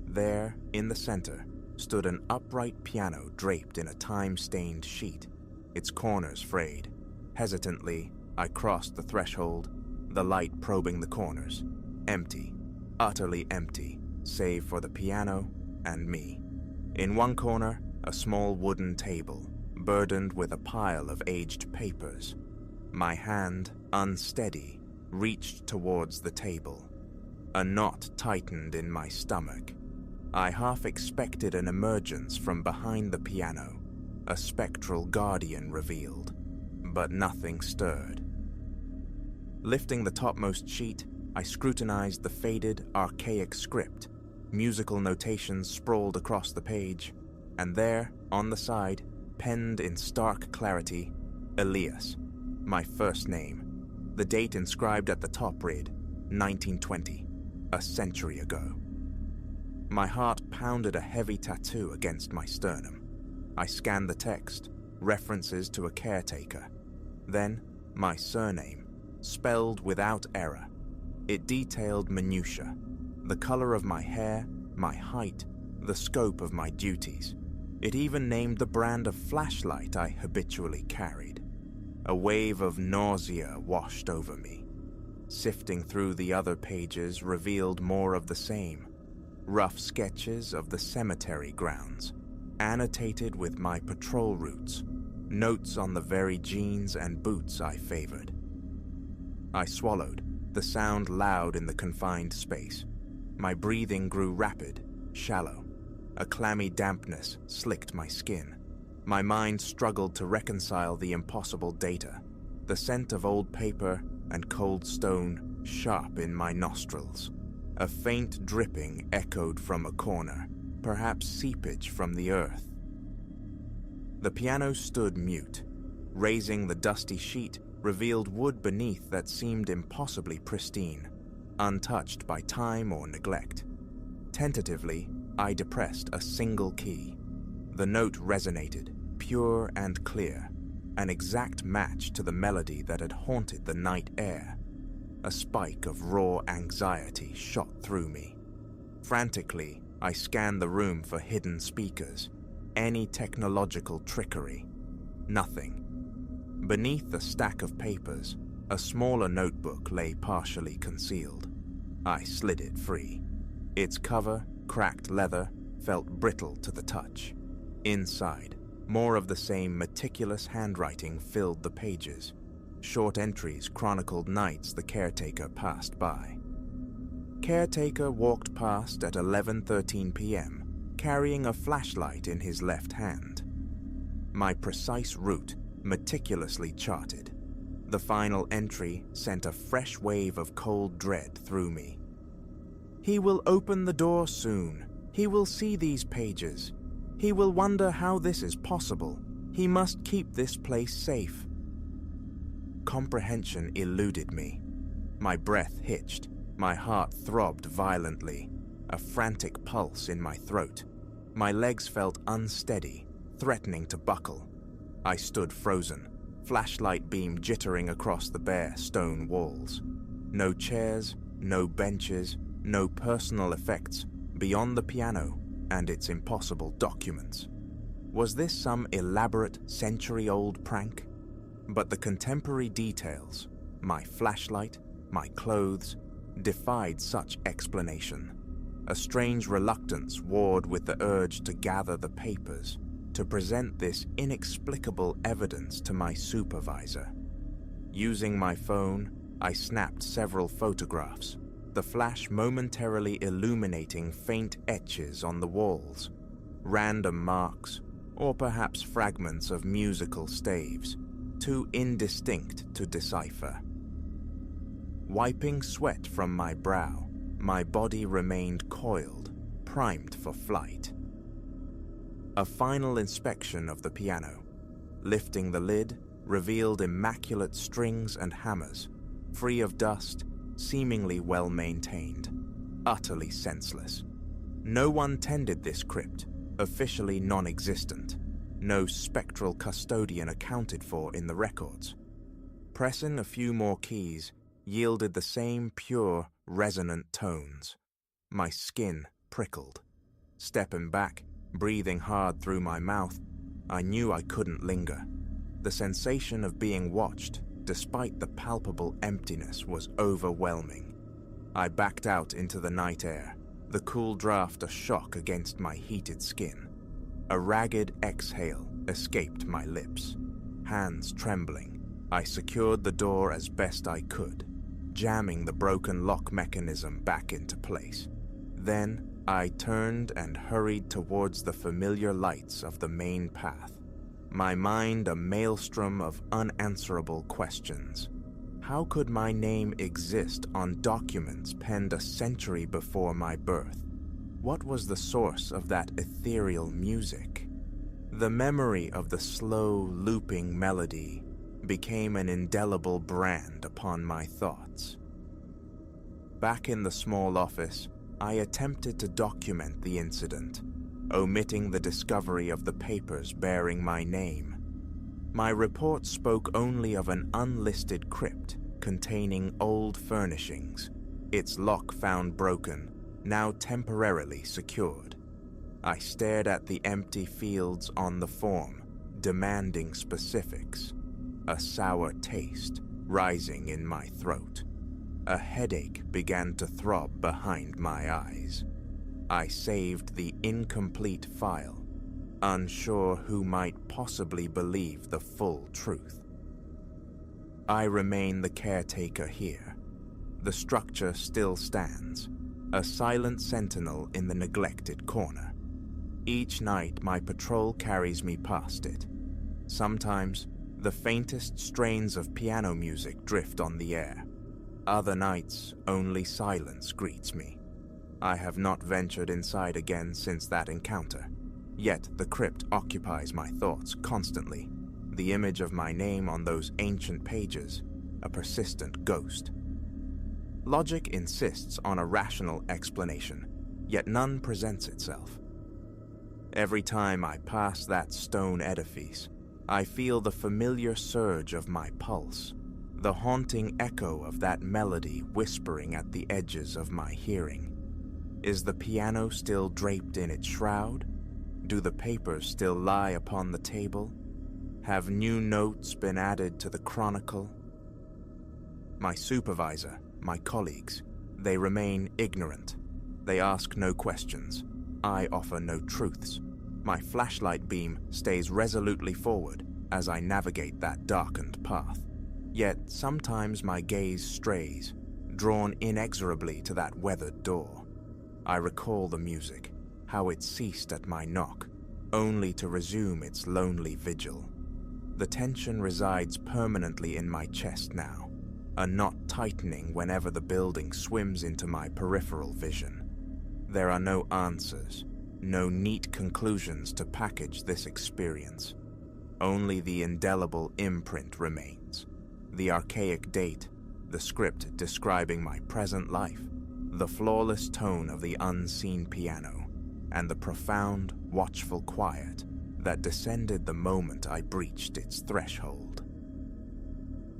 [SPEAKER 1] There, in the center, stood an upright piano draped in a time-stained sheet, its corners frayed. Hesitantly, I crossed the threshold, the light probing the corners. Empty, utterly empty, save for the piano and me. In one corner, a small wooden table, burdened with a pile of aged papers. My hand, unsteady, reached towards the table. A knot tightened in my stomach. I half expected an emergence from behind the piano, a spectral guardian revealed, but nothing stirred. Lifting the topmost sheet, I scrutinized the faded, archaic script. Musical notations sprawled across the page, and there, on the side, penned in stark clarity, Elias, my first name. The date inscribed at the top read, 1920, a century ago. My heart pounded a heavy tattoo against my sternum. I scanned the text, references to a caretaker. Then, my surname, spelled without error. It detailed minutiae, the color of my hair, my height, the scope of my duties. It even named the brand of flashlight I habitually carried. A wave of nausea washed over me. Sifting through the other pages revealed more of the same. Rough sketches of the cemetery grounds, annotated with my patrol routes, notes on the very jeans and boots I favored. I swallowed, the sound loud in the confined space. My breathing grew rapid, shallow. A clammy dampness slicked my skin. My mind struggled to reconcile the impossible data. The scent of old paper and cold stone sharp in my nostrils. A faint dripping echoed from a corner, perhaps seepage from the earth. The piano stood mute. Raising the dusty sheet revealed wood beneath that seemed impossibly pristine, untouched by time or neglect. Tentatively, I depressed a single key. The note resonated, pure and clear, an exact match to the melody that had haunted the night air. A spike of raw anxiety shot through me. Frantically, I scanned the room for hidden speakers, any technological trickery. Nothing. Beneath the stack of papers, a smaller notebook lay partially concealed. I slid it free. Its cover, cracked leather, felt brittle to the touch. Inside, more of the same meticulous handwriting filled the pages. Short entries chronicled nights the caretaker passed by. Caretaker walked past at 11:13 p.m., carrying a flashlight in his left hand. My precise route meticulously charted. The final entry sent a fresh wave of cold dread through me. He will open the door soon. He will see these pages. He will wonder how this is possible. He must keep this place safe. Comprehension eluded me. My breath hitched. My heart throbbed violently, a frantic pulse in my throat. My legs felt unsteady, threatening to buckle. I stood frozen, flashlight beam jittering across the bare stone walls. No chairs, no benches, no personal effects beyond the piano and its impossible documents. Was this some elaborate century-old prank? But the contemporary details, my flashlight, my clothes, defied such explanation. A strange reluctance warred with the urge to gather the papers, to present this inexplicable evidence to my supervisor. Using my phone, I snapped several photographs, the flash momentarily illuminating faint etches on the walls, random marks, or perhaps fragments of musical staves, too indistinct to decipher. Wiping sweat from my brow, my body remained coiled, primed for flight. A final inspection of the piano. Lifting the lid revealed immaculate strings and hammers, free of dust, seemingly well maintained, utterly senseless. No one tended this crypt, officially non-existent. No spectral custodian accounted for in the records. Pressing a few more keys yielded the same pure, resonant tones. My skin prickled. Stepping back, breathing hard through my mouth, I knew I couldn't linger. The sensation of being watched, despite the palpable emptiness, was overwhelming. I backed out into the night air, the cool draft a shock against my heated skin. A ragged exhale escaped my lips. Hands trembling, I secured the door as best I could, jamming the broken lock mechanism back into place. Then, I turned and hurried towards the familiar lights of the main path, my mind a maelstrom of unanswerable questions. How could my name exist on documents penned a century before my birth? What was the source of that ethereal music? The memory of the slow, looping melody became an indelible brand upon my thoughts. Back in the small office, I attempted to document the incident, omitting the discovery of the papers bearing my name. My report spoke only of an unlisted crypt containing old furnishings, its lock found broken, now temporarily secured. I stared at the empty fields on the form, demanding specifics. A sour taste rising in my throat. A headache began to throb behind my eyes. I saved the incomplete file, unsure who might possibly believe the full truth. I remain the caretaker here. The structure still stands, a silent sentinel in the neglected corner. Each night my patrol carries me past it. Sometimes, the faintest strains of piano music drift on the air. Other nights, only silence greets me. I have not ventured inside again since that encounter. Yet the crypt occupies my thoughts constantly. The image of my name on those ancient pages, a persistent ghost. Logic insists on a rational explanation, yet none presents itself. Every time I pass that stone edifice, I feel the familiar surge of my pulse, the haunting echo of that melody whispering at the edges of my hearing. Is the piano still draped in its shroud? Do the papers still lie upon the table? Have new notes been added to the chronicle? My supervisor, my colleagues, they remain ignorant. They ask no questions. I offer no truths. My flashlight beam stays resolutely forward as I navigate that darkened path. Yet sometimes my gaze strays, drawn inexorably to that weathered door. I recall the music, how it ceased at my knock, only to resume its lonely vigil. The tension resides permanently in my chest now, a knot tightening whenever the building swims into my peripheral vision. There are no answers, no neat conclusions to package this experience. Only the indelible imprint remains. The archaic date, the script describing my present life, the flawless tone of the unseen piano, and the profound, watchful quiet that descended the moment I breached its threshold.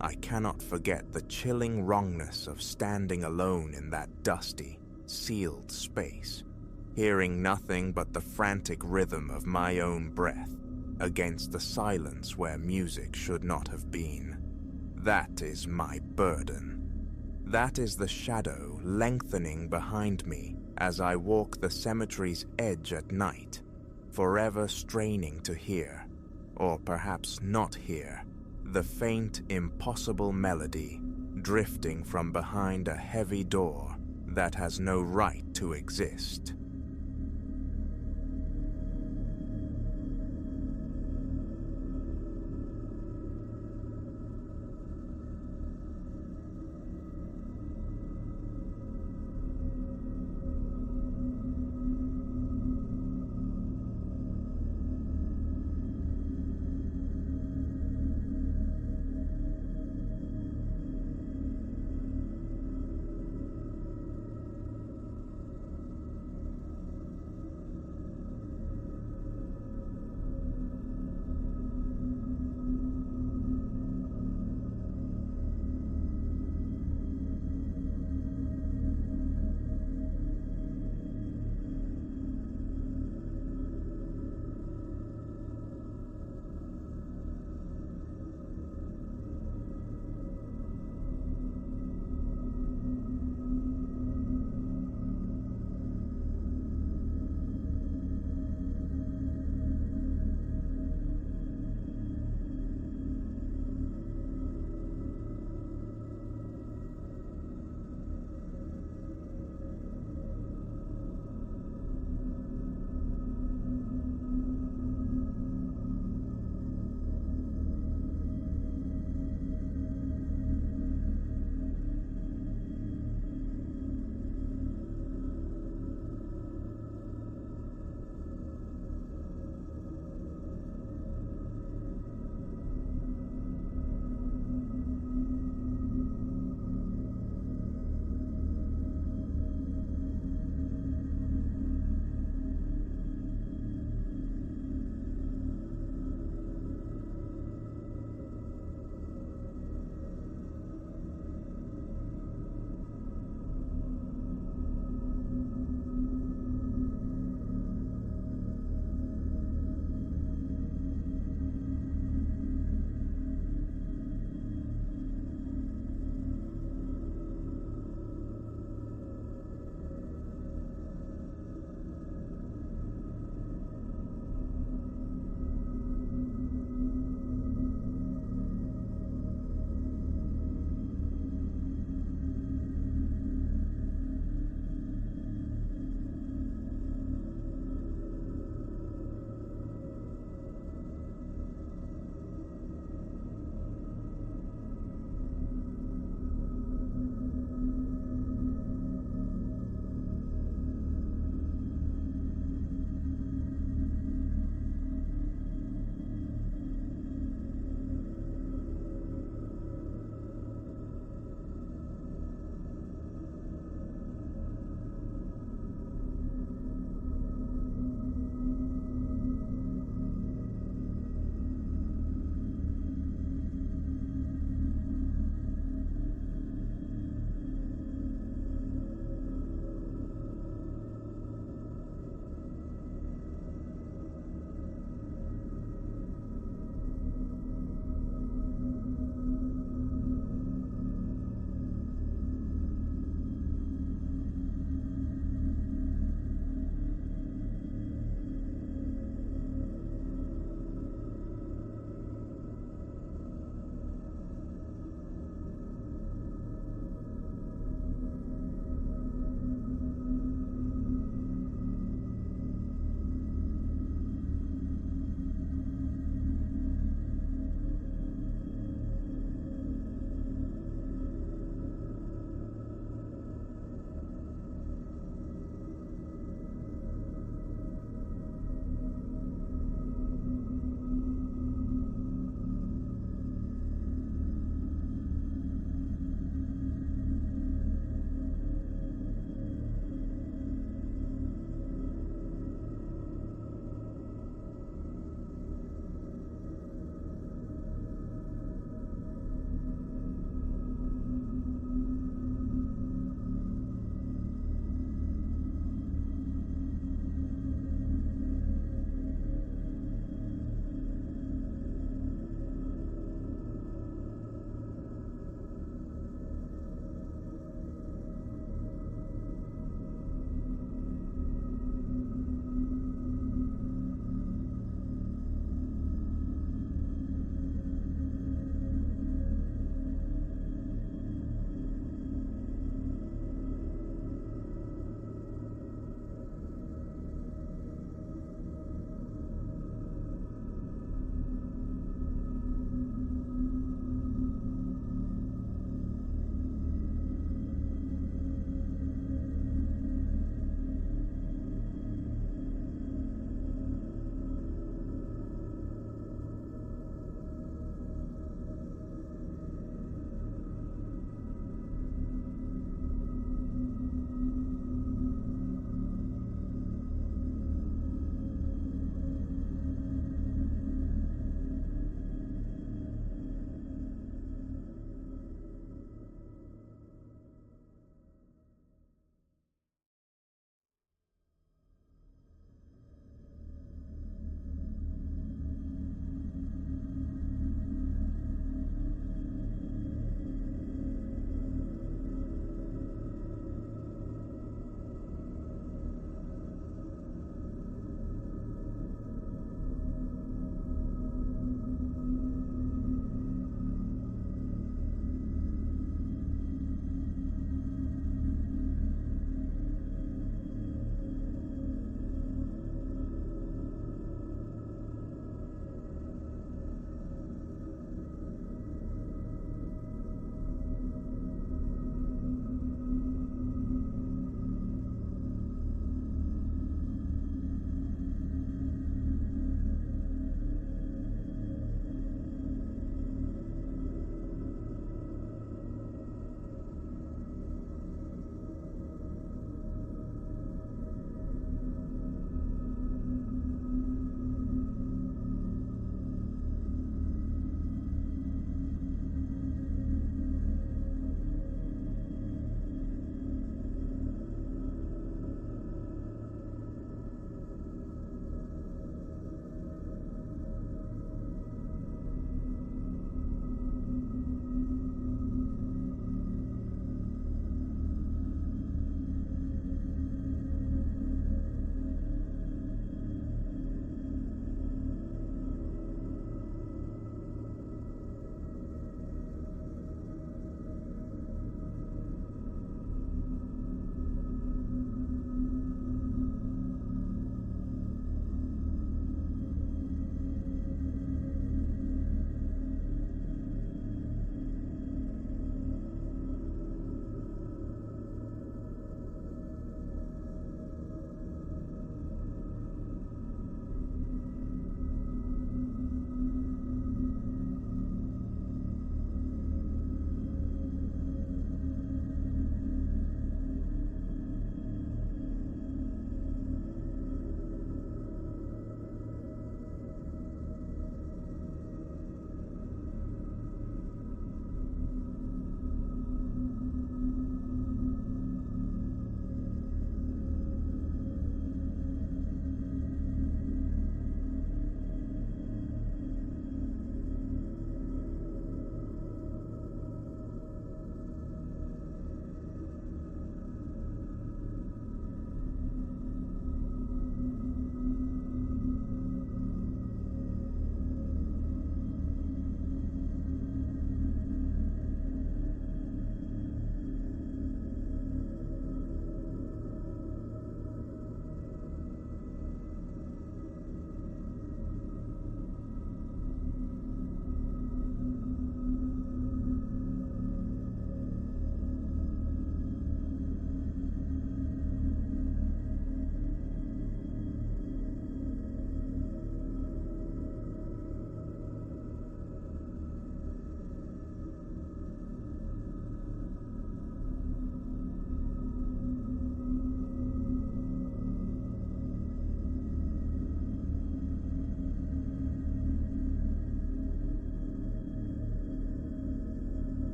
[SPEAKER 1] I cannot forget the chilling wrongness of standing alone in that dusty, sealed space, hearing nothing but the frantic rhythm of my own breath against the silence where music should not have been. That is my burden. That is the shadow lengthening behind me as I walk the cemetery's edge at night, forever straining to hear, or perhaps not hear, the faint, impossible melody drifting from behind a heavy door that has no right to exist.